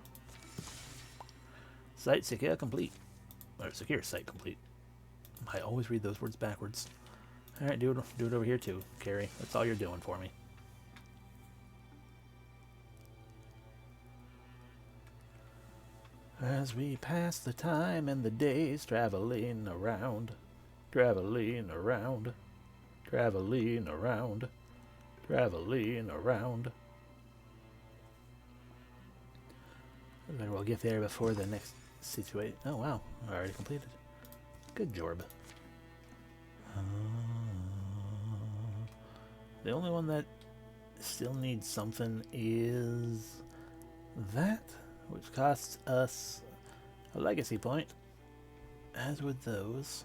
Site secure complete. Or secure site complete. I always read those words backwards. Alright, do it over here too, Carrie. That's all you're doing for me. As we pass the time and the days traveling around, traveling around, traveling around, traveling around. Better well get there before the next situation. Oh wow, already completed. Good job. The only one that still needs something is that, which costs us a legacy point, as with those.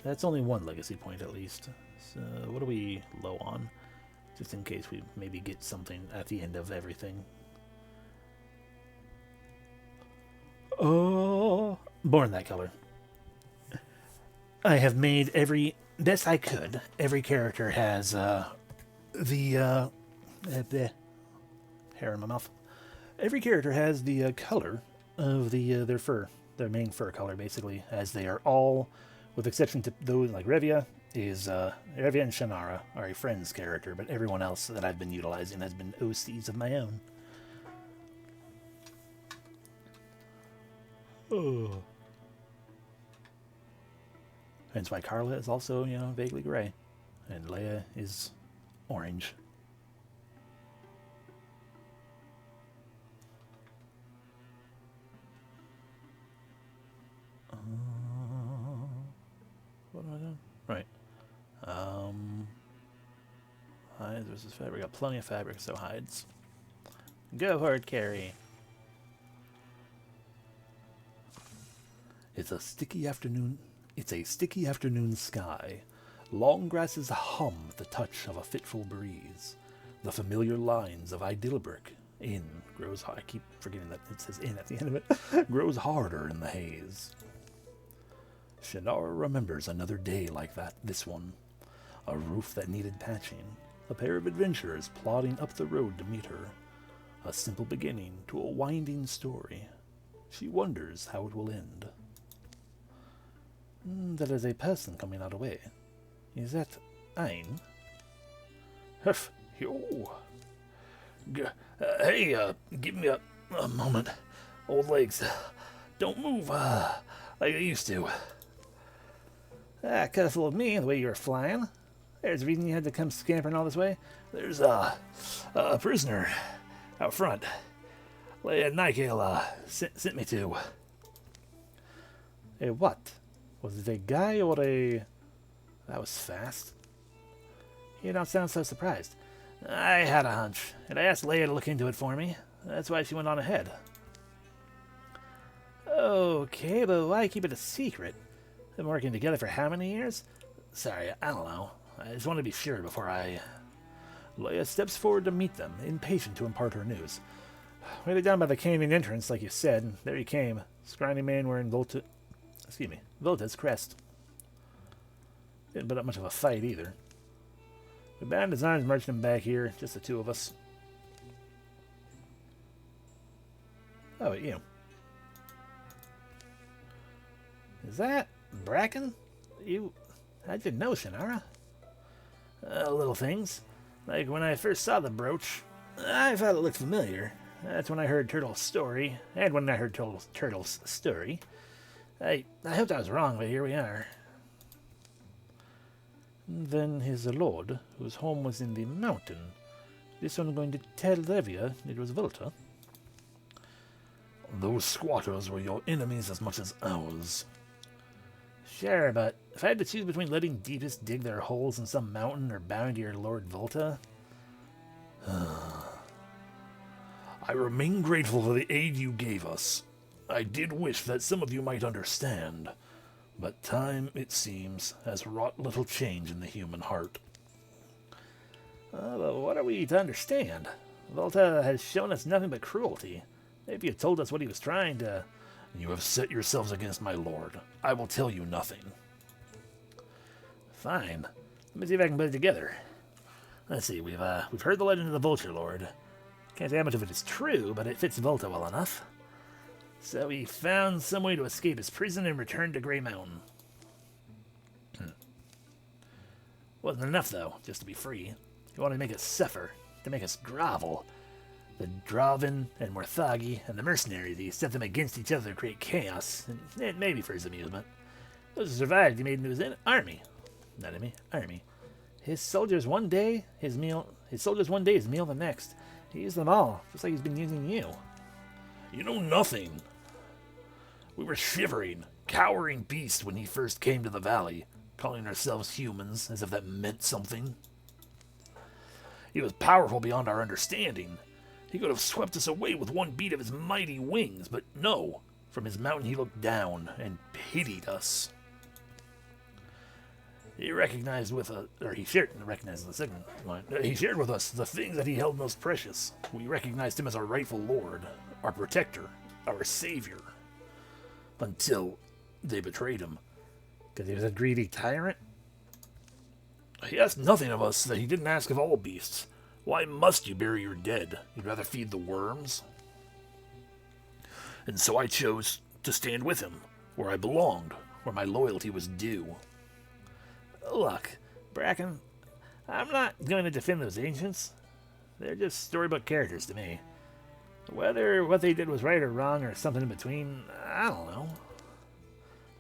That's only one legacy point at least. So what are we low on? Just in case we maybe get something at the end of everything. Oh, born that color. I have made every best I could. Every character has the hair in my mouth. Every character has the color of their fur, their main fur color, basically, as they are all, with exception to those like Revia, Revia and Shannara are a friend's character, but everyone else that I've been utilizing has been OCs of my own. Oh. Hence why Carla is also, vaguely gray, and Leia is orange. What am I doing? Right. Hides versus fabric. We got plenty of fabric, so hides. Go hard, Carrie. It's a sticky afternoon. It's a sticky afternoon sky. Long grasses hum at the touch of a fitful breeze. The familiar lines of Idilbrook Inn grows. I keep forgetting that it says inn at the end of it. Grows harder in the haze. Shannara remembers another day like this one. A roof that needed patching. A pair of adventurers plodding up the road to meet her. A simple beginning to a winding story. She wonders how it will end. There is a person coming our way. Is that Ein? Huff, yo. Hey, give me a moment. Old legs. Don't move like I used to. Careful of me, the way you were flying. There's a reason you had to come scampering all this way. There's a prisoner out front. Nigel sent me to. A what? Was it a guy or a... That was fast. You don't sound so surprised. I had a hunch, and I asked Leia to look into it for me. That's why she went on ahead. Okay, but why keep it a secret? Been working together for how many years? Sorry, I don't know. I just want to be sure before I... Leia steps forward to meet them, impatient to impart her news. Waited down by the canyon entrance, like you said, and there he came. Scrawny man wearing Volta's crest. Didn't put up much of a fight either. We bound his arms, marched him back here, just the two of us. Oh, you. Is that Bracken? How'd you know, Shannara? Little things. Like when I first saw the brooch, I thought it looked familiar. That's when I heard Turtle's story, and when I heard Turtle's story. I hoped I was wrong, but here we are. Then his lord, whose home was in the mountain, this one going to tell Levia it was Volta. Those squatters were your enemies as much as ours. Sure, but if I had to choose between letting Deepest dig their holes in some mountain or bowing to your Lord Volta... I remain grateful for the aid you gave us. I did wish that some of you might understand, but time, it seems, has wrought little change in the human heart. But what are we to understand? Volta has shown us nothing but cruelty. If you had told us what he was trying to... You have set yourselves against my lord. I will tell you nothing. Fine. Let me see if I can put it together. Let's see, we've heard the legend of the Vulture Lord. Can't say how much of it is true, but it fits Volta well enough. So he found some way to escape his prison and return to Grey Mountain. Wasn't enough, though, just to be free. He wanted to make us suffer, to make us grovel. The Draven and Morthagi and the mercenaries, he set them against each other to create chaos, and maybe for his amusement. Those who survived, he made into his army. Not enemy, army. His soldiers one day, his meal the next. He used them all, just like he's been using you. You know nothing. We were shivering, cowering beasts when he first came to the valley, calling ourselves humans as if that meant something. He was powerful beyond our understanding. He could have swept us away with one beat of his mighty wings, but no. From his mountain he looked down and pitied us. He shared with us the things that he held most precious. We recognized him as our rightful lord, our protector, our savior. Until they betrayed him. Because he was a greedy tyrant? He asked nothing of us that he didn't ask of all beasts. Why must you bury your dead? You'd rather feed the worms? And so I chose to stand with him, where I belonged, where my loyalty was due. Look, Bracken, I'm not going to defend those ancients. They're just storybook characters to me. Whether what they did was right or wrong or something in between, I don't know.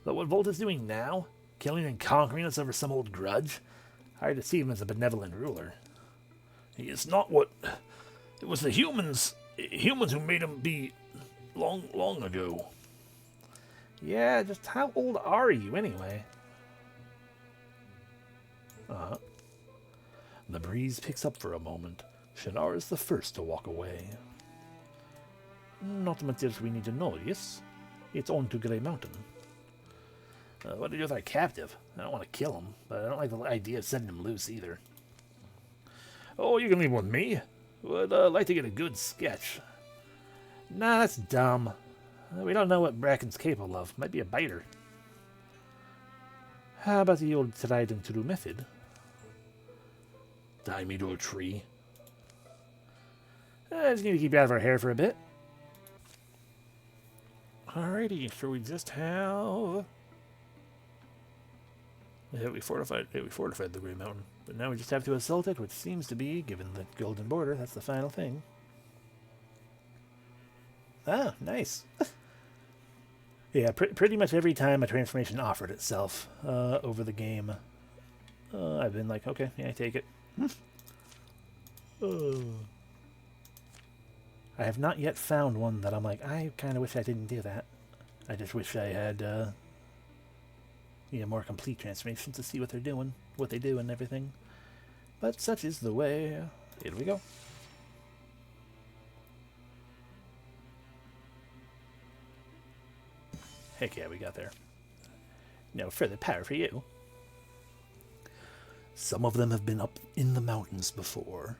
But what Volta's doing now, killing and conquering us over some old grudge, hard to see him as a benevolent ruler. He is not what... It was the humans who made him be long ago. Yeah, just how old are you anyway? The breeze picks up for a moment. Shannara is the first to walk away. Not much else we need to know, yes? It's on to Grey Mountain. What to do with our captive? I don't want to kill him, but I don't like the idea of setting him loose either. Oh, you can leave with me. Would like to get a good sketch. Nah, that's dumb. We don't know what Bracken's capable of. Might be a biter. How about the old tried and true method? Tie me to a tree. I just need to keep you out of our hair for a bit. Alrighty, so we just have... Yeah, we fortified the Grey Mountain. But now we just have to assault it, which seems to be, given the golden border, that's the final thing. Ah, nice. Yeah, pretty much every time a transformation offered itself over the game, I've been like, okay, yeah, I take it. I have not yet found one that I'm like, I kind of wish I didn't do that. I just wish I had more complete transformations to see what they're doing, what they do and everything. But such is the way. Here we go. Heck yeah, we got there. No further power for you. Some of them have been up in the mountains before.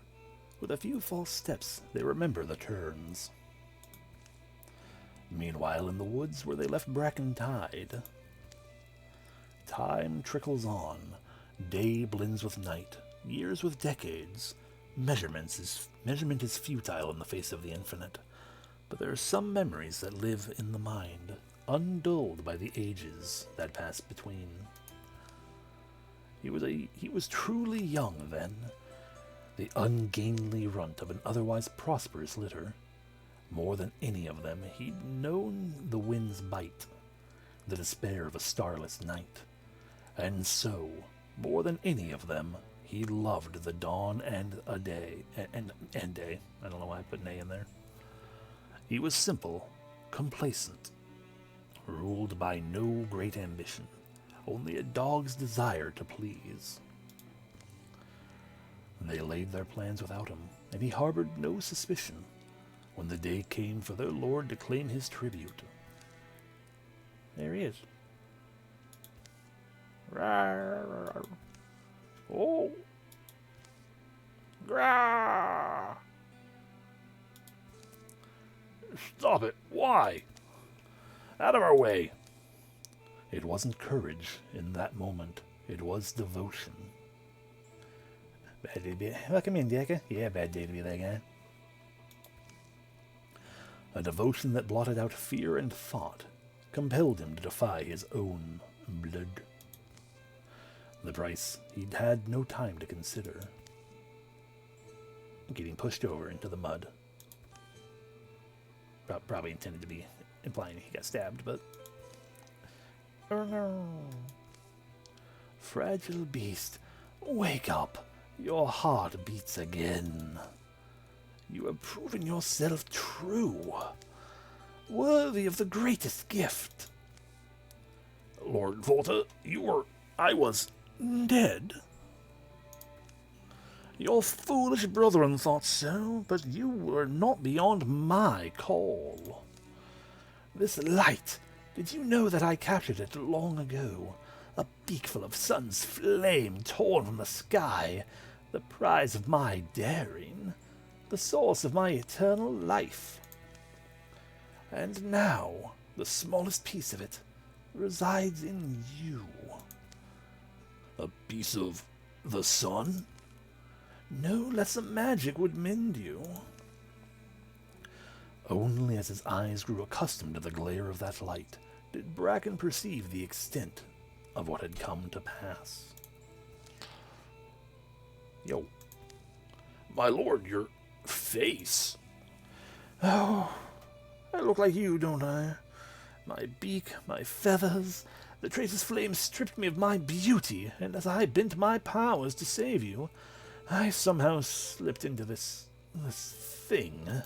With a few false steps, they remember the turns. Meanwhile, in the woods where they left Bracken tied, time trickles on. Day blends with night, years with decades. Measurement is futile in the face of the infinite. But there are some memories that live in the mind, undulled by the ages that pass between. He was truly young then, the ungainly runt of an otherwise prosperous litter. More than any of them, he'd known the wind's bite, the despair of a starless night. And so, more than any of them, he loved the dawn and a day, and day. I don't know why I put an A in there. He was simple, complacent, ruled by no great ambition, only a dog's desire to please. They laid their plans without him, and he harbored no suspicion when the day came for their lord to claim his tribute. There he is. Rawr. Oh. Grah. Stop it. Why? Out of our way. It wasn't courage in that moment. It was devotion. Bad day to be... Welcome in, Decker. Yeah, bad day to be that guy. A devotion that blotted out fear and thought, compelled him to defy his own blood. The price he'd had no time to consider. Getting pushed over into the mud. Probably intended to be implying he got stabbed, but... Oh no. Fragile beast, wake up. Your heart beats again. You have proven yourself true, worthy of the greatest gift. Lord Volta, I was dead. Your foolish brethren thought so, but you were not beyond my call. This light, did you know that I captured it long ago? A beakful of sun's flame torn from the sky, the prize of my daring, the source of my eternal life. And now, the smallest piece of it resides in you. A piece of the sun? No lesser magic would mend you. Only as his eyes grew accustomed to the glare of that light did Bracken perceive the extent of what had come to pass. Yo. My lord, your face. Oh, I look like you, don't I? My beak, my feathers, the tracer's flame stripped me of my beauty, and as I bent my powers to save you, I somehow slipped into this thing.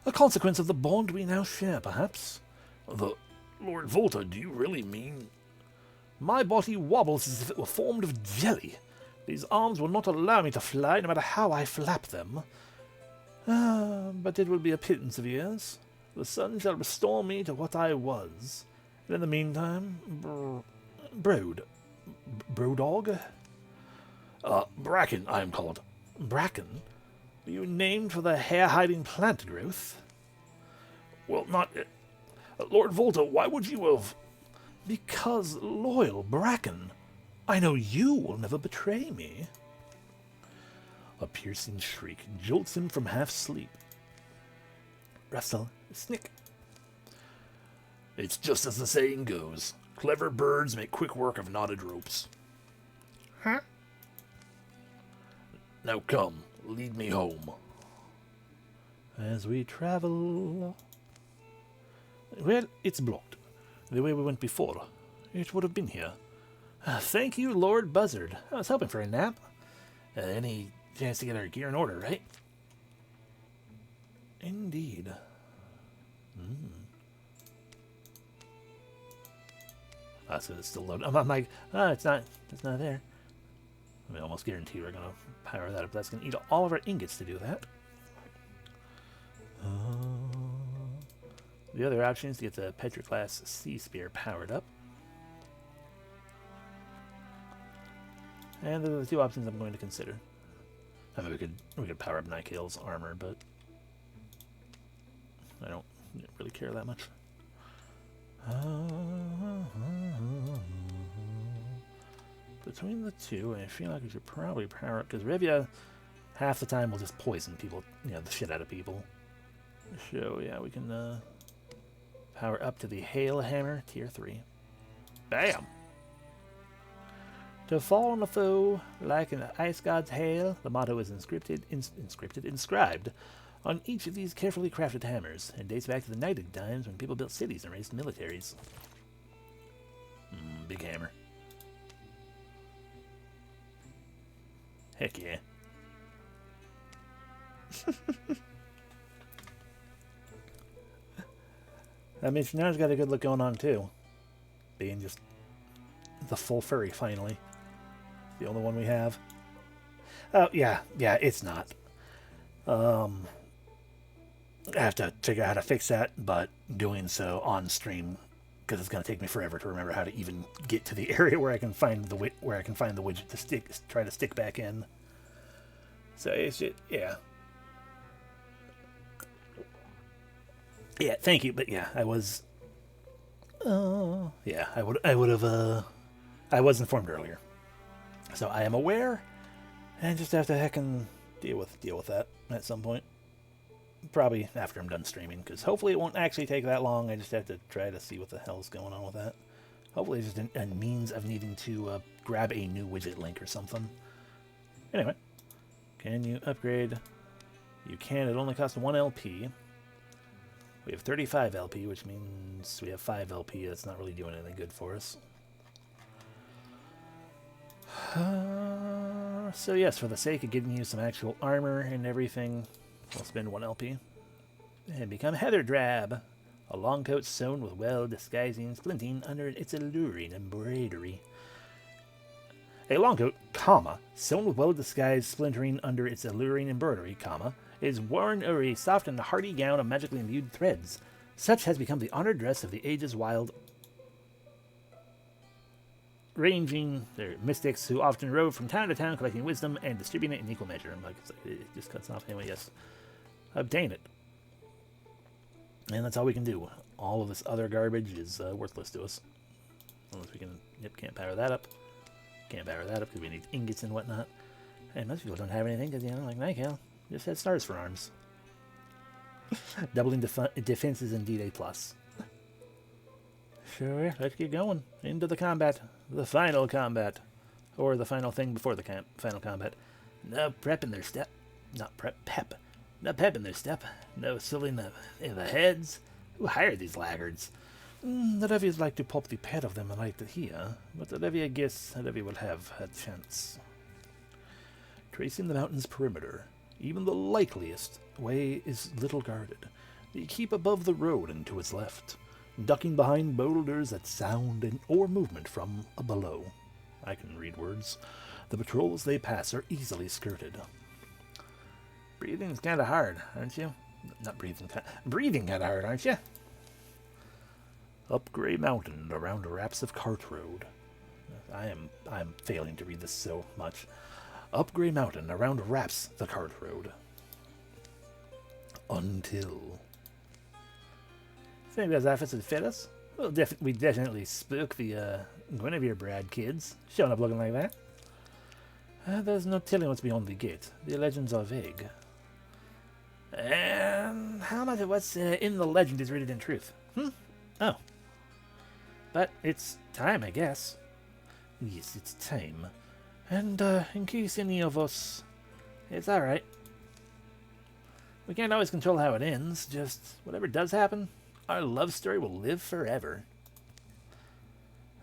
A consequence of the bond we now share, perhaps. The Lord Volta, do you really mean... My body wobbles as if it were formed of jelly. These arms will not allow me to fly, no matter how I flap them. But it will be a pittance of years. The sun shall restore me to what I was. And in the meantime, Brodog? Bracken, I am called. Bracken? Were you named for the hair-hiding plant growth? Well, not... Lord Volta, why would you have... Because, loyal Bracken, I know you will never betray me. A piercing shriek jolts him from half-sleep. Rustle, snick. It's just as the saying goes. Clever birds make quick work of knotted ropes. Huh? Now come, lead me home. As we travel... Well, it's blocked. The way we went before. It would have been here. Thank you, Lord Buzzard. I was hoping for a nap. Any chance to get our gear in order, right? Indeed. So it's still loaded. I'm like, it's not there. I mean, almost guarantee we're gonna power that up. That's gonna eat all of our ingots to do that. The other option is to get the Petroclass Sea Spear powered up. And those are the two options I'm going to consider. I mean, we could power up Nikeel's armor, but I don't really care that much. Between the two, I feel like we should probably power up, because Rivia, half the time, will just poison people, the shit out of people. So, yeah, we can power up to the Hail Hammer, Tier 3. Bam! To fall on a foe like an ice god's hail, the motto is inscribed on each of these carefully crafted hammers, and dates back to the Knighted times when people built cities and raised militaries. Big hammer. Heck yeah. I mean, Shannar's got a good look going on too. Being just the full furry, finally. The only one we have. Oh, yeah, it's not. I have to figure out how to fix that, but doing so on stream, because it's going to take me forever to remember how to even get to the area where I can find the widget to try to stick back in. So it's just, yeah. Yeah, thank you, but yeah, I was... yeah, I would have, I was informed earlier. So I am aware, and just have to heckin' deal with that at some point. Probably after I'm done streaming, because hopefully it won't actually take that long. I just have to try to see what the hell's going on with that. Hopefully it's just a means of needing to grab a new widget link or something. Anyway, can you upgrade? You can. It only costs 1 LP. We have 35 LP, which means we have 5 LP. That's not really doing anything good for us. So yes, for the sake of getting you some actual armor and everything, we'll spend 1 LP. And become Heather Drab, a long coat sewn with well-disguising splinting under its alluring embroidery. A long coat, comma, sewn with well-disguised splintering under its alluring embroidery, comma, is worn over a soft and hardy gown of magically imbued threads. Such has become the honored dress of the age's wild ranging mystics who often rove from town to town collecting wisdom and distributing it in equal measure. I'm like, it just cuts off. Anyway, yes. Obtain it. And that's all we can do. All of this other garbage is worthless to us. Unless we can... Yep, can't power that up. Can't power that up because we need ingots and whatnot. And most people don't have anything because, like Nike just has stars for arms. Doubling defense is indeed a plus. Sure, let's get going. Into the combat. The final combat. Or the final thing before the final combat. No prep in their step. Not prep, pep. No pep in their step. No silly in the heads. Who hired these laggards? The Levies like to pop the pet of them and like to hear, but the Levy, I guess, the Levy will have a chance. Tracing the mountain's perimeter, even the likeliest way is little guarded. They keep above the road and to its left, ducking behind boulders that sound or movement from below. I can read words. The patrols they pass are easily skirted. Breathing's kind of hard, aren't you? Not breathing. Breathing kind of hard, aren't you? Up Grey Mountain, around wraps of cart road. I'm failing to read this so much. Up Grey Mountain, around wraps the cart road. Until... If anybody's outfits would fit us, Well, we definitely spook the Guinevere Brad kids, showing up looking like that. There's no telling what's beyond the gate. The legends are vague. And how much of what's in the legend is rooted in truth? Oh. But it's time, I guess. Yes, it's time. And in case any of us... It's alright. We can't always control how it ends, just whatever does happen, our love story will live forever.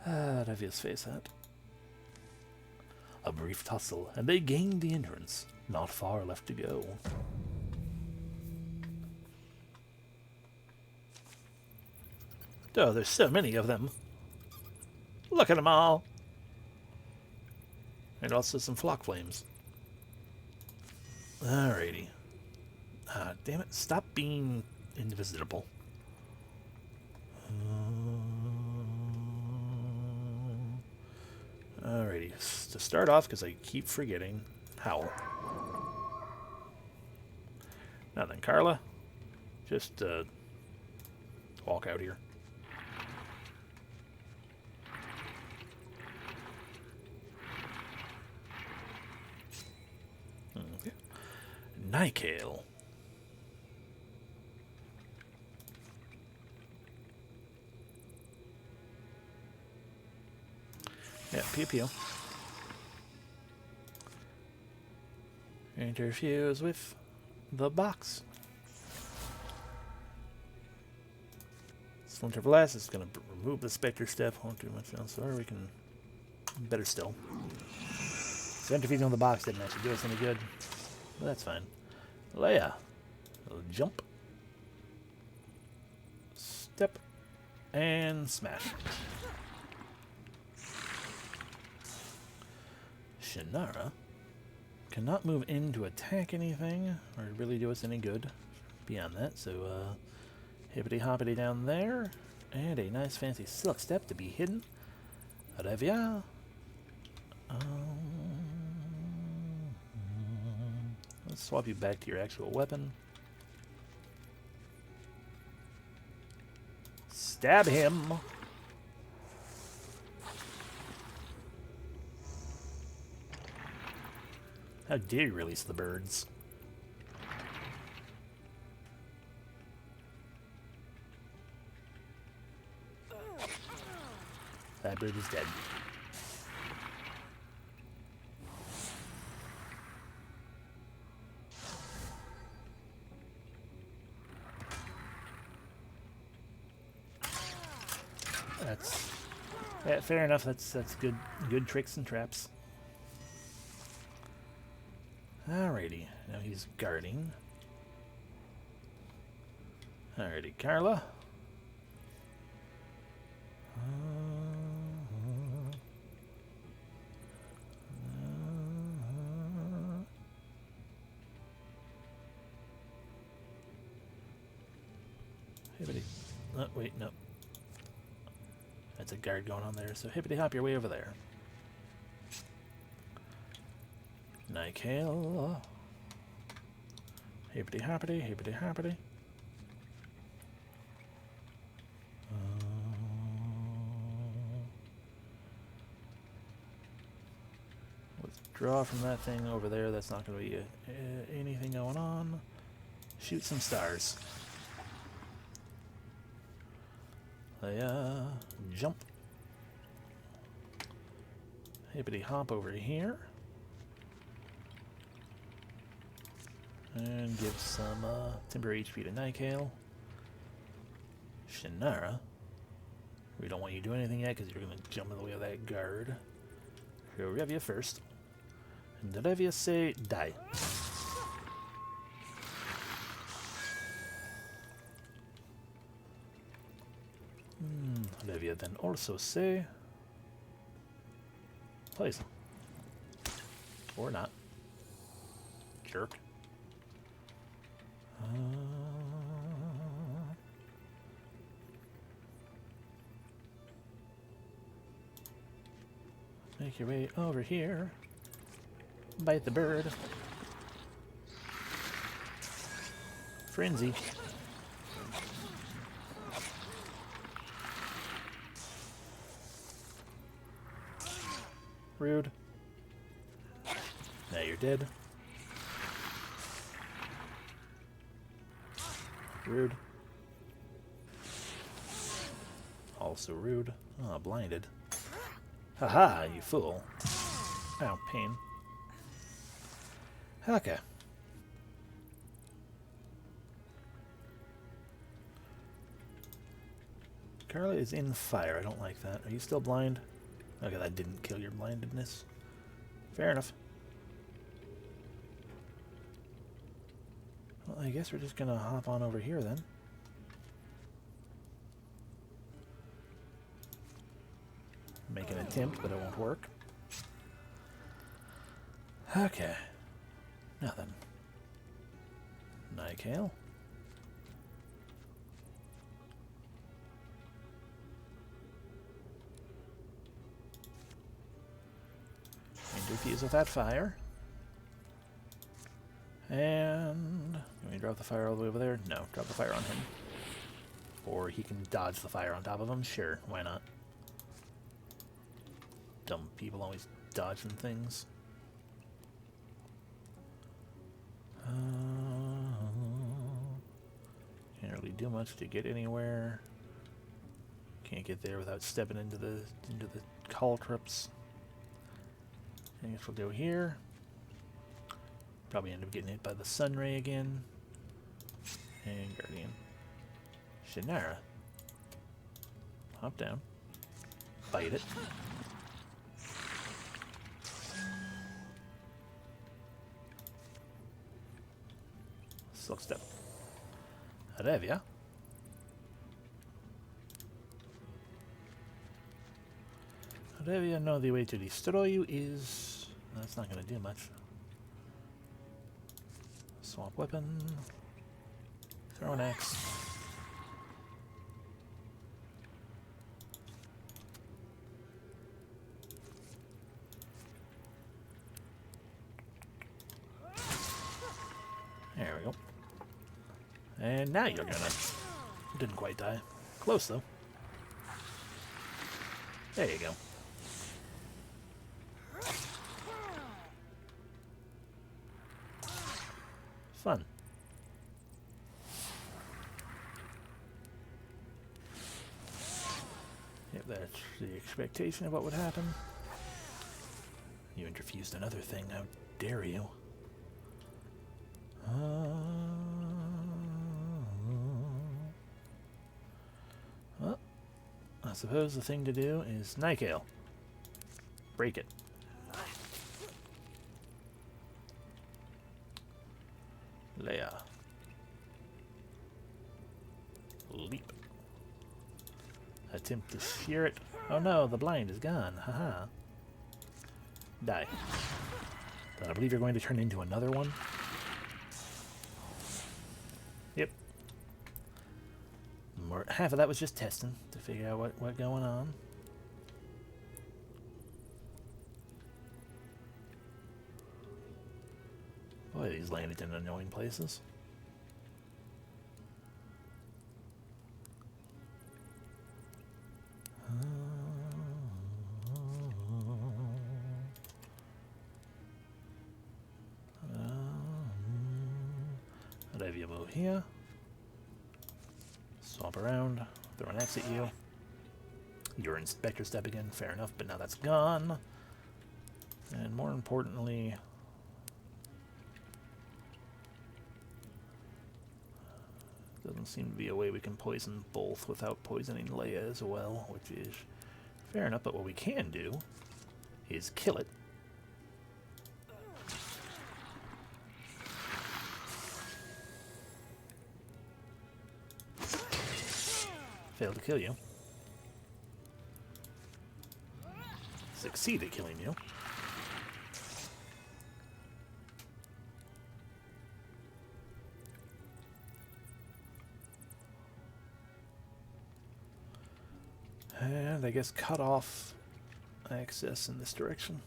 Revia's face hat. A brief tussle, and they gained the entrance. Not far left to go. Oh, there's so many of them. Look at them all. And also some flock flames. Alrighty. Damn it, stop being invisible. Alrighty, to start off, because I keep forgetting, howl. Now then, Carla, just walk out here. Okay. Nycale. Yeah, pew pew. Interfuse with the box. Splinter Blast is going to remove the Spectre Step. Won't do much else. Or we can... Better still. So interfusing on the box didn't actually do us any good. But that's fine. Leia. Jump. Step. And smash. Shannara cannot move in to attack anything or really do us any good beyond that, so hippity hoppity down there, and a nice fancy silk step to be hidden. Revia. Let's swap you back to your actual weapon. Stab him. How dare you release the birds? That bird is dead. That's fair enough. That's good tricks and traps. Alrighty, now he's guarding. Alrighty, Carla. Hippity. Oh, wait, no. That's a guard going on there, so hippity hop your way over there. Nycale. Hippity hoppity, hippity hoppity. Withdraw from that thing over there. That's not going to be anything going on. Shoot some stars. Jump. Hippity hop over here. And give some temporary HP to Nycale. Shannara. We don't want you to do anything yet because you're going to jump in the way of that guard. So Revia first. And Revia say die. Revia then also say poison. Or not. Jerk. Make your way over here. Bite the bird. Frenzy. Rude. Now you're dead. Rude. Also rude. Oh, blinded. Haha, you fool. Ow, pain. Okay. Carla is in fire. I don't like that. Are you still blind? Okay, that didn't kill your blindedness. Fair enough. Well, I guess we're just gonna hop on over here then. Make an attempt, but it won't work. Okay. Nothing. Nightcale. Interfuse with that fire. And... Can we drop the fire all the way over there? No, drop the fire on him. Or he can dodge the fire on top of him. Sure, why not? Dumb people always dodging things. Can't really do much to get anywhere. Can't get there without stepping into the caltrops. I guess we'll go here. Probably end up getting hit by the sun ray again. And Guardian. Shannara. Hop down. Bite it. Silk step. Arevia. Arevia, no, the way to destroy you is... That's not going to do much. Swap weapon. Throw an axe. There we go. And now you're gonna... Didn't quite die. Close, though. There you go. Fun. Yep, that's the expectation of what would happen. You interfused another thing. How dare you? Well, I suppose the thing to do is Nightcale. Break it. Leia. Leap. Attempt to shear it. Oh no, the blind is gone. Haha. Die. But I believe you're going to turn into another one. Yep. Half of that was just testing to figure out what going on. Boy, these landed in annoying places. Whatever you move here. Swap around. Throw an axe at you. Your inspector step again. Fair enough, but now that's gone. And more importantly... Doesn't seem to be a way we can poison both without poisoning Leia as well, which is fair enough, but what we can do is kill it. Failed to kill you. Succeed at killing you. And I guess cut off access in this direction.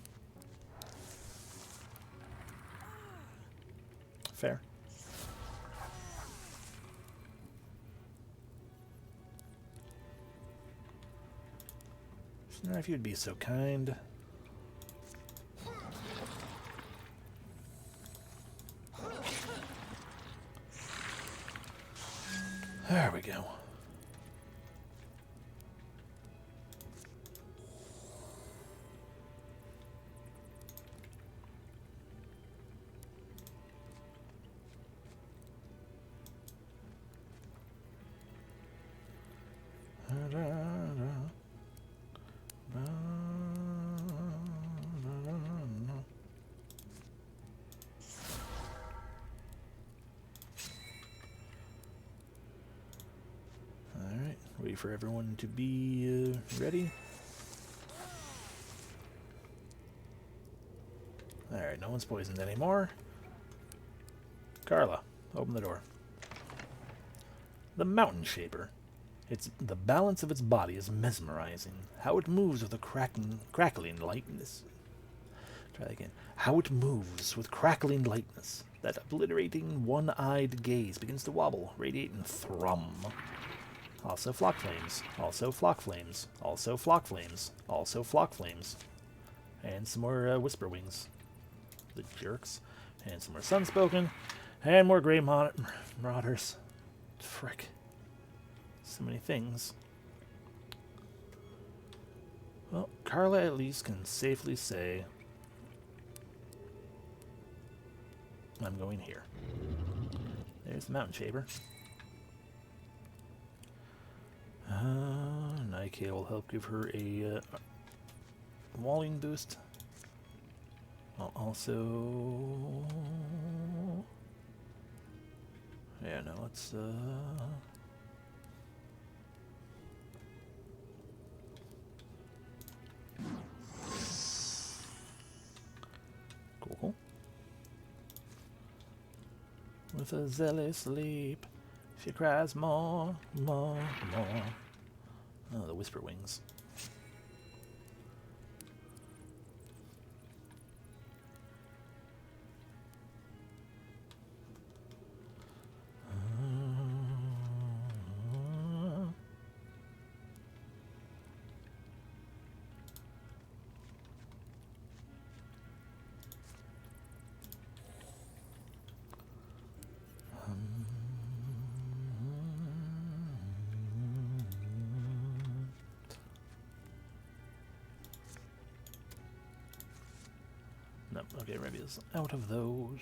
Fair. Now, if you'd be so kind. There we go. Alright, wait for everyone to be ready. Alright, no one's poisoned anymore. Carla, open the door. The Mountain Shaper. The balance of its body is mesmerizing. How it moves with a crackling lightness. Try that again. How it moves with crackling lightness. That obliterating one-eyed gaze begins to wobble, radiate, and thrum. Also flock flames. Also flock flames. Also flock flames. Also flock flames. And some more whisper wings. The jerks. And some more sunspoken. And more gray marauders. Frick. So many things. Well, Carla at least can safely say, I'm going here. There's the Mountain Shaper. Nike will help give her a walling boost. I'll also... Yeah, no, let's... Cool. With a zealous leap, she cries more, more, more. Oh, the whisper wings. Nope, okay, Revia's out of those.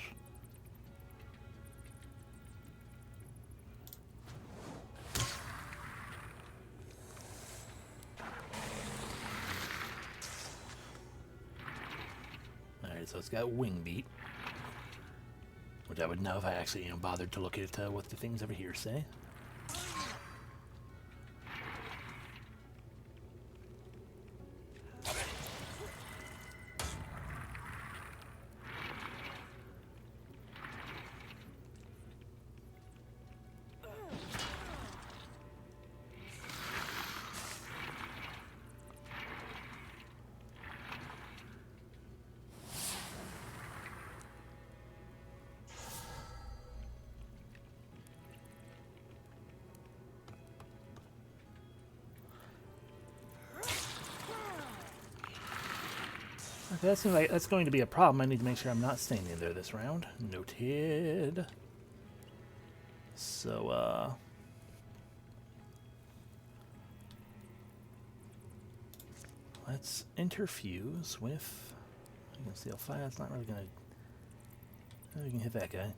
Alright, so it's got wing beat. Which I would know if I actually, bothered to look at what the things over here say. Okay, that seems like that's going to be a problem. I need to make sure I'm not standing there this round. Noted. So, let's interfuse with... You can see how fire. It's not really going to... We can hit that guy.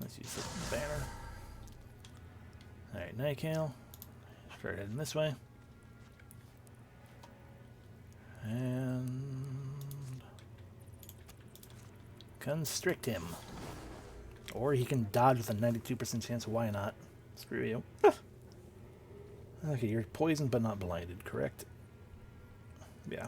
Let's use the banner. Alright, Nightcal. Start heading this way. And... constrict him. Or he can dodge with a 92% chance, why not? Screw you. Okay, you're poisoned but not blinded, correct? Yeah.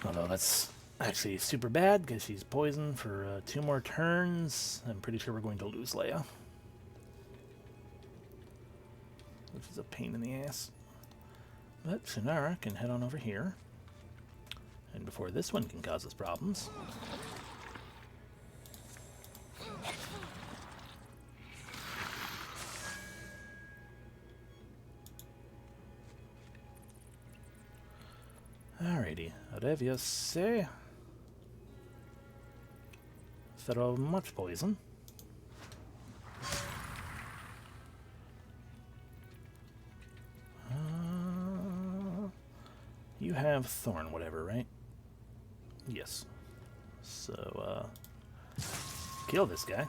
Although that's actually super bad because she's poisoned for 2 more turns. I'm pretty sure we're going to lose Leia. Which is a pain in the ass. But Shannara can head on over here. And before this one can cause us problems... Alrighty, whatever you say. Throw much poison. You have thorn, whatever, right? Yes. So, kill this guy.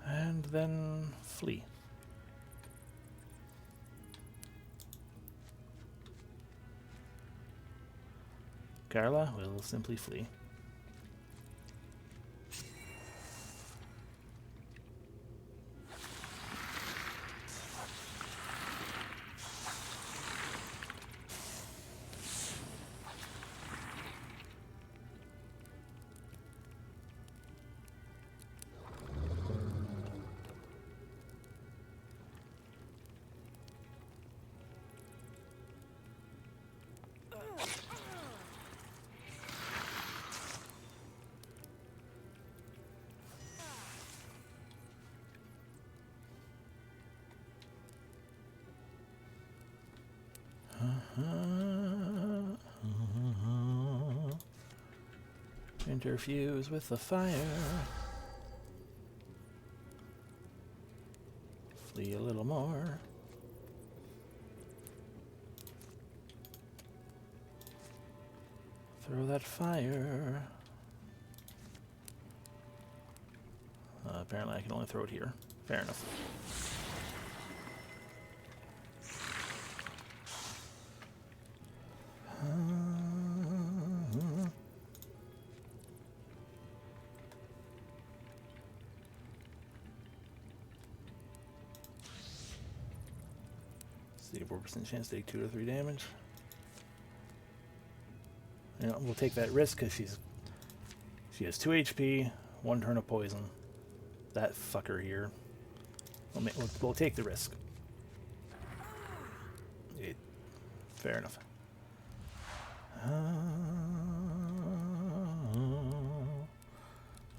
And then flee. Carla will simply flee. Interfuse with the fire. Flee a little more. Throw that fire. Apparently I can only throw it here. Fair enough. See, 4% chance to take 2 to 3 damage. You know, we'll take that risk because she has 2 HP, 1 turn of poison. That fucker here. We'll take the risk. Fair enough.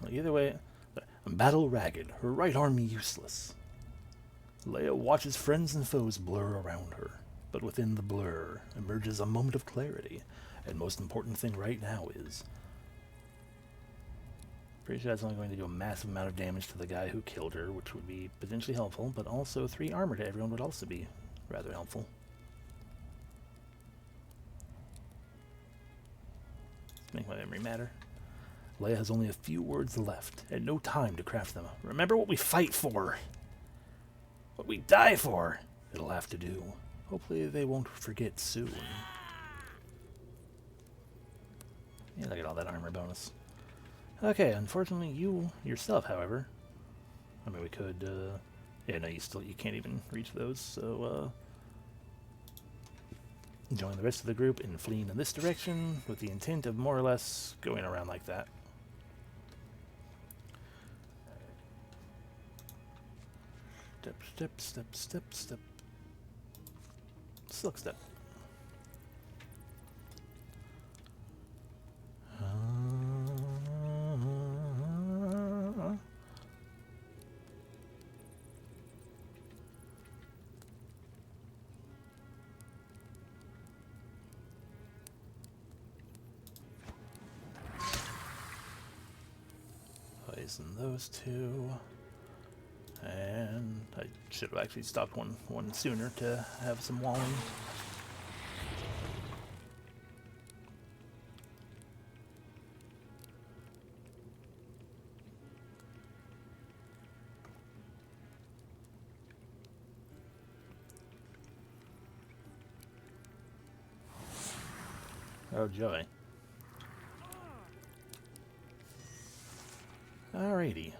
Well, either way, battle ragged, her right arm useless. Leia watches friends and foes blur around her, but within the blur emerges a moment of clarity, and most important thing right now is... Pretty sure that's only going to do a massive amount of damage to the guy who killed her, which would be potentially helpful, but also 3 armor to everyone would also be rather helpful. Let's make my memory matter. Leia has only a few words left, and no time to craft them. Remember what we fight for! What we die for! It'll have to do. Hopefully they won't forget soon. Yeah, look at all that armor bonus. Okay, unfortunately you yourself, however... I mean, we could, yeah, no, you can't even reach those, so, join the rest of the group in fleeing in this direction, with the intent of more or less going around like that. Step, step, step, step, step. Silk step. Poison those 2. And I should have actually stopped one sooner to have some walling. Oh joy. Alrighty.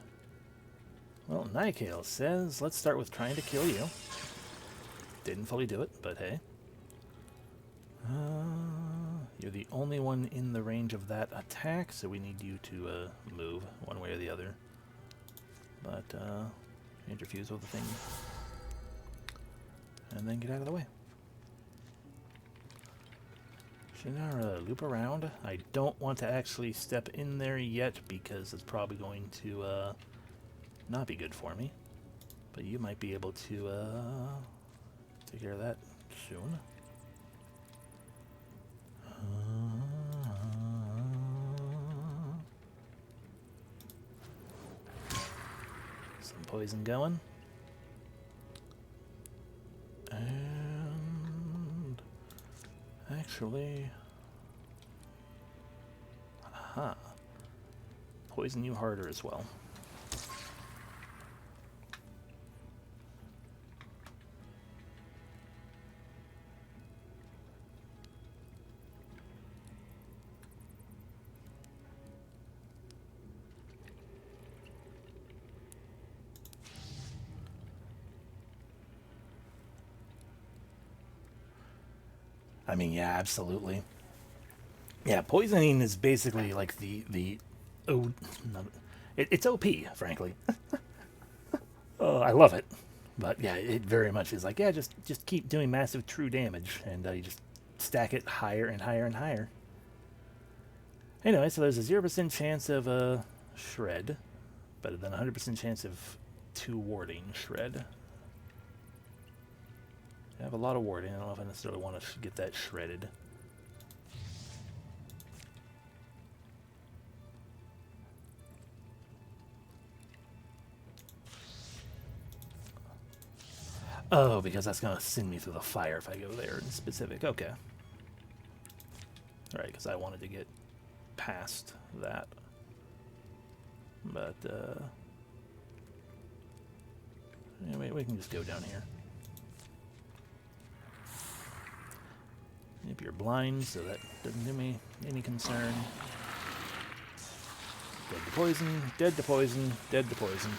Well, Nikale says, let's start with trying to kill you. Didn't fully do it, but hey. You're the only one in the range of that attack, so we need you to move one way or the other. But, interfuse with the thing. And then get out of the way. Shinara, loop around. I don't want to actually step in there yet because it's probably going to not be good for me. But you might be able to take care of that soon. poison going. And actually, aha, poison you harder as well. I mean, yeah, absolutely. Yeah, poisoning is basically like the oh, no, it's OP, frankly. I love it, but yeah, it very much is like, yeah, just keep doing massive true damage, and you just stack it higher and higher and higher. Anyway, so there's a 0% chance of a shred, but then a 100% chance of 2 warding shred. I have a lot of warding. I don't know if I necessarily want to get that shredded. Oh, because that's going to send me through the fire if I go there in specific. Okay. Alright, because I wanted to get past that. But, anyway, we can just go down here. If you're blind, so that doesn't do me any concern. Dead to poison, dead to poison, dead to poison.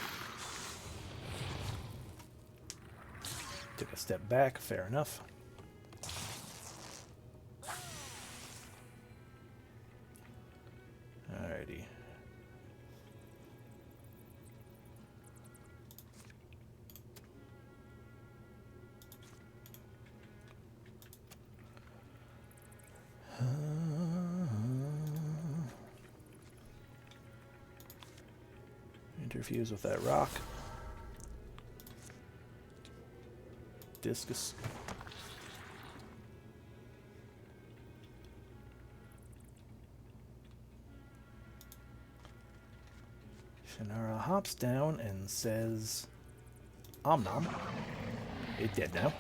Took a step back, fair enough. Alrighty. Interfuse with that rock. Discus. Shannara hops down and says, Om nom. It's dead now.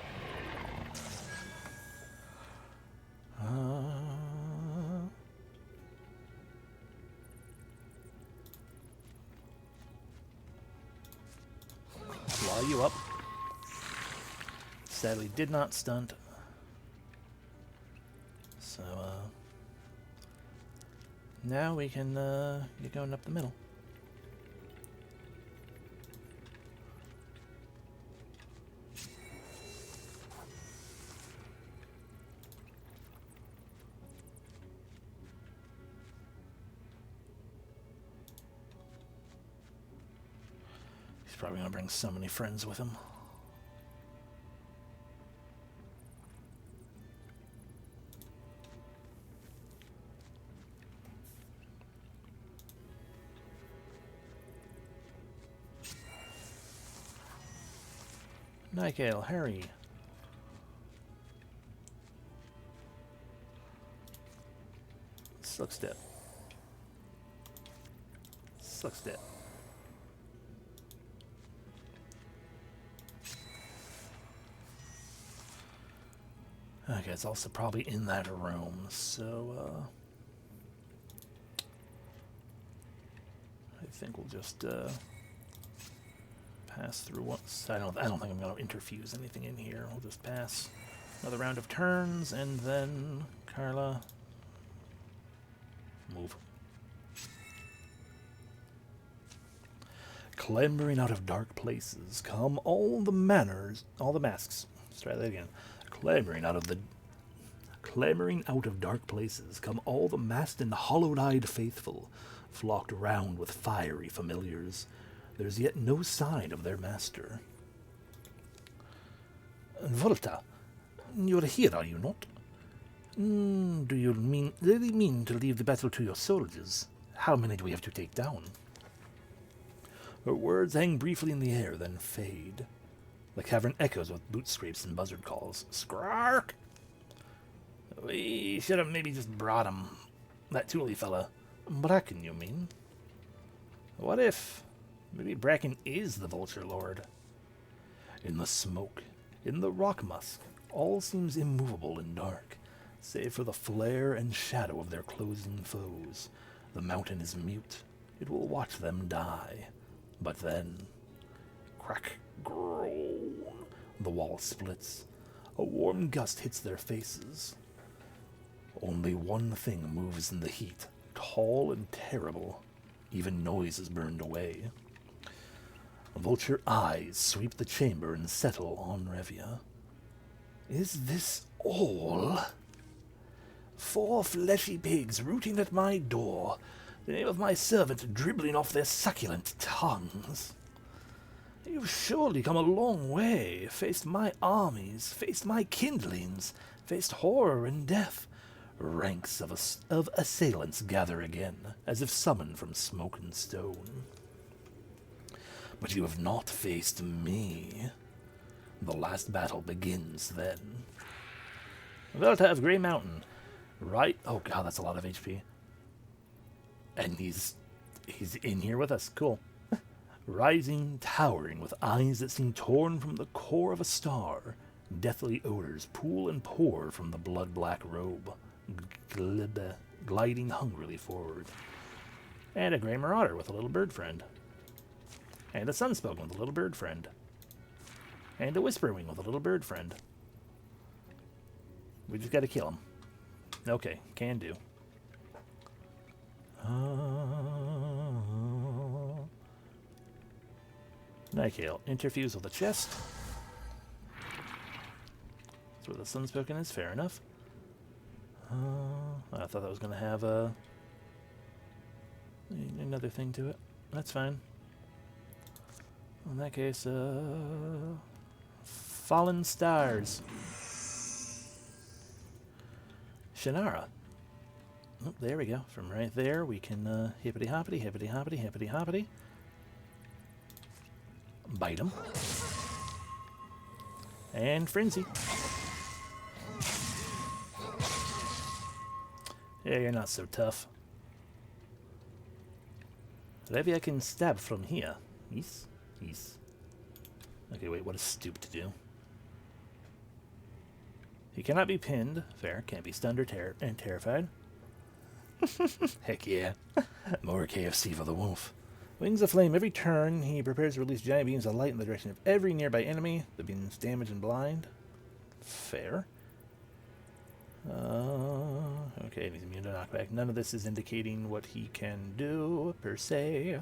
Claw you up. Sadly did not stunt. So, now we can, get going up the middle. He's probably gonna bring so many friends with him. Nightgale, hurry. Suck step. Suck step. Okay, it's also probably in that room, so, I think we'll just, pass through once. I don't think I'm going to interfuse anything in here. We'll just pass another round of turns, and then Carla, move. Clambering out of dark places come all the masks. Let's try that again. Clambering out of dark places come all the masked and hollow-eyed faithful, flocked round with fiery familiars. There's yet no sign of their master. Volta, you're here, are you not? Do you really mean to leave the battle to your soldiers? How many do we have to take down? Her words hang briefly in the air, then fade. The cavern echoes with boot scrapes and buzzard calls. Skrark! We should have maybe just brought him. That Thule fella. Bracken, you mean? What if Maybe Bracken is the Vulture Lord. In the smoke, in the rock musk, all seems immovable and dark, save for the flare and shadow of their closing foes. The mountain is mute. It will watch them die. But then, crack, groan, the wall splits. A warm gust hits their faces. Only one thing moves in the heat, tall and terrible. Even noise is burned away. Vulture eyes sweep the chamber and settle on Revia. Is this all? 4 fleshy pigs rooting at my door, the name of my servant dribbling off their succulent tongues. You've surely come a long way, faced my armies, faced my kindlings, faced horror and death. Ranks of assailants gather again, as if summoned from smoke and stone. But you have not faced me. The last battle begins then. Velta of Grey Mountain. Right. Oh god, that's a lot of HP. And he's in here with us. Cool. Rising, towering, with eyes that seem torn from the core of a star. Deathly odors pool and pour from the blood-black robe, gliding hungrily forward. And a Grey Marauder with a little bird friend. And a Sunspoken with a little bird friend. And a Whisperwing with a little bird friend. We just gotta kill him. Okay, can do. Nightgale, interfuse with the chest. That's where the Sunspoken is, fair enough. I thought that was gonna have another thing to it. That's fine. In that case, Fallen Stars. Shannara. Oh, there we go. From right there, we can hippity hoppity, hippity hoppity, hippity hoppity. Bite him. And Frenzy. Yeah, you're not so tough. Revia can stab from here. Yes. Yes. Okay, wait, what is Stoop to do? He cannot be pinned. Fair. Can't be stunned or terrified. Heck yeah. More KFC for the wolf. Wings of flame. Every turn, he prepares to release giant beams of light in the direction of every nearby enemy. The beams damage and blind. Fair. Okay, he's immune to knockback. None of this is indicating what he can do, per se.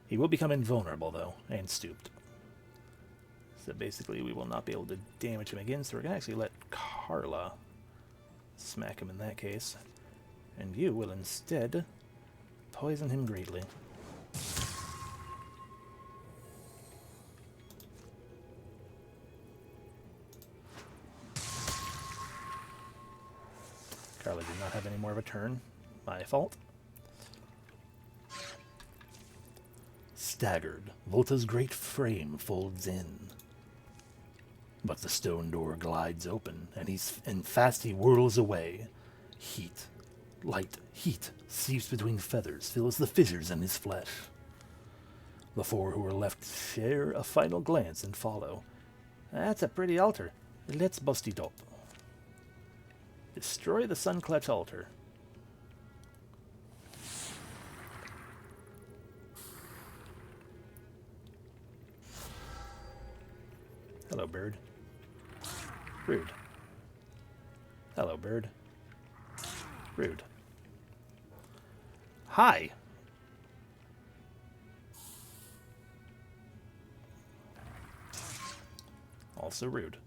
He will become invulnerable, though, and stooped. So basically, we will not be able to damage him again, so we're going to actually let Carla smack him in that case. And you will instead poison him greatly. Carla did not have any more of a turn. My fault. Staggered, Volta's great frame folds in. But the stone door glides open, and fast he whirls away. Heat, light, heat, seeps between feathers, fills the fissures in his flesh. The 4 who are left share a final glance and follow. That's a pretty altar. Let's bust it up. Destroy the Sunclutch altar. Hello, bird. Rude. Hello, bird. Rude. Hi. Also rude.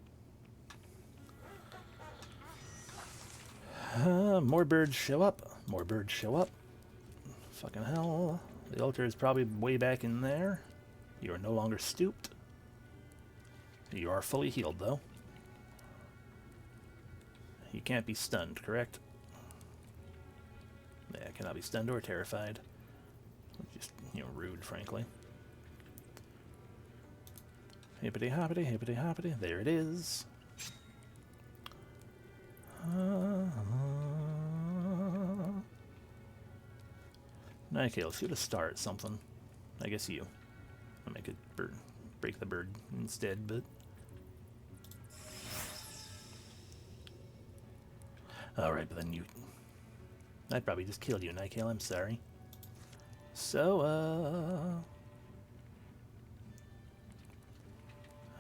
More birds show up. More birds show up. Fucking hell. The altar is probably way back in there. You are no longer stooped. You are fully healed, though. You can't be stunned, correct? Yeah, cannot be stunned or terrified. Just, rude, frankly. Hippity hoppity, hippity hoppity. There it is. Nightgale, shoot a star at something. I guess you. I'll make it break the bird instead, but... Alright, but then you... I'd probably just killed you, Nykael, I'm sorry. So,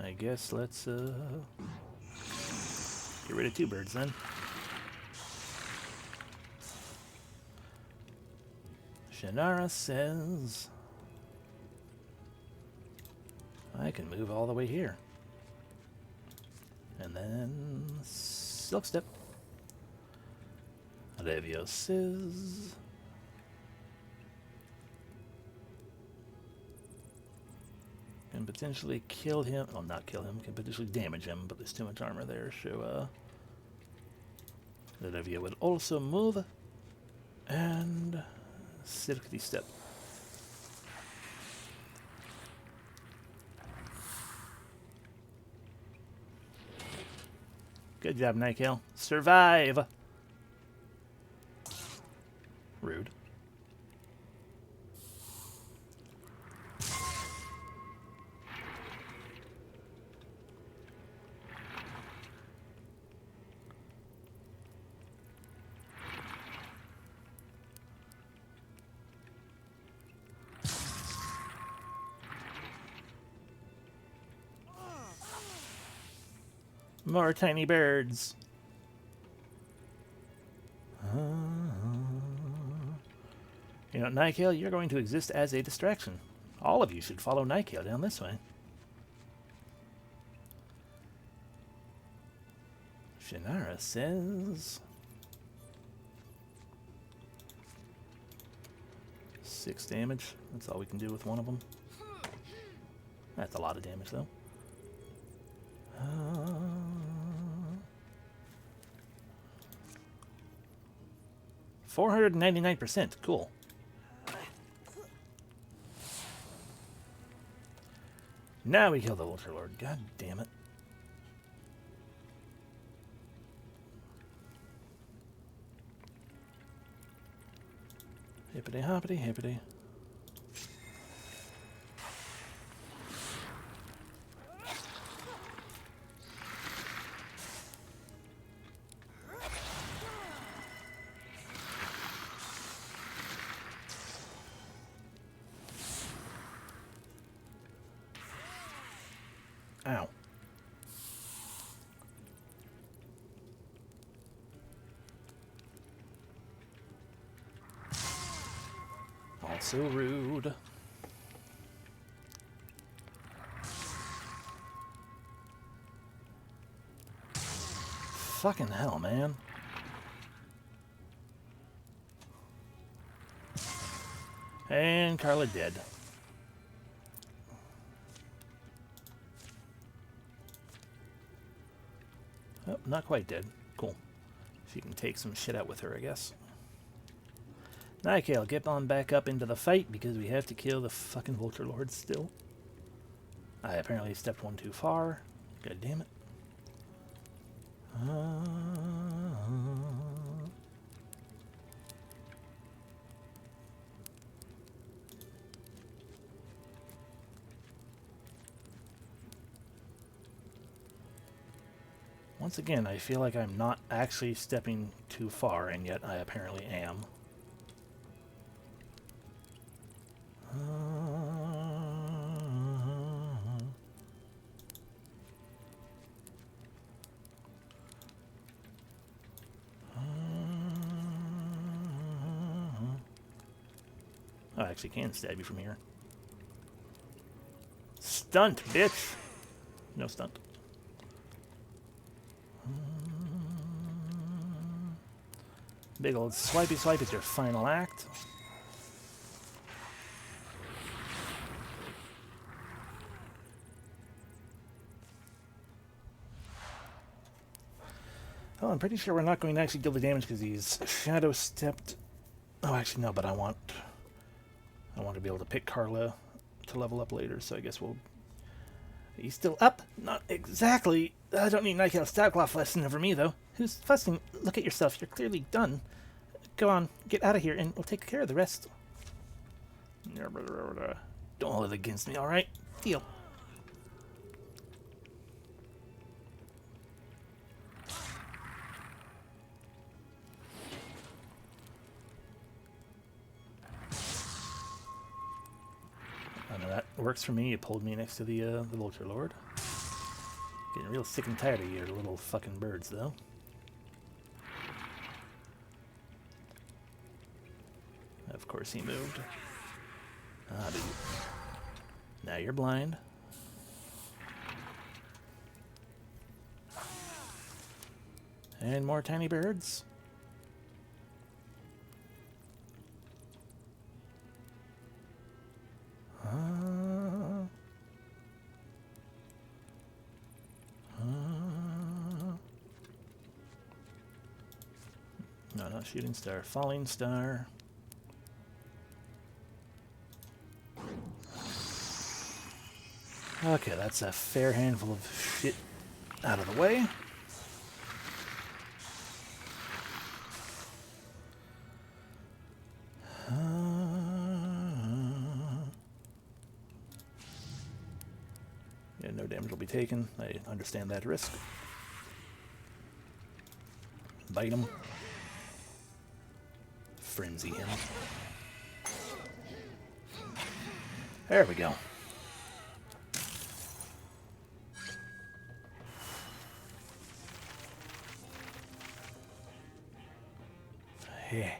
I guess let's, get rid of 2 birds, then. Shannara says... I can move all the way here. And then... Silk Step. Levio says... Can potentially kill him. Well, not kill him. Can potentially damage him, but there's too much armor there, so, Levio would also move. And... Silky Step. Good job, Nykael. Survive! Rude. More tiny birds. You know, Nykael, you're going to exist as a distraction. All of you should follow Nykael down this way. Shannara says... 6 damage. That's all we can do with one of them. That's a lot of damage, though. 499%. Cool. Now we kill the Vulture Lord. God damn it. Hippity hoppity hippity. Ow. Also rude. Fucking hell, man. And Carla dead. Oh, not quite dead. Cool. She can take some shit out with her, I guess. Nykael, get on back up into the fight because we have to kill the fucking Vulture Lord still. I apparently stepped one too far. God damn it. Once again, I feel like I'm not actually stepping too far, and yet I apparently am. I actually can stab you from here. Stunt, bitch! No stunt. Big old swipey swipe is your final act. Oh, I'm pretty sure we're not going to actually deal the damage because he's shadow stepped. Oh, actually no, but I want to be able to pick Carla to level up later, so I guess we'll... He's still up? Not exactly. I don't need Nykael's Stabcloth lesson over me, though. Who's fussing? Look at yourself. You're clearly done. Go on, get out of here, and we'll take care of the rest. Don't hold it against me, alright? Deal. I know that works for me. It pulled me next to the Vulture Lord. Getting real sick and tired of your little fucking birds, though. Of course he moved. Ah, dude. Now you're blind. And more tiny birds. No, not shooting star. Falling star. Okay, that's a fair handful of shit out of the way. Yeah, no damage will be taken. I understand that risk. Bite him. Frenzy him. There we go. Yeah.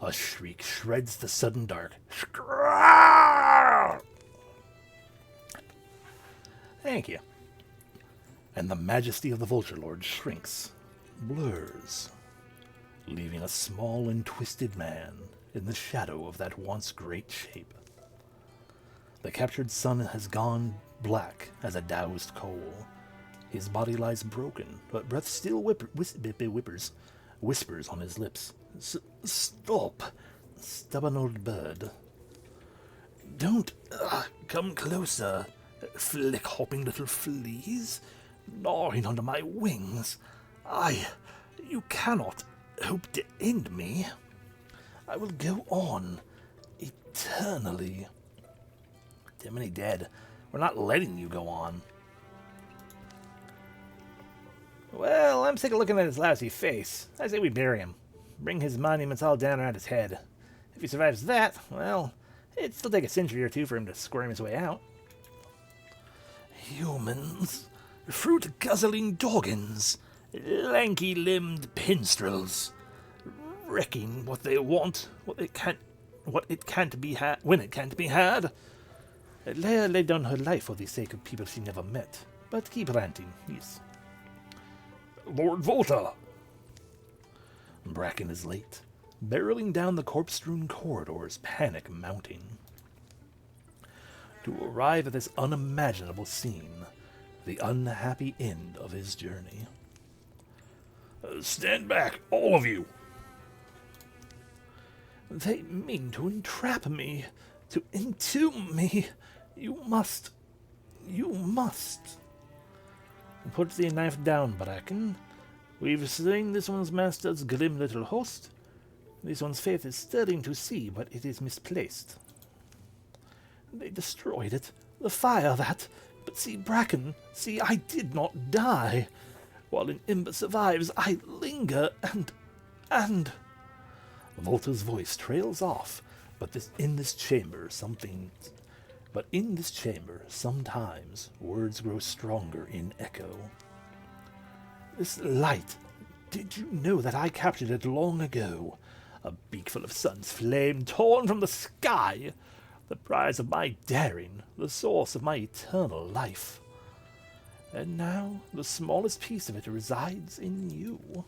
A shriek shreds the sudden dark. Thank you. And the majesty of the Vulture Lord shrinks, blurs, leaving a small and twisted man in the shadow of that once great shape. The captured sun has gone black as a doused coal. His body lies broken, but breath still whispers on his lips. Stop, stubborn old bird. Don't come closer, flick-hopping little fleas, gnawing under my wings. You cannot hope to end me. I will go on, eternally. Too many dead. We're not letting you go on. Well, I'm sick of looking at his lousy face. I say we bury him. Bring his monuments all down around his head. If he survives that, well, it'd still take a century or two for him to squirm his way out. Humans, fruit-guzzling doggins, lanky-limbed pinstrels, wrecking what they want, when it can't be had. Leia laid down her life for the sake of people she never met. But keep ranting, yes. Lord Volta! Bracken is late, barreling down the corpse-strewn corridors, panic mounting. To arrive at this unimaginable scene, the unhappy end of his journey. Stand back, all of you! They mean to entrap me, to entomb me. You must. Put the knife down, Bracken. We've slain this one's master's grim little host. This one's faith is stirring to see, but it is misplaced. They destroyed it. The fire, that. But see, Bracken, see, I did not die. While an ember survives, I linger, and... Volta's voice trails off, but in this chamber, sometimes words grow stronger in echo. This light, did you know that I captured it long ago? A beakful of sun's flame torn from the sky, the prize of my daring, the source of my eternal life. And now the smallest piece of it resides in you.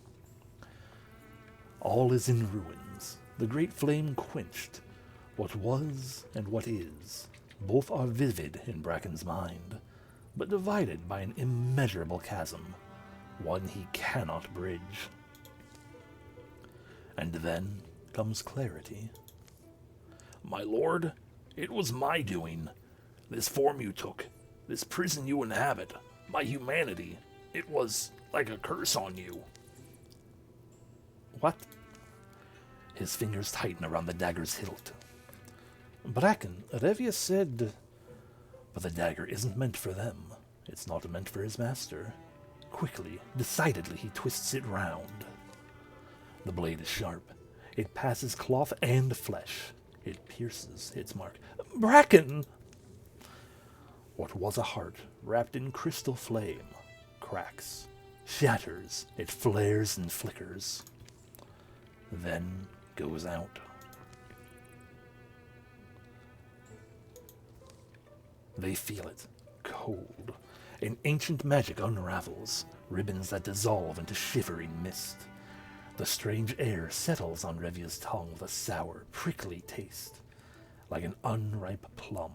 All is in ruins, the great flame quenched. What was and what is, both are vivid in Bracken's mind, but divided by an immeasurable chasm, one he cannot bridge. And then comes clarity. My lord, it was my doing. This form you took, this prison you inhabit, my humanity, it was like a curse on you. What? His fingers tighten around the dagger's hilt. Bracken, Revia said, but the dagger isn't meant for them. It's not meant for his master. Quickly, decidedly, he twists it round. The blade is sharp. It passes cloth and flesh. It pierces its mark. Bracken! What was a heart wrapped in crystal flame cracks, shatters, it flares and flickers, then goes out. They feel it, cold. An ancient magic unravels, ribbons that dissolve into shivering mist. The strange air settles on Revia's tongue with a sour, prickly taste, like an unripe plum.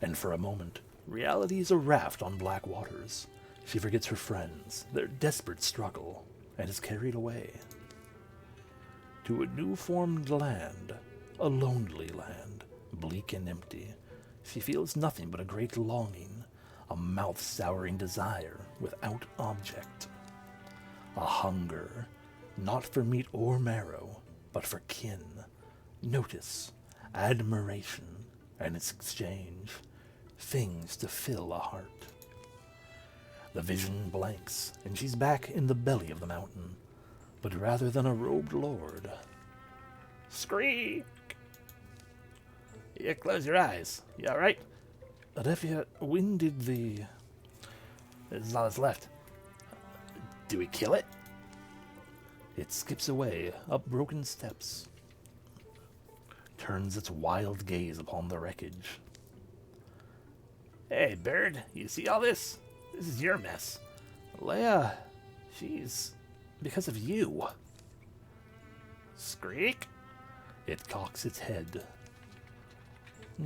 And for a moment, reality is a raft on black waters. She forgets her friends, their desperate struggle, and is carried away. To a new-formed land, a lonely land, bleak and empty, she feels nothing but a great longing, a mouth-souring desire without object. A hunger, not for meat or marrow, but for kin, notice, admiration, and its exchange, things to fill a heart. The vision blanks, and she's back in the belly of the mountain, but rather than a robed lord. Screek! Yeah, close your eyes. You alright? Revia, when did the... This is all that's left. Do we kill it? It skips away up broken steps, turns its wild gaze upon the wreckage. Hey, Bird, you see all this? This is your mess. Leia, she's... because of you. Screek? It cocks its head.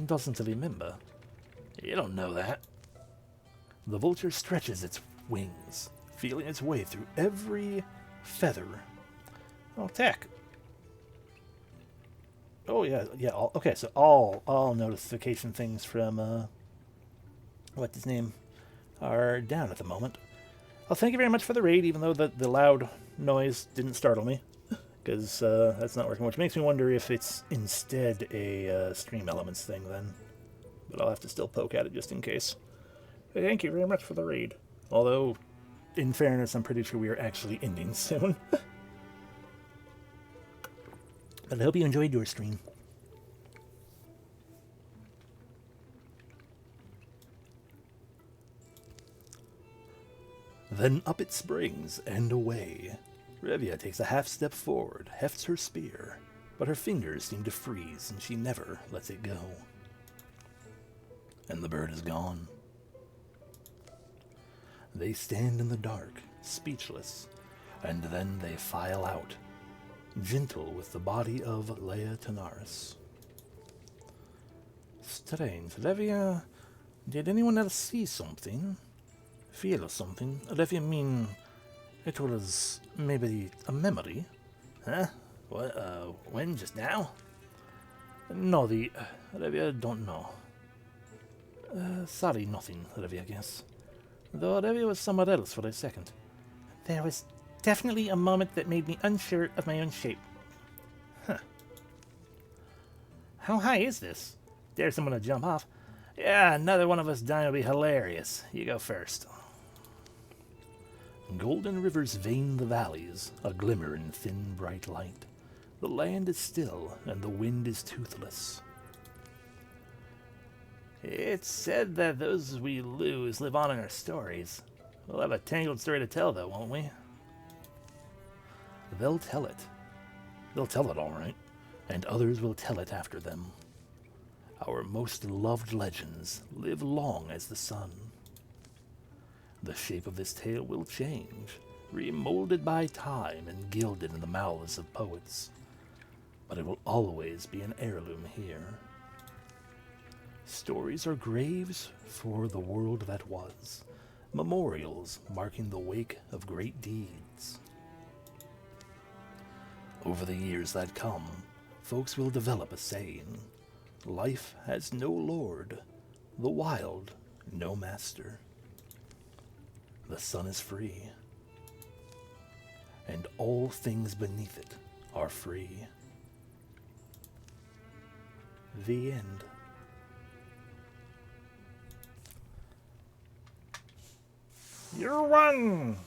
Doesn't remember. You don't know that. The vulture stretches its wings, feeling its way through every feather. Oh, tech. Oh, yeah. Okay, so all notification things from, what's his name, are down at the moment. Well, thank you very much for the raid, even though the loud noise didn't startle me, because that's not working, which makes me wonder if it's instead a stream elements thing then. But I'll have to still poke at it just in case. But thank you very much for the raid. Although, in fairness, I'm pretty sure we are actually ending soon. But I hope you enjoyed your stream. Then up it springs, and away. Revia takes a half step forward, hefts her spear, but her fingers seem to freeze, and she never lets it go. And the bird is gone. They stand in the dark, speechless, and then they file out, gentle with the body of Leia Tanaris. Strange. Revia, did anyone else see something? Feel something? Revia mean it was maybe a memory? Huh? What, when? Just now? No, Revia don't know. Sorry, nothing, Revia guess. Though Revia was somewhere else for a second. There was definitely a moment that made me unsure of my own shape. Huh. How high is this? Dare someone to jump off. Yeah, another one of us dying would be hilarious. You go first. Golden rivers vein the valleys, a glimmer in thin, bright light. The land is still, and the wind is toothless. It's said that those we lose live on in our stories. We'll have a tangled story to tell, though, won't we? They'll tell it. They'll tell it all right, and others will tell it after them. Our most loved legends live long as the sun. The shape of this tale will change, remolded by time and gilded in the mouths of poets, but it will always be an heirloom here. Stories are graves for the world that was, memorials marking the wake of great deeds. Over the years that come, folks will develop a saying, life has no lord, the wild no master. The sun is free, and all things beneath it are free. The end. You won!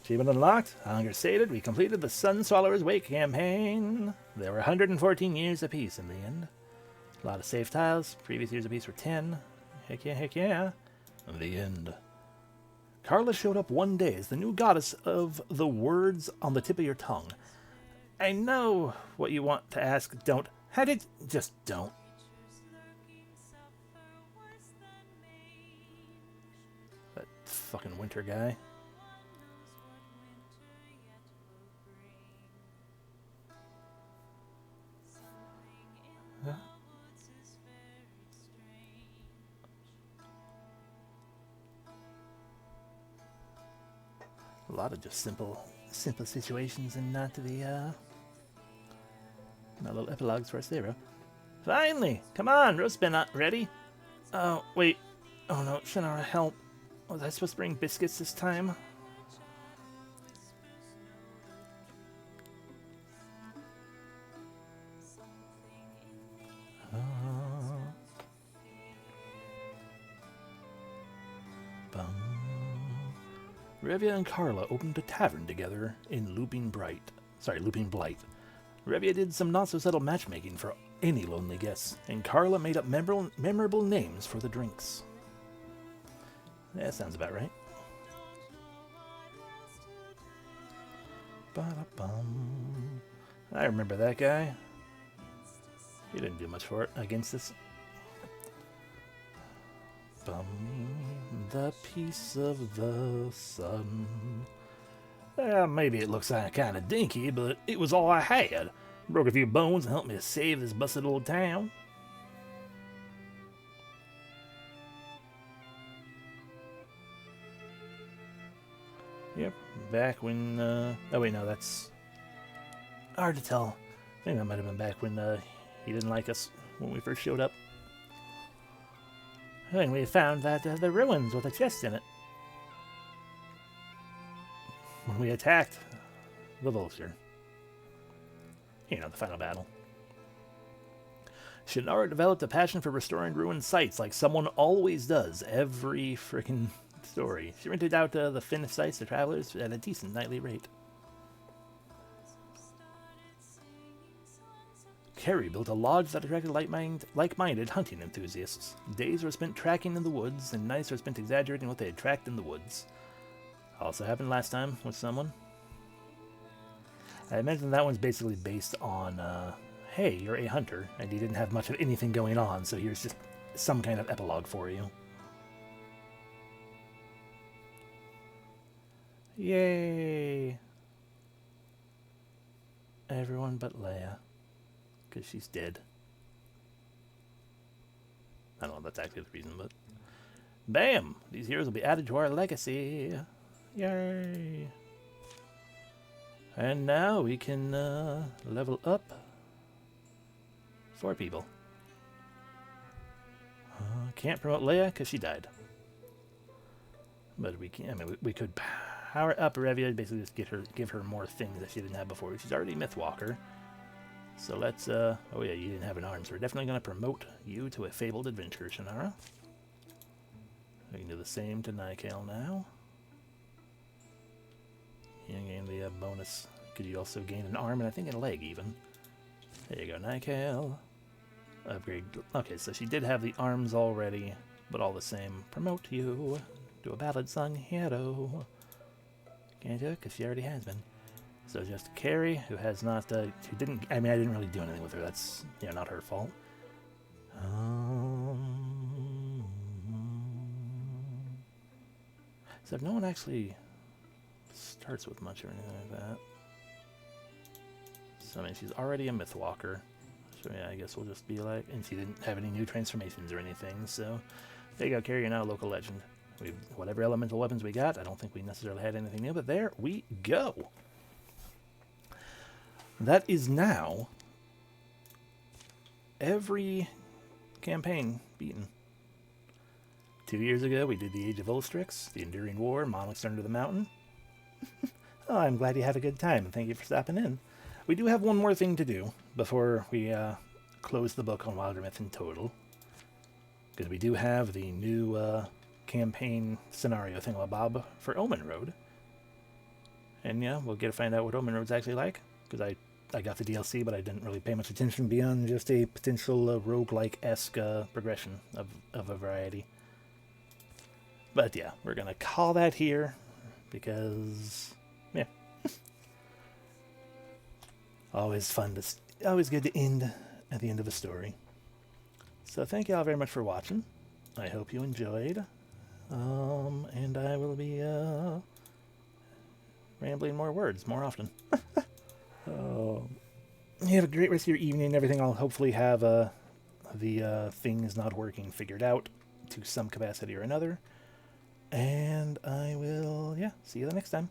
Achievement unlocked. Hunger sated. We completed the Sun Swallower's Wake campaign. There were 114 years apiece in the end. A lot of save tiles. Previous years apiece were 10. Heck yeah, heck yeah. The end. Carla showed up one day as the new goddess of the words on the tip of your tongue. I know what you want to ask. Don't. How did... Just don't. That fucking winter guy. Huh? A lot of just simple situations and not the, not little epilogues for us there, bro. Finally! Come on, roast been not ready. Oh, wait. Oh no, Shannara, help. Was I supposed to bring biscuits this time? Revia and Carla opened a tavern together in Looping Blight. Revia did some not-so-subtle matchmaking for any lonely guests, and Carla made up memorable names for the drinks. That sounds about right. Ba-da-bum. I remember that guy. He didn't do much for it against us. Bum, the piece of the sun. Maybe it looks kind of dinky, but it was all I had. Broke a few bones and helped me to save this busted old town. Yep, back when, oh wait, no, that's hard to tell. I think that might have been back when, he didn't like us when we first showed up. And we found that the ruins with a chest in it. When we attacked the vulture. You know, the final battle. Shannara developed a passion for restoring ruined sites like someone always does every frickin' story. She rented out the finished sites to travelers at a decent nightly rate. Carrie built a lodge that attracted like-minded hunting enthusiasts. Days were spent tracking in the woods, and nights were spent exaggerating what they had tracked in the woods. Also happened last time with someone. I imagine that one's basically based on, hey, you're a hunter, and you didn't have much of anything going on, so here's just some kind of epilogue for you. Yay! Everyone but Leia. Because she's dead. I don't know if that's actually the reason, but... Bam! These heroes will be added to our legacy. Yay! And now we can level up 4 people. Can't promote Leia because she died. But we can. I mean, we could power up Revia, basically just give her more things that she didn't have before. She's already Mythwalker. So let's, oh yeah, you didn't have an arm, so we're definitely going to promote you to a fabled adventure, Shannara. We can do the same to Nikael now. You gain the bonus, because you also gain an arm, and I think a leg even. There you go, Nikael. Upgrade, okay, so she did have the arms already, but all the same, promote you to a ballad sung hero. Can't do it, because she already has been. So just Carrie, who has not, who didn't, I mean, I didn't really do anything with her. That's, you know, not her fault. So no one actually starts with much or anything like that. So, I mean, she's already a Mythwalker. So, yeah, I guess we'll just be like, and she didn't have any new transformations or anything. So, there you go, Carrie, you're now a local legend. We've, whatever elemental weapons we got, I don't think we necessarily had anything new, but there we go. That is now every campaign beaten. 2 years ago, we did the Age of Ulstrix, the Enduring War, Monarchs Under the Mountain. Oh, I'm glad you had a good time, and thank you for stopping in. We do have one more thing to do before we close the book on Wildermyth in total. Because we do have the new campaign scenario thingamabob for Omen Road. And yeah, we'll get to find out what Omen Road's actually like. Because I got the DLC, but I didn't really pay much attention beyond just a potential roguelike-esque progression of a variety. But yeah, we're going to call that here. Because, yeah. Always good to end at the end of a story. So thank you all very much for watching. I hope you enjoyed. And I will be rambling more words more often. You have a great rest of your evening and everything. I'll hopefully have the things not working figured out to some capacity or another. And I will, see you the next time.